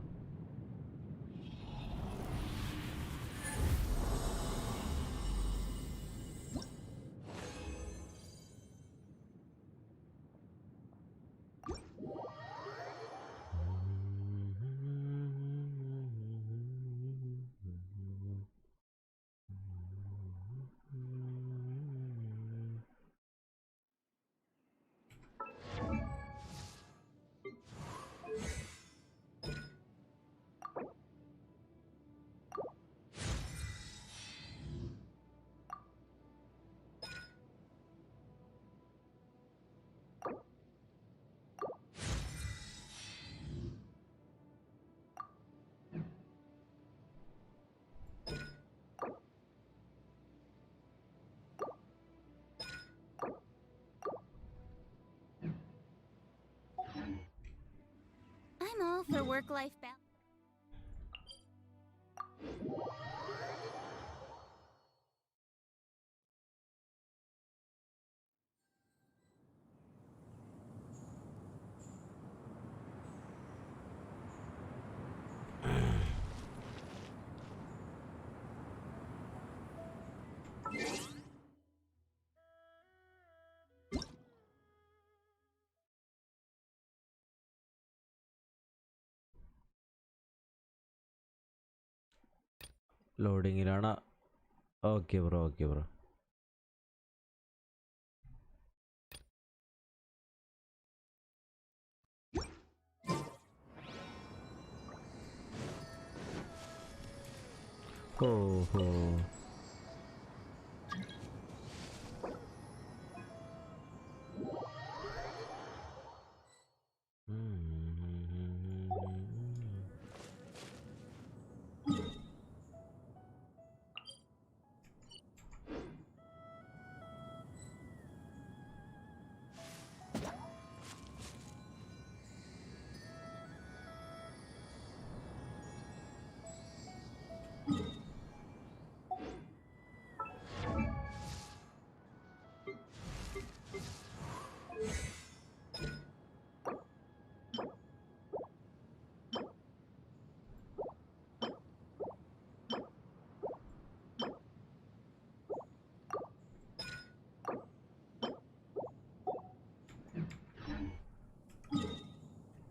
I'm all for work-life balance. ലോഡിങ്ങിലാണ്. Okay bro, okay bro. ഓഹോ,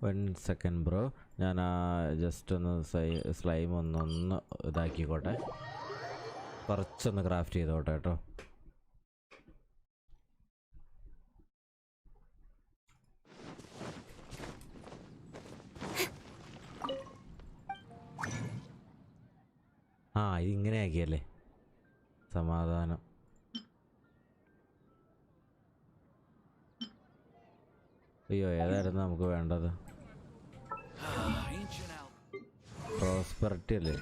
വൺ സെക്കൻഡ് ബ്രോ. ഞാൻ ജസ്റ്റ് ഒന്ന് സ്ലൈം ഒന്ന് ഇതാക്കിക്കോട്ടെ, കുറച്ചൊന്ന് ക്രാഫ്റ്റ് ചെയ്തോട്ടെ കേട്ടോ. ഇതിങ്ങനെ ആക്കിയല്ലേ, സമാധാനം. അയ്യോ, ഏതായിരുന്നു നമുക്ക് വേണ്ടത്? പ്രോസ്പെറിറ്റി അല്ലേ?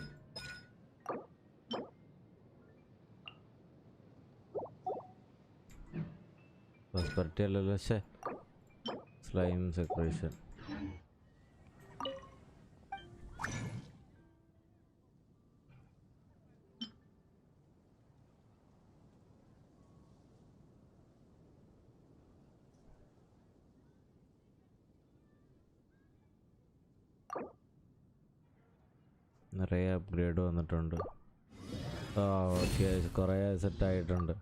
പ്രോസ്പെറിറ്റി അല്ലല്ലോ, ശേ. Slime secretion. നിറയെ അപ്ഗ്രേഡ് വന്നിട്ടുണ്ട്. ഓക്കെ, കുറേ സെറ്റായിട്ടുണ്ട്.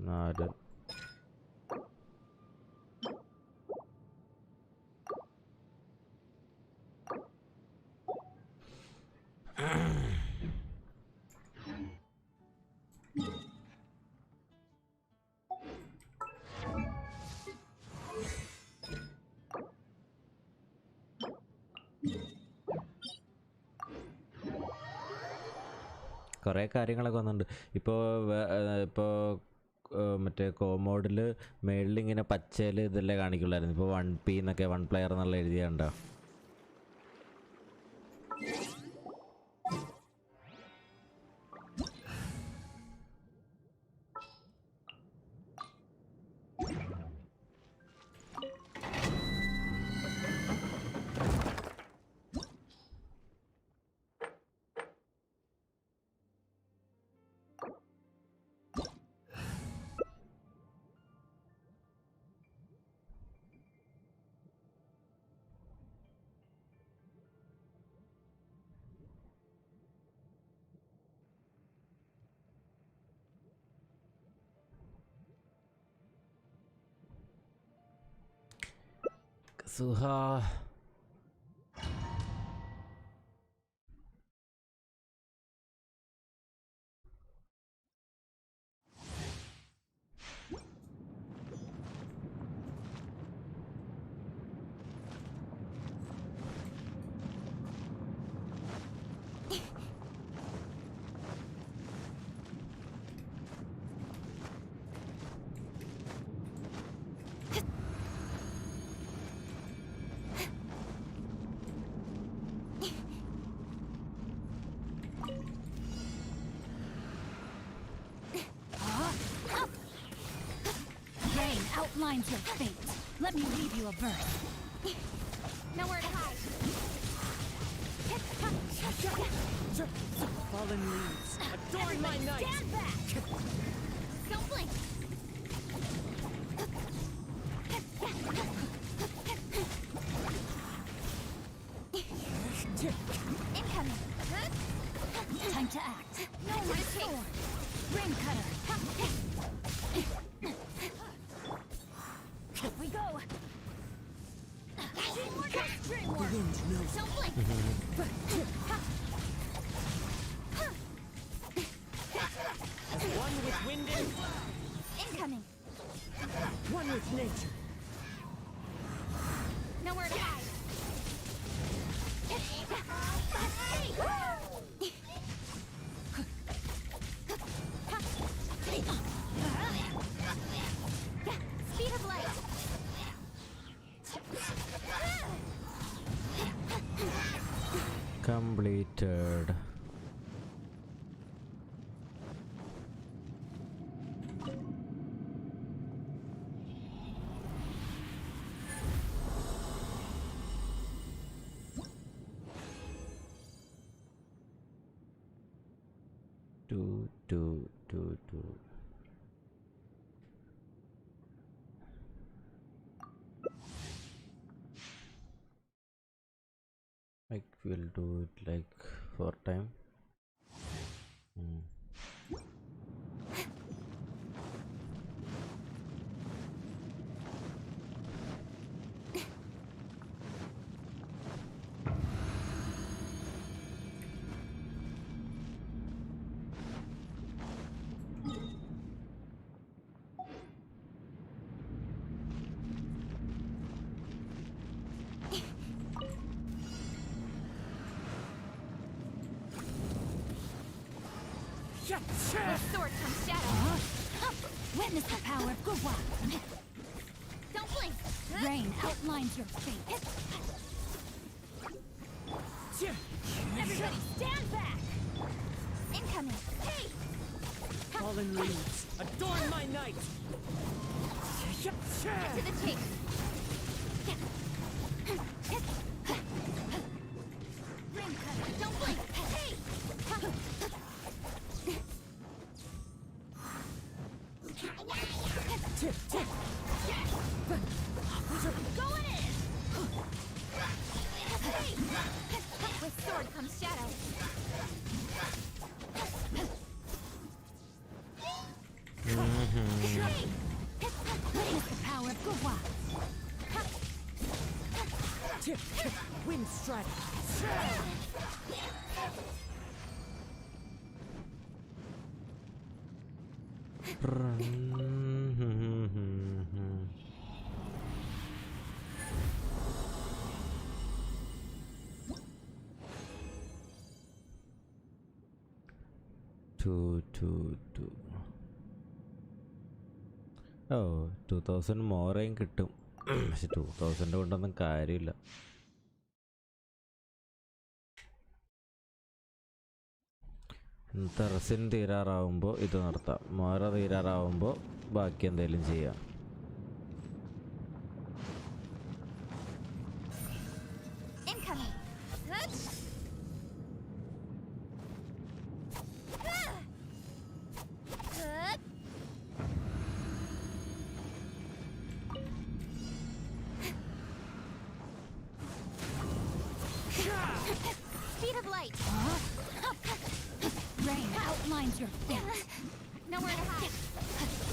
നാല് കുറേ കാര്യങ്ങളൊക്കെ വന്നിട്ടുണ്ട്. ഇപ്പോൾ മറ്റേ കോമോഡിൽ മേളിലിങ്ങനെ പച്ചയിൽ ഇതെല്ലാം കാണിക്കുള്ളായിരുന്നു. ഇപ്പോൾ 1P എന്നൊക്കെ 1 പ്ലെയർ എന്നുള്ള എഴുതിയുണ്ടോ? സുഹാ, outlines your fate. Let me leave you a verse. Nowhere to hide. Fallen leaves, adorn my night. Stand back. Don't blink. Time to act. No more sword. Ring cutter. Here we go. The wind knows. Don't blink. As one with wind and Incoming. one with nature. Nowhere to hide. Speed of light. Completed. Two. Like we'll do it like 4 time. With sword comes shadow. Witness the power of Gugwa. Don't blink. Rain outlines your fate. Everybody stand back. Incoming. Hey! Fallen leaves, adorn my night. Get to the chase. Ring cutter. Don't blink. Hey! Going in! Hey! With sword comes shadow. Hey! Witness the power of Gugwa. Wind strike. Two. Oh, 2000 more കിട്ടും. പക്ഷെ 2000 കൊണ്ടൊന്നും കാര്യമില്ല. Resin തീരാറാവുമ്പോൾ ഇത് നിർത്താം. മോറ തീരാറാവുമ്പോൾ ബാക്കി എന്തെങ്കിലും ചെയ്യാം. Speed of light. Rain outlines your fate. Nowhere to hide.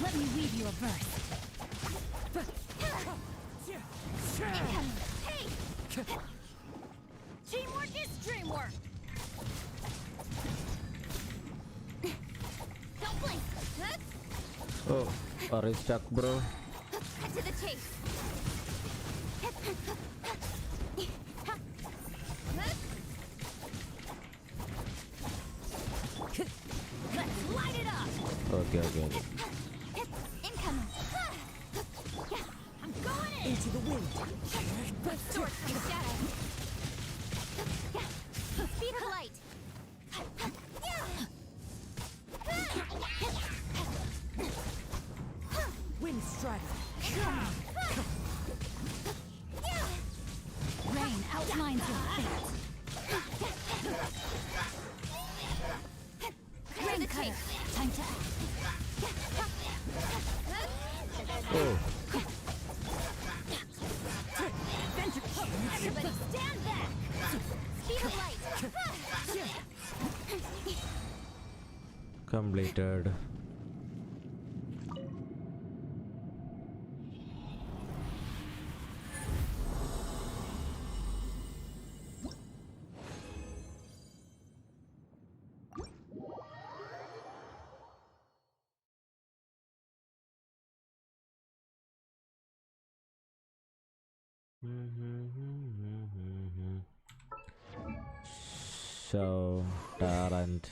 Let me weave you a verse. Incoming. Hey! Teamwork is dreamwork. Don't blink. Oh, are you stuck, bro? Cut to the chase. Let's light it up. Okay. Incoming. I'm going in. Into the wind. With sword comes shadow. Speed of light. Wind strike. Rain outlines your fate. Ring cutter. Time to act. Oh. Everybody stand back. Speed of light. Completed. So, Tarrant.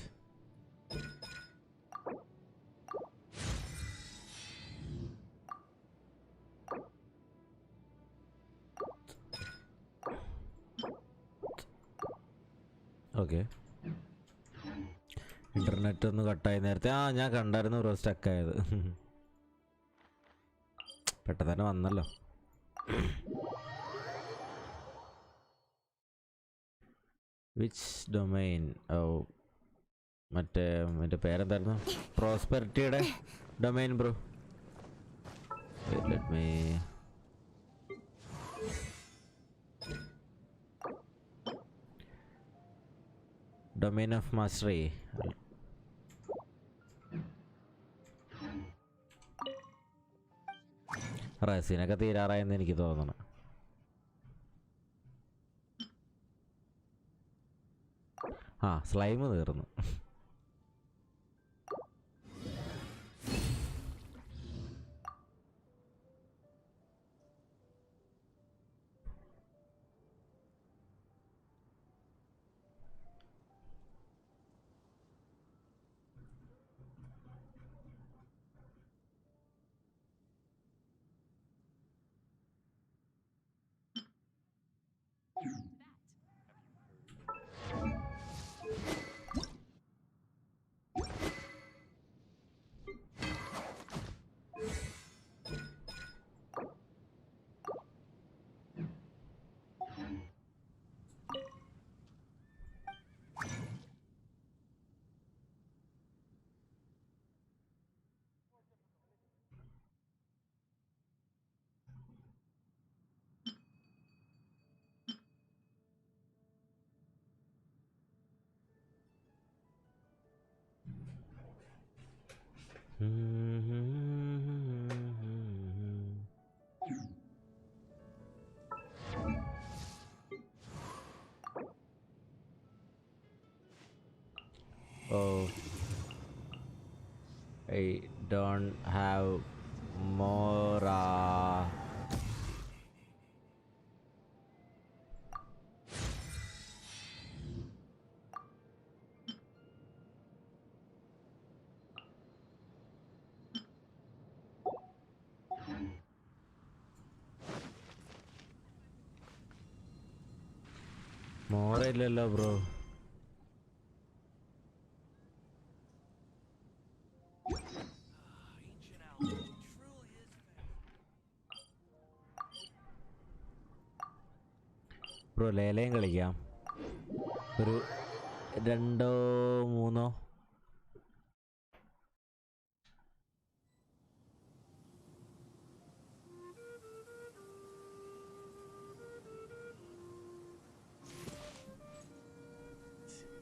Okay. Internet ഒന്ന് കട്ടായി നേരത്തെ. ഞാൻ കണ്ടായിരുന്നു bro stuck ആയത്. പെട്ടെന്ന് തന്നെ വന്നല്ലോ. Which domain? ഓ, മറ്റേ പേരെന്തായിരുന്നു? പ്രോസ്പെരിറ്റിയുടെ domain bro. Let me domain of mastery. റസിനൊക്കെ തീരാറായെന്ന് എനിക്ക് തോന്നണം. സ്ലൈം തീർന്നു. Oh, I don't have more. More illalla bro. Bro ലേലയും കളിക്കാം. ഒരു 2-3.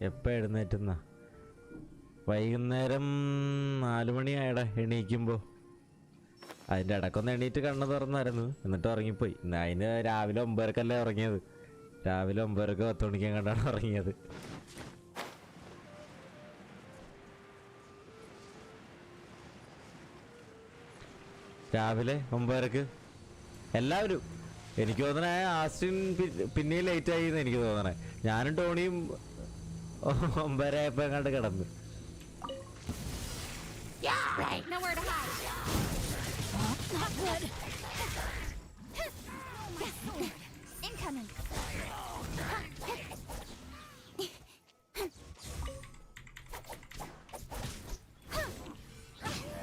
എപ്പോൾ എഴുന്നേറ്റുന്ന? വൈകുന്നേരം 4 മണിയായടാ എണീക്കുമ്പോൾ. അതിൻ്റെ ഇടയ്ക്കൊന്ന് എണീറ്റ് കണ്ണ് തുറന്നായിരുന്നു, എന്നിട്ട് ഉറങ്ങിപ്പോയി. അതിന് രാവിലെ 9:30 ഉറങ്ങിയത്. രാവിലെ 9:30 10 മണിക്കും കണ്ടാണ് ഉറങ്ങിയത്. രാവിലെ 9:30 എല്ലാവരും. എനിക്ക് തോന്നണേ ആസ്റ്റിൻ പിന്നെയും ലേറ്റായി എന്ന് എനിക്ക് തോന്നണേ. ഞാനും ടോണിയും 9:30 ആയപ്പോൾ എങ്ങാണ്ട് കിടന്നു.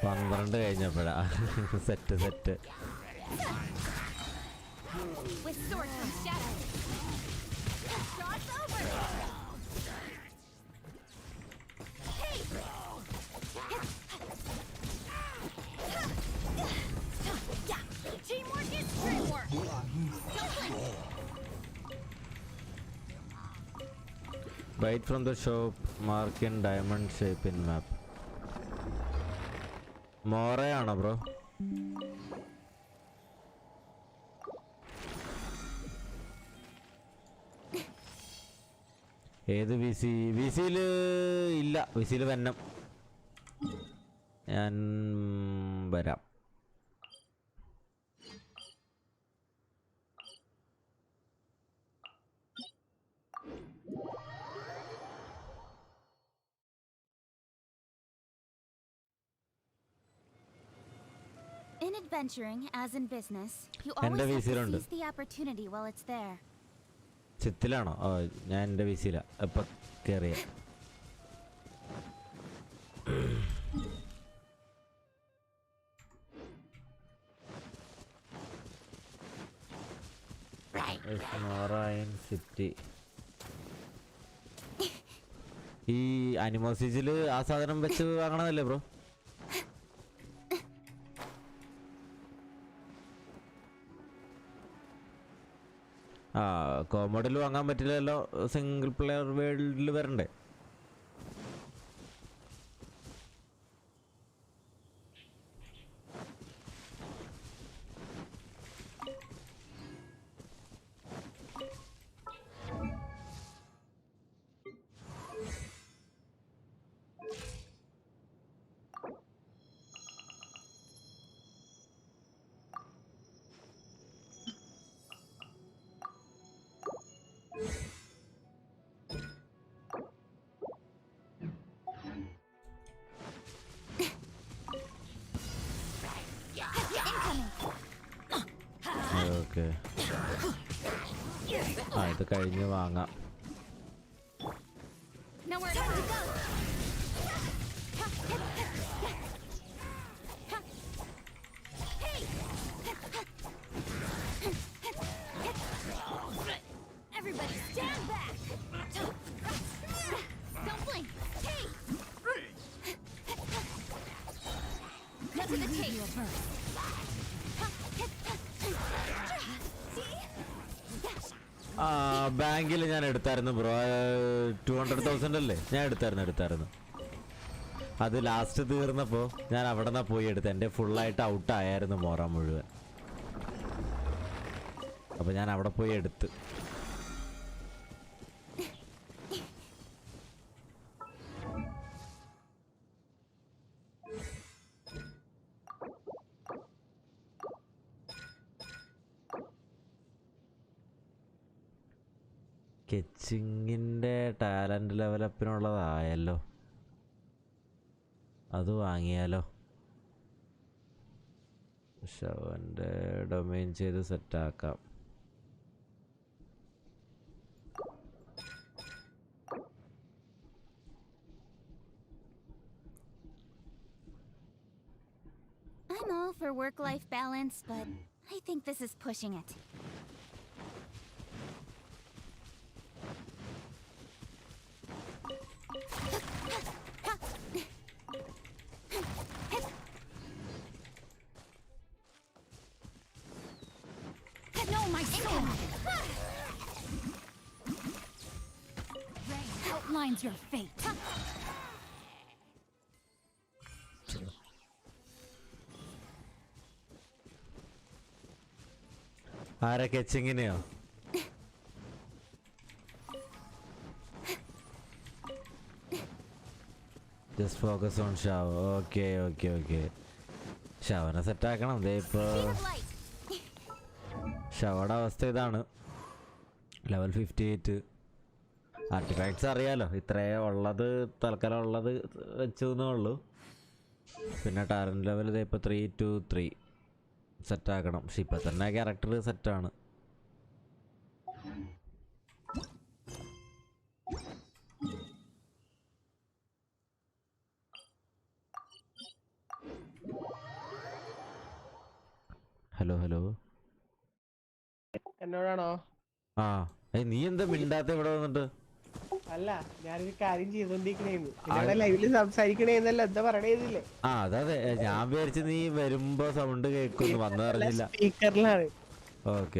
പന്ത്രണ്ട് കഴിഞ്ഞപ്പോഴാ set. Bite from the shop, mark in diamond shape in map. മോറയാണോ ബ്രോ? ഏത് വിസിയില് ഇല്ല, വിസിയില് വന്നം. ഞാൻ വരാം. In adventuring, as in business, you always have to seize the opportunity while it's there. ചിത്തിലാണോ? ഞാൻ എൻ്റെ വിസിയില ഇപ്പം കയറിയ. സിറ്റി. ഈ അനിമോസിജില് ആ സാധനം വെച്ച് വാങ്ങണതല്ലേ ബ്രോ? കോമഡിൽ വാങ്ങാൻ പറ്റില്ലല്ലോ, സിംഗിൾ പ്ലെയർ വേൾഡിൽ വരണ്ടേ? ഓക്കെ, ഇത് കഴിഞ്ഞ് വാങ്ങാം. Everybody stand back. Don't blink. Hey. Get to the tape first. ബാങ്കിൽ ഞാൻ എടുത്തായിരുന്നു ബ്രോ, 200,000 അല്ലേ ഞാൻ എടുത്തായിരുന്നു. അത് ലാസ്റ്റ് തീർന്നപ്പോൾ ഞാൻ അവിടെ നിന്നാ പോയി എടുത്ത്. എൻ്റെ ഫുള്ളായിട്ട് ഔട്ടായിരുന്നു മോറ മുഴുവൻ. അപ്പോൾ ഞാൻ അവിടെ പോയി എടുത്ത്. സ്കെച്ചിങ്ങിൻ്റെ ടാലൻറ്റ് ലെവലപ്പിനുള്ളതായല്ലോ, അത് വാങ്ങിയാലോ? പക്ഷെ അവൻ്റെ ഡൊമെയിൻ ചെയ്ത് സെറ്റാക്കാം. I'm all for work-life balance, but I think this is pushing it. Know my soul. Rain outlines your fate. ആരാ കെച്ചിങ്ങിനെയോ? Just focus on Xiao. Okay ഷവനെ സെറ്റാക്കണം. ദേ ഇപ്പോൾ ഷവയുടെ അവസ്ഥ ഇതാണ്. ലെവൽ 58 ആർട്ടിഫാക്ട്സ് അറിയാലോ, ഇത്രയേ ഉള്ളത്, തൽക്കാലം ഉള്ളത് വെച്ചു എന്നേ ഉള്ളൂ. പിന്നെ ടാലൻറ്റ് ലെവൽ ഇതേ ഇപ്പോൾ 323 സെറ്റാക്കണം. പക്ഷെ ഇപ്പം തന്നെ ക്യാരക്ടർ സെറ്റാണ്. ഹലോ എന്നോടാണോ? നീ എന്താ മിണ്ടാത്ത ഇവിടെ വന്നിട്ട്? അല്ല, ഞാനൊരു കാര്യം ചെയ്തോണ്ടിരിക്കണേന്ന്. ലൈവില് സംസാരിക്കണേന്നല്ല, എന്താ പറയണേന്നില്ലേ? അതെ, ഞാൻ വിചാരിച്ചു നീ വരുമ്പോ സൗണ്ട് കേൾക്കുന്നു, വന്നു പറഞ്ഞില്ല. സ്പീക്കറിലാണ്. ഓക്കെ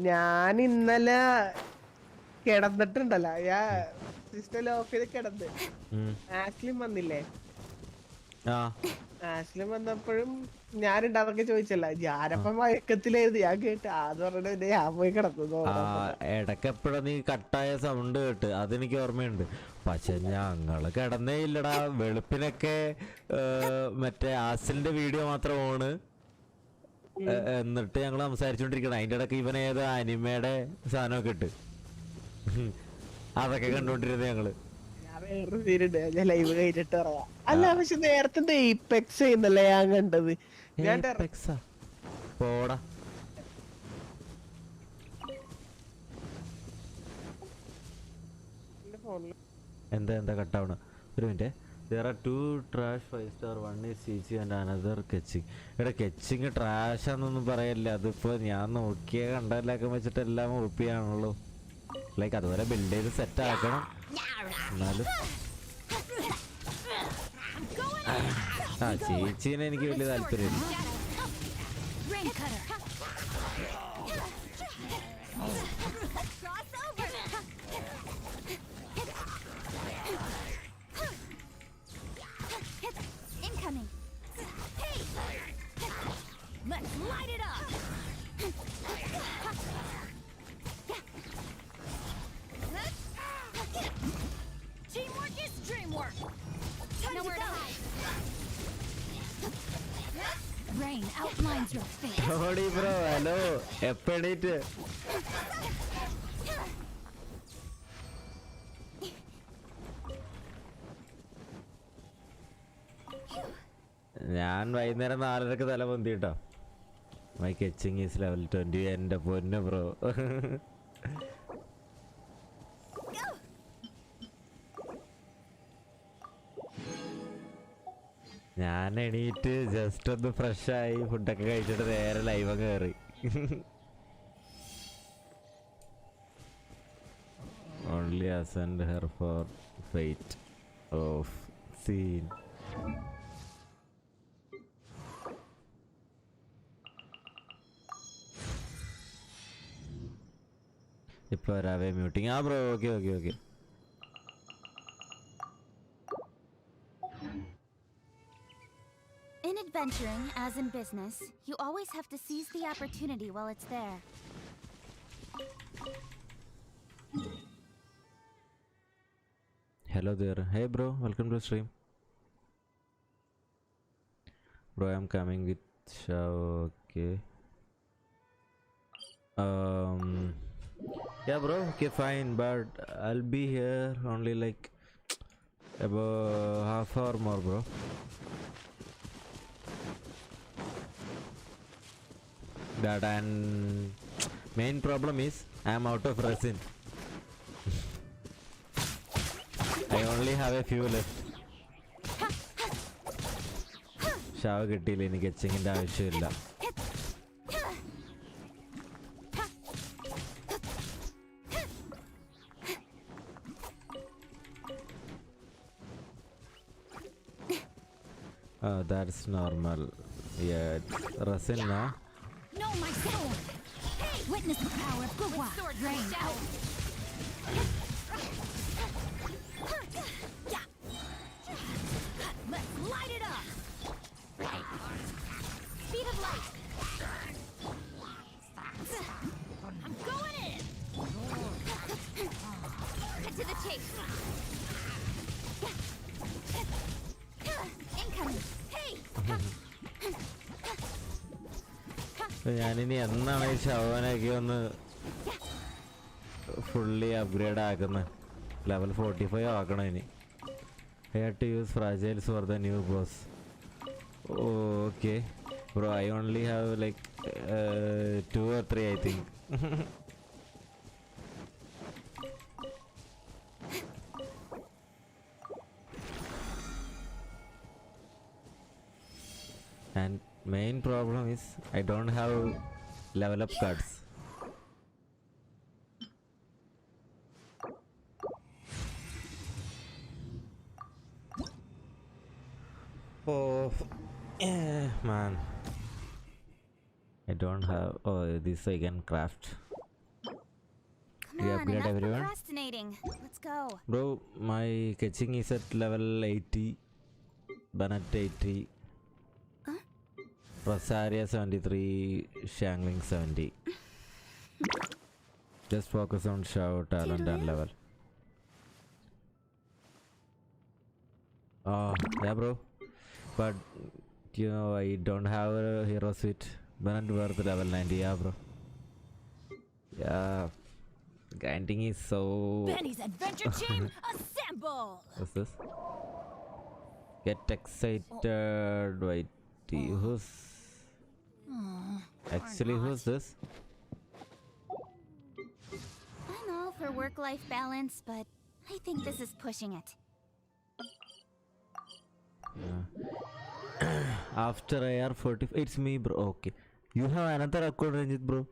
ഞാൻ ഇന്നലെ കിടന്നിട്ടുണ്ടല്ലോ, ഞാൻ സിസ്റ്റം ഓഫ് ചെയ്ത് കിടന്ന് ആസ്ലിം വന്നില്ലേ? ആസ്ലിം വന്നപ്പോഴും ഞാനുണ്ടാതൊക്കെ ചോദിച്ചല്ല, ഞാനപ്പം മയക്കത്തിലായിരുന്നു. ഞാൻ കേട്ട് അത് പറഞ്ഞിട്ട് ഞാൻ പോയി കിടന്നു. ഇടയ്ക്കെപ്പോഴും നീ കട്ടായ സൗണ്ട് കേട്ട് അതെനിക്ക് ഓർമ്മയുണ്ട്. പക്ഷെ ഞങ്ങള് കിടന്നേ ഇല്ലടാ. വെളുപ്പിനൊക്കെ മറ്റേ ആസിലിന്റെ വീഡിയോ മാത്രം ഓണ്. എന്നിട്ട് ഞങ്ങൾ സംസാരിച്ചോണ്ടിരിക്കണം. അതിന്റെ ഇടയ്ക്ക് ഇവനേതോ അനിമയുടെ സാധനമൊക്കെ ഇട്ട് അതൊക്കെ കണ്ടോണ്ടിരുന്നത് ഞങ്ങള്. വേറൊരു സീനുണ്ട്, ഞാൻ ലൈവ് കഴിഞ്ഞിട്ട് പറയാം. അല്ല പക്ഷെ നേരത്തെ എയ്പെക്സ് ചെയ്യുന്നല്ലേ ഞാൻ കണ്ടത്. പോടാ. എന്താ കട്ടാവണ? ഒരു minute. There are 2 trash 5-star, one is CC and another catching. എടാ കെച്ചിങ് ട്രാഷ് ആണെന്നൊന്നും പറയല്ല. അതിപ്പോ ഞാൻ നോക്കിയ കണ്ടതിലൊക്കെ വെച്ചിട്ട് എല്ലാം ഒപ്പിയാണല്ലോ. ലൈക്ക് അതുപോലെ ബിൽഡ് ചെയ്ത് സെറ്റ് ആക്കണം. എന്നാലും ചേച്ചീനെ എനിക്ക് വലിയ താല്പര്യമില്ല. Let's light it up. Teamwork is dreamwork. Nowhere to hide. Rain outlines your face. Sorry bro, hello. എപ്പണീറ്റ് ഞാൻ വൈകുന്നേരം 4:30 തല പൊന്തിട്ടോ. മൈ കെച്ചിങ് ഈസ് ലെവൽ 20. എൻ്റെ പൊന്ന് ബ്രോ. ഞാൻ എണീറ്റ് ജസ്റ്റ് ഒന്ന് ഫ്രഷായി ഫുഡൊക്കെ കഴിച്ചിട്ട് നേരെ ലൈവ് കയറി. Only ascend her for fate of scene. ഇപ്പോൾ വരാവേ muting. Bro okay. In adventuring, as in business, you always have to seize the opportunity while it's there. Hello there. Hey bro, welcome to stream. Bro, I'm coming with Shao. Okay. Yeah bro, okay fine, but I'll be here only like about half hour more bro. That and main problem is I'm out of resin. I only have a few left. Shaw കിട്ടിയില്ല. എനിക്ക് എച്ചിങ്ങിൻ്റെ ആവശ്യമില്ല. That's normal. Yeah, resin now. No, my soul! Witness the power of Gugwa! Rain out! Let's light it up. Speed of light. I'm going in. Cut to the chase. Incoming. Hey. ഞാനിനി എന്നാണ് ഈ ശവനൊക്കെ ഒന്ന് fully upgrade ആക്കുന്നത്? Level 45 ആക്കണം ഇനി. I had to use fragiles for the new boss. Okay bro, I only have like 2 or 3 I think. And main problem is I don't have level up cards. Oh man, I don't have. Oh, this I can craft. Come We upgrade enough everyone. procrastinating. Let's go. Bro, my catching is at level 80. Bennett 80. Rosaria 73. Shangling 70. Just focus on show, talent, and level. Oh, yeah, bro. But, you know, I don't have a hero suit. Bennett worth level 90, yeah, bro. Yeah. Grinding is so... Benny's adventure chain, assemble! What's this? Get excited. Wait, who's... Actually, who's this? I'm all for work-life balance, but I think this is pushing it. After IR 40, it's me, bro. Okay, you have another account, Ranjit, bro.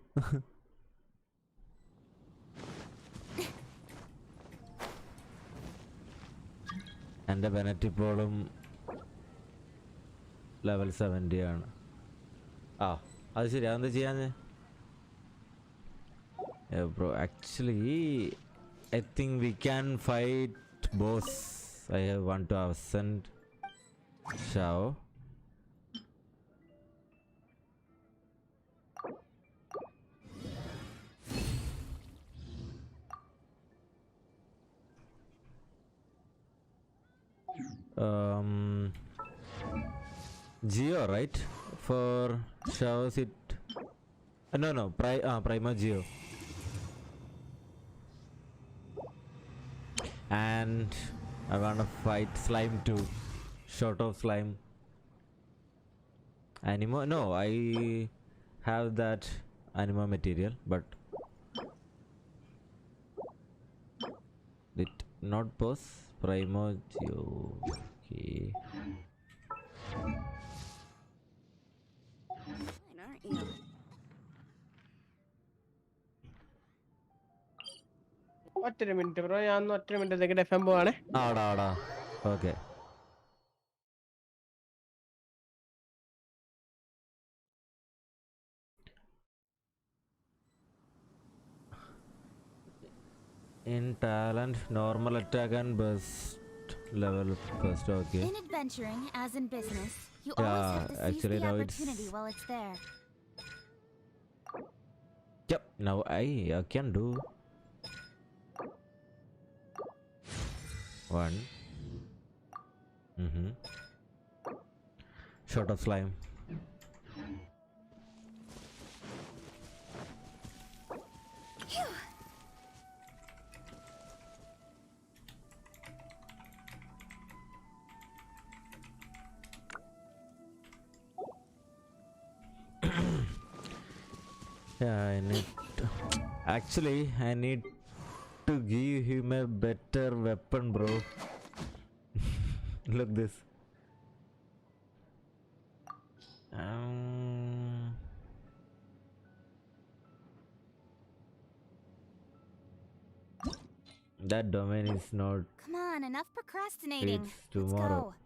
And the vanity problem level 70 ആണ്. അത് ശരി, അതെന്താ ചെയ്യാഞ്ഞേ? Bro, actually I think we can fight boss. I want to ascend Shao. Geo, right? For Shao's it... no, Prima Geo. And I wanna fight Slime too. Short of Slime. Animo? No, I have that Animo material, but... It not boss. Primo Geo. Okay. Aren't you? ഒറ്റ minute bro, ഞാൻ ഒറ്റ മിനിറ്റത്തേക്ക് FM പോവാണേ. ആടാ okay. In talent, normal attack and burst level first. Okay. In adventuring, as in business, you always have to seize actually the now opportunity while it's there. Yep, now I can do one. Shot of slime. Yeah, I need to give him a better weapon, bro. Look this. That domain is not... Come on, enough procrastinating. It's tomorrow. Let's go.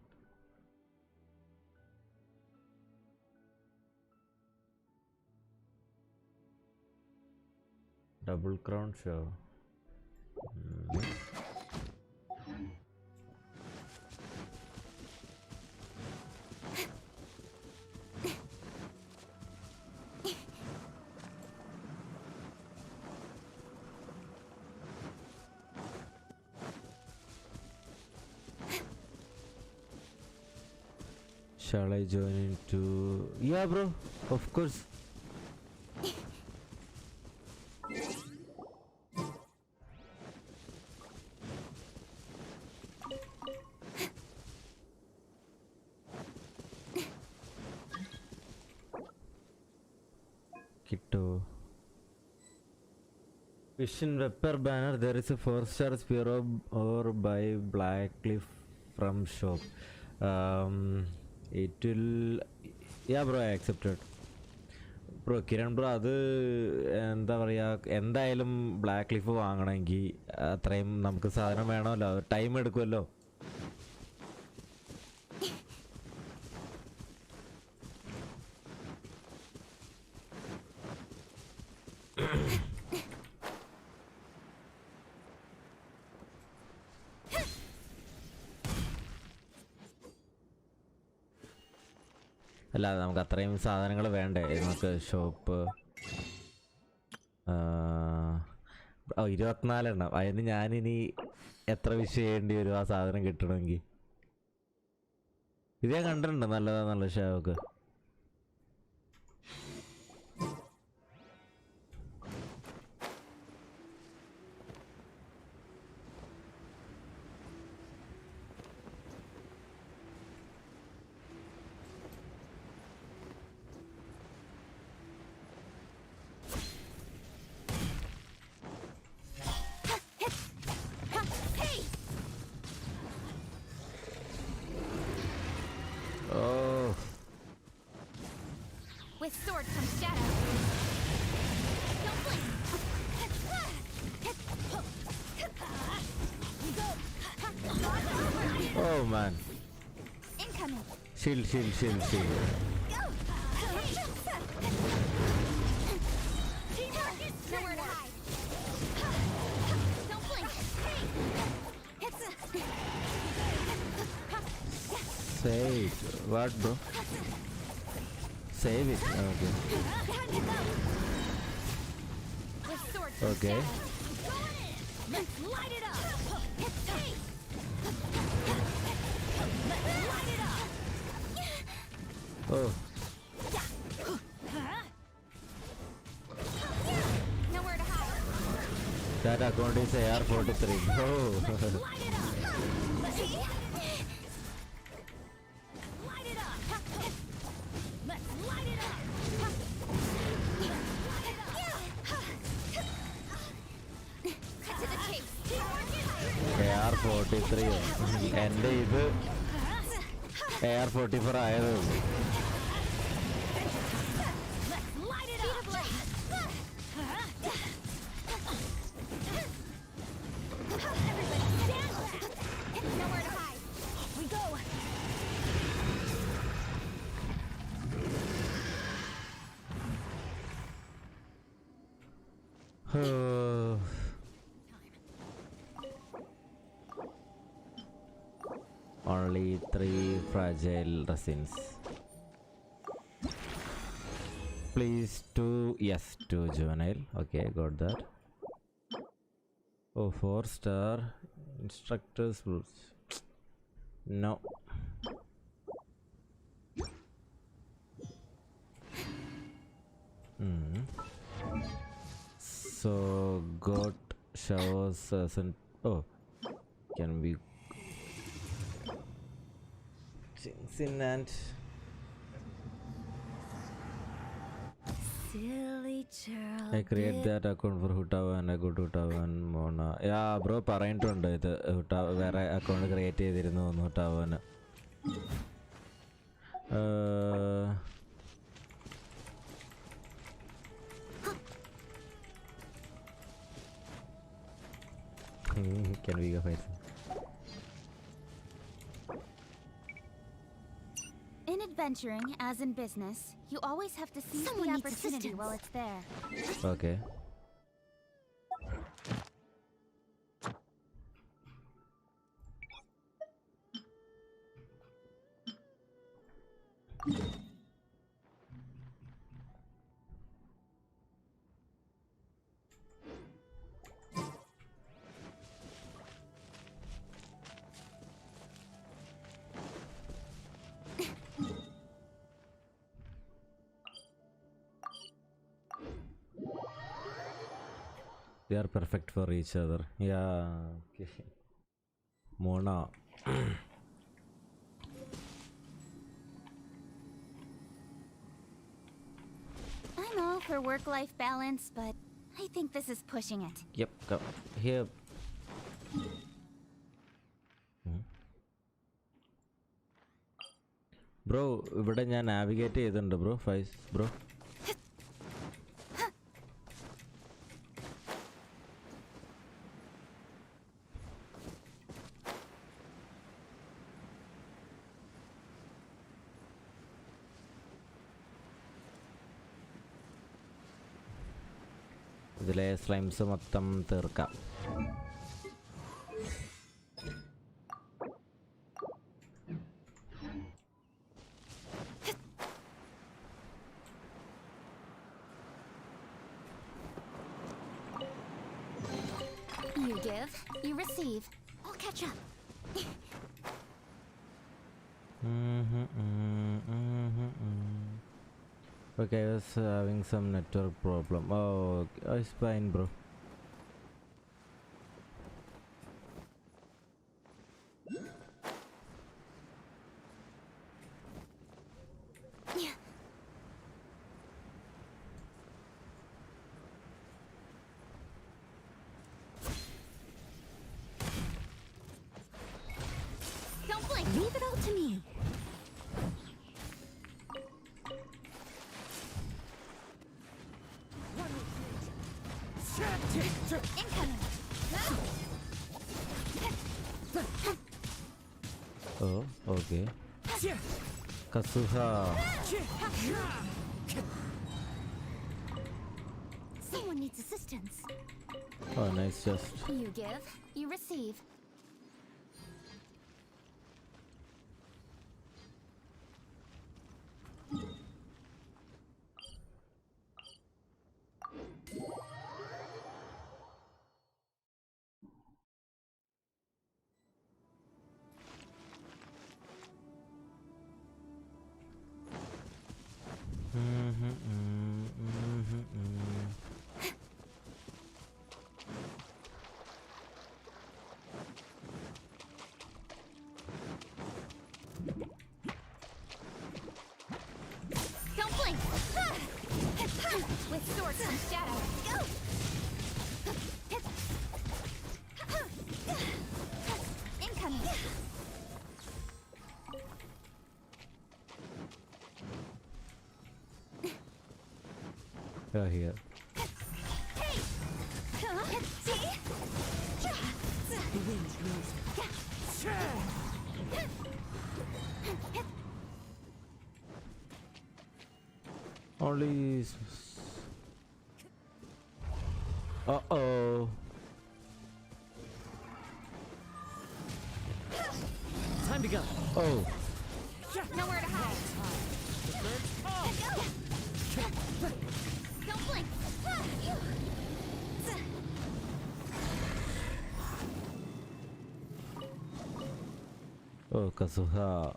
Double crown show. Shall I join into... Yeah, bro, of course. Vision Wepper banner. There is a 4-star spear or buy Blackcliff from shop. It will... Yeah, bro, I accepted. Bro, Kiran bro, അത് എന്താ പറയുക, എന്തായാലും ബ്ലാക്ക്ക്ലിഫ് വാങ്ങണമെങ്കിൽ അത്രയും നമുക്ക് സാധനം വേണമല്ലോ, time എടുക്കുമല്ലോ. അല്ല നമുക്ക് അത്രയും സാധനങ്ങൾ വേണ്ടേ നമുക്ക് ഷോപ്പ് 24 എണ്ണം അതിന് ഞാനിനി എത്ര വിഷ് ചെയ്യേണ്ടി വരും ആ സാധനം കിട്ടണമെങ്കിൽ ഇത് ഞാൻ കണ്ടിട്ടുണ്ട് നല്ലതാന്നുള്ള shock With sword comes shadow. Don't blink. Oh man. Incoming. Shield. Nowhere to hide. Don't blink. Save. What, bro? Save it. Okay. With sword Okay. let's light it up. Let's light it up. Oh. Nowhere to hide. That account is AR-43. Oh. Light it up. Light it up. Let's light it up. Cut to the chase. AR-43 എൻ്റെ ഇത് AR-44 ആയത് Let's light it up. Everybody stand back. Nowhere to hide. We go. Only 3 fragile resins. Please 2. Yes, 2 juvenile. Okay, got that. Oh, 4-star instructors rules. No. So got showers oh, can we Sin and Silly churl. I create that account for Hutawa and I go to Hutawa and Mona. Yeah, bro, പറയുന്നുണ്ട് ഇത് വേറെ account create ചെയ്തിരുന്നു ഹുട്ടാവന്. Can we go fight? In adventuring, as in business, you always have to seize the opportunity while it's there. Okay. They are perfect for each other. Yeah. Okay. Mona. I'm all for work-life balance, but I think this is pushing it. Yep. Come here. Bro, ഇവിടെ ഞാൻ navigate ചെയ്തിട്ടുണ്ട് bro. Faiz bro. ഇതിലെ സ്ലൈംസ് മൊത്തം തീർക്കാം. give, you receive. I'll catch up. Okay, I was having some network problem. Oh, it's fine, bro. Don't blink. Leave it all to me. Incoming. Oh, okay. Kazuha. Someone needs assistance. Oh, nice, just. You give, you receive. Don't blink. With swords and shadow. Go. Incoming. Oh, here. The wind moves. Only. Uh-oh. Time to go. Oh. Nowhere to hide. Don't blink. Oh, Kazuha.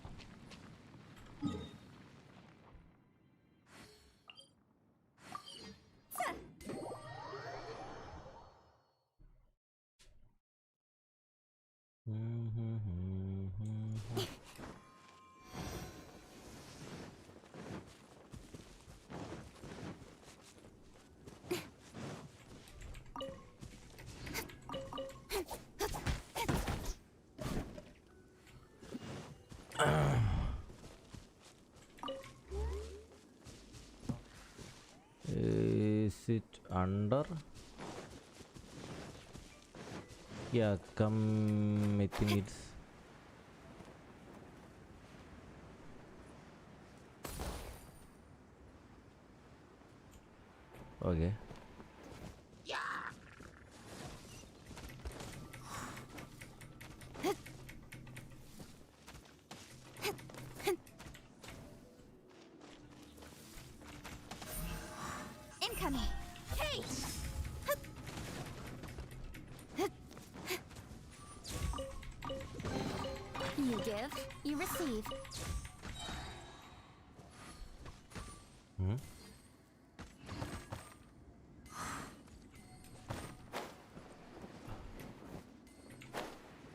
Is it under? Yeah, come. I think it's. Okay. Incoming. Hey. You give, you receive. Hmm?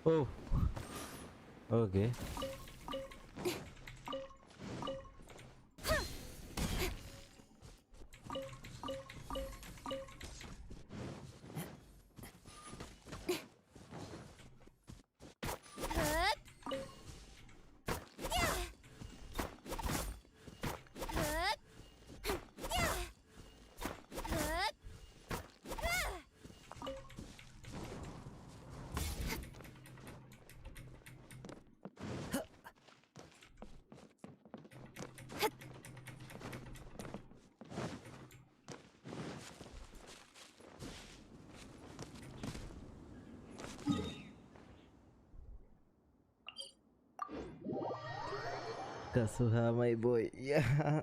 Oh. Okay. Kazuha, my boy. Yeah.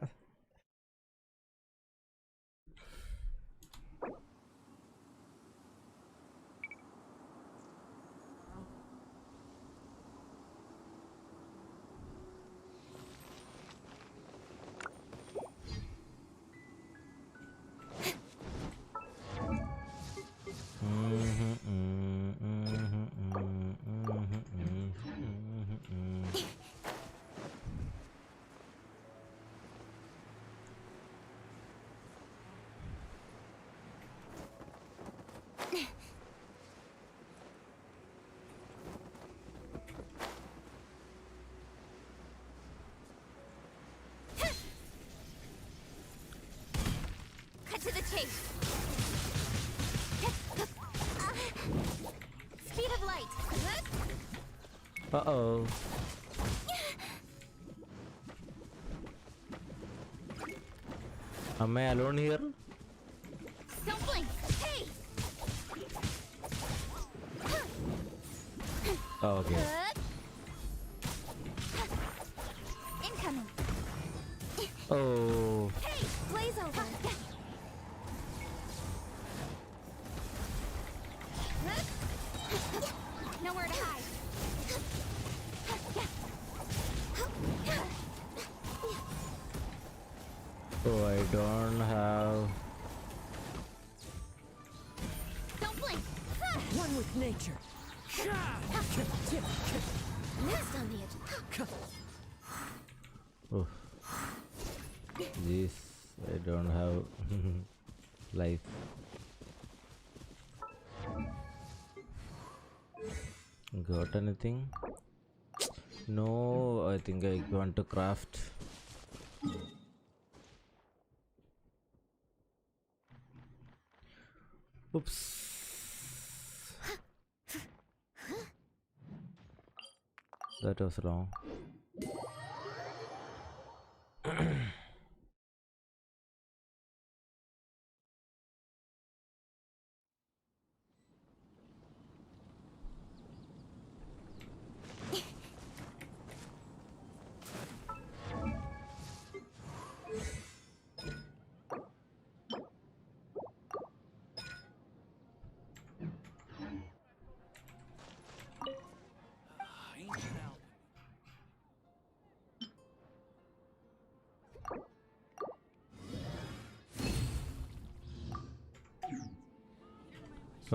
to the chase. Speed of light. Uh-oh. Am I alone here? Don't blink. Hey. Oh, okay. Incoming. Oh. Hey, blaze over. Nowhere to hide. Oh, I don't have. Don't blink. One with nature. Next on the edge. Oh. Jeez, I don't have life. Got anything? No, I think I want to craft. Oops. That was wrong.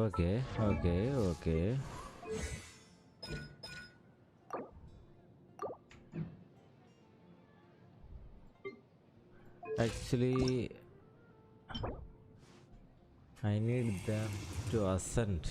Okay, okay, okay. Actually, I need them to ascend.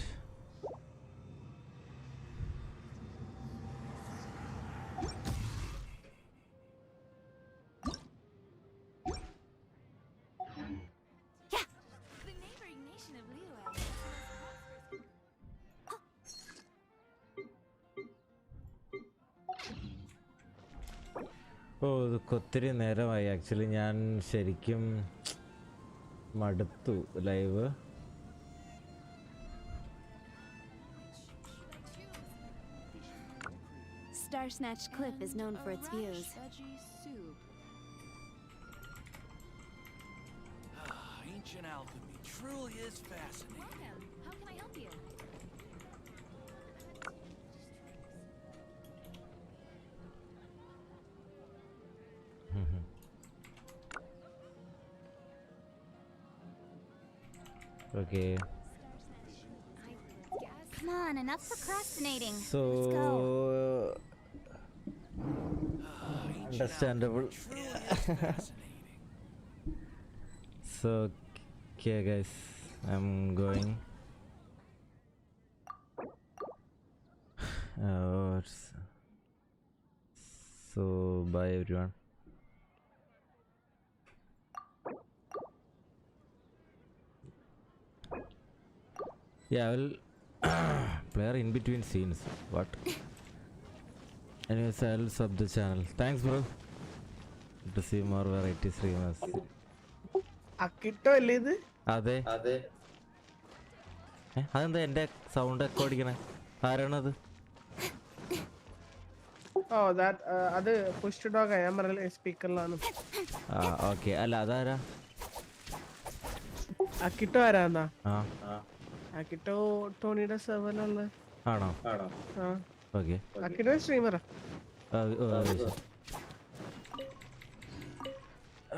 Oh, ഒത്തിരി നേരമായി actually ഞാൻ ശരിക്കും മടുത്തു live. Star Snatch Cliff is known for its views. Ancient alchemy truly is fascinating. How can I help you? Okay. Come on, enough procrastinating. So let's go. Understandable. So okay guys, I'm going. So bye everyone. Yeah, I will player in between scenes. What? Anyways, I'll sub the channel. Thanks, bro. To see more variety streamers. Akito അല്ലേ ഇത്? അതെ. അതെന്താ എൻ്റെ sound ഒക്കെ ഓടിക്കണേ? ആരാണത്? Oh, that അത് push dog ഞാൻ പറഞ്ഞ സ്പീക്കറിലാണ്. ഓക്കെ. അല്ല അതാരാ? അക്കിട്ടോ ആരാന്നാ? ആ. അക്കിട്ടോ ടോണിയുടെ സെർവറിലുള്ള. ആണോ? ആ. ഓക്കെ. അക്കിട്ടോ സ്ട്രീമറാ.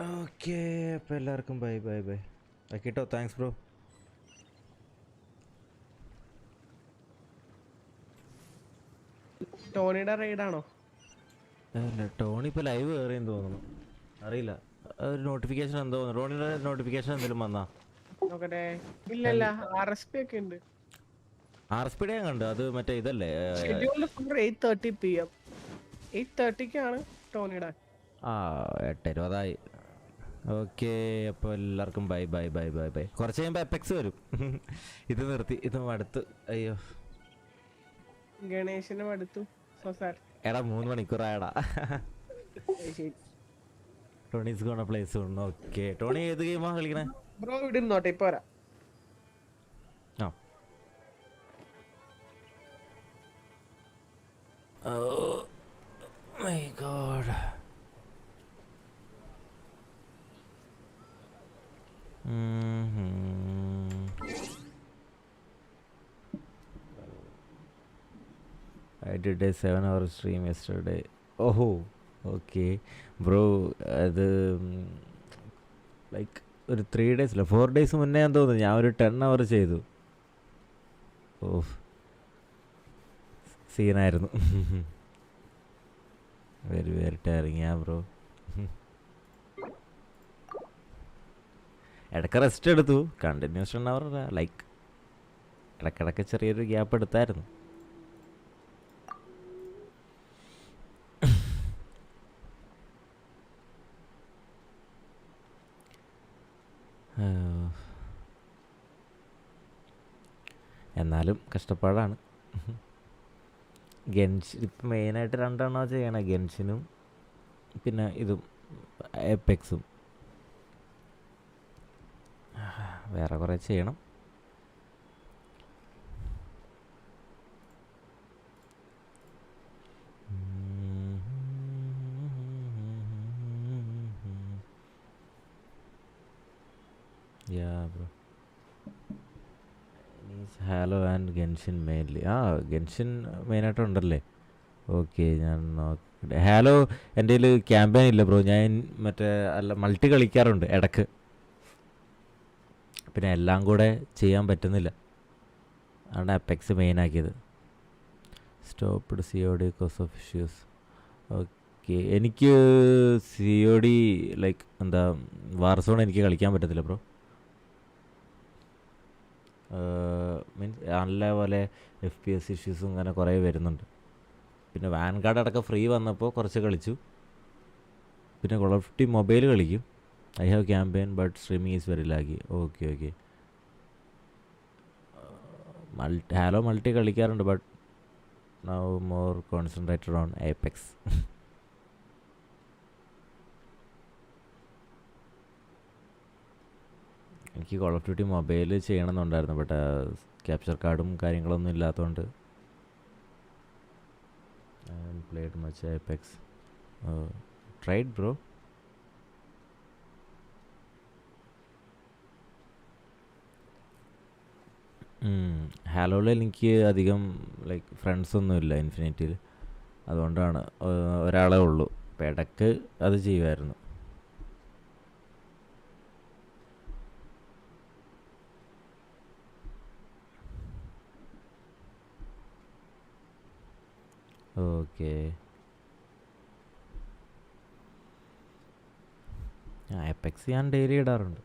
ഓക്കെ, അപ്പോൾ എല്ലാവർക്കും ബൈ ബൈ ബൈ. അക്കിട്ടോ താങ്ക്സ് ബ്രോ. ടോണിയുടെ റൈഡാണോ? അല്ല, ടോണി ഇപ്പോൾ ലൈവ് കയറിയെന്ന് തോന്നുന്നു. അറിയില്ല, ഒരു നോട്ടിഫിക്കേഷൻ എന്തോ തോന്നുന്നു. ടോണിയുടെ നോട്ടിഫിക്കേഷൻ എന്തെങ്കിലും വന്നാ നോക്കട്ടെ. ഇല്ലല്ല, RSP ഒക്കെ ഉണ്ട്. RSP ഞാൻ കണ്ടു. അത് മറ്റേ ഇതല്ലേ? Scheduled for 8:30 PM. 8:30ക്കാണ് ടോണിയുടെ. 8:20 ഓക്കെ, അപ്പോൾ എല്ലാവർക്കും bye bye bye bye bye. കുറച്ച് കഴിയുമ്പോൾ എപ്പെക്സ് വരും. ഇത് നിർത്തി, ഇത് മടുത്ത്. അയ്യോ ഗണേശനും അടുത്തു. എടാ 3 മണിക്കൂറായടാ. Tony's gonna play soon. Okay Tony ഏത് ഗെയിമാ കളിക്കണേ? ബ്രോ ഇവിടെ ഇരുന്നോട്ടെ, ഇപ്പൊ വരാം. Oh my god. I did a 7-hour stream yesterday. Oh, okay. Bro, അത് ലൈക്ക് ഒരു 3 days 4 days മുന്നേ ഞാൻ തോന്നുന്നു ഞാൻ ഒരു 10 hour ചെയ്തു. ഓ സീനായിരുന്നു. Very very tiring bro. ഇടയ്ക്ക് റെസ്റ്റ് എടുത്തു. കണ്ടിന്യൂസ് 10 hour ലൈക്ക് ഇടയ്ക്കിടയ്ക്ക് ചെറിയൊരു ഗ്യാപ്പ് എടുത്തായിരുന്നു. എന്നാലും കഷ്ടപ്പാടാണ്. ഗെൻഷിൻ ഇപ്പം മെയിനായിട്ട് 2 എണ്ണമാണ് ചെയ്യണത്. ഗെൻഷിനും പിന്നെ ഇതും എപ്പെക്സും. വേറെ കുറേ ചെയ്യണം. Bro Halo and Genshin mainly. Genshin മെയിനായിട്ടുണ്ടല്ലേ? ഓക്കെ ഞാൻ നോക്കട്ടെ. ഹാലോ എൻ്റെ കയ്യിൽ ക്യാമ്പയിൻ ഇല്ല ബ്രോ. ഞാൻ മറ്റേ മൾട്ടി കളിക്കാറുണ്ട് ഇടയ്ക്ക്. പിന്നെ എല്ലാം കൂടെ ചെയ്യാൻ പറ്റുന്നില്ല. അതാണ് എപ്പെക്സ് മെയിനാക്കിയത്. Stopped COD cause of issues. Okay എനിക്ക് COD ലൈക്ക് എന്താ വാർസോൺ എനിക്ക് കളിക്കാൻ പറ്റത്തില്ല ബ്രോ. മീൻസ് നല്ല പോലെ FPS ഇഷ്യൂസും അങ്ങനെ കുറേ വരുന്നുണ്ട്. പിന്നെ വാൻഗാർഡ് അടക്കം ഫ്രീ വന്നപ്പോൾ കുറച്ച് കളിച്ചു. പിന്നെ കോൾ ഓഫ് ഡ്യൂട്ടി മൊബൈൽ കളിക്കും. I have campaign but streaming is very laggy. Okay. Halo multi കളിക്കാറുണ്ട് but now more concentrated on Apex. എനിക്ക് കോൾ ഓഫ് ഡ്യൂട്ടി മൊബൈൽ ചെയ്യണമെന്നുണ്ടായിരുന്നു. ബട്ട് ക്യാപ്ചർ കാർഡും കാര്യങ്ങളൊന്നും ഇല്ലാത്തതുകൊണ്ട് I haven't played much Apex. Tried bro. ഹാലോയിൽ എനിക്ക് അധികം like ഫ്രണ്ട്സൊന്നുമില്ല ഇൻഫിനിറ്റിയിൽ. അതുകൊണ്ടാണ് ഒരാളേ ഉള്ളൂ. അപ്പോൾ ഇടയ്ക്ക് അത് ചെയ്യുമായിരുന്നു. ഓക്കെ എപ്പെക്സ് ഞാൻ ഡെയിലി ഇടാറുണ്ട്.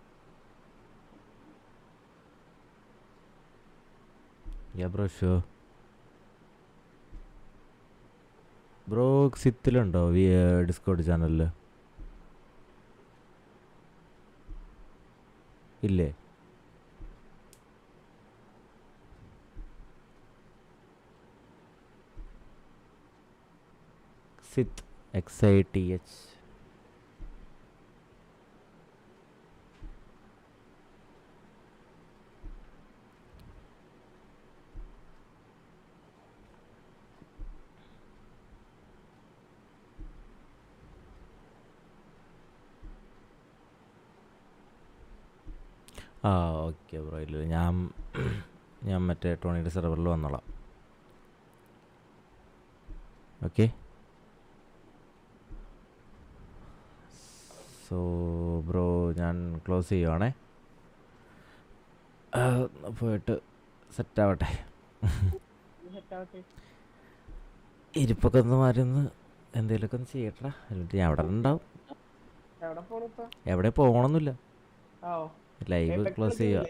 ബ്രോ ഷോ ബ്രോ സിത്തിലുണ്ടോ ഡിസ്കോഡ് ചാനലിൽ? ഇല്ലേ? Sixth XITH. Okay bro. ഇല്ല ഞാൻ മറ്റേ ടോണിയുടെ സെർവറിൽ വന്നോളാം. ഓക്കെ സോ ബ്രോ ഞാൻ ക്ലോസ് ചെയ്യുവാണേ. പോയിട്ട് സെറ്റാവട്ടെ. ഇരിപ്പൊക്കെ ഒന്ന് മാറി ഒന്ന് എന്തെങ്കിലുമൊക്കെ ഒന്ന് ചെയ്യട്ടാ. എന്നിട്ട് ഞാൻ അവിടെ ഉണ്ടാവും. എവിടെ പോകണമെന്നില്ല. ലൈവ് ക്ലോസ് ചെയ്യുക.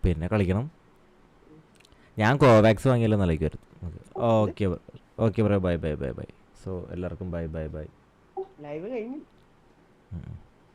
പിന്നെ കളിക്കണം. ഞാൻ കോവാക്സ് വാങ്ങിയല്ലോ നിലയ്ക്ക് വരും. Okay bro bye bye bye by. So എല്ലാവർക്കും ബൈ ബൈ ബൈ. ലൈവ് കഴിഞ്ഞു.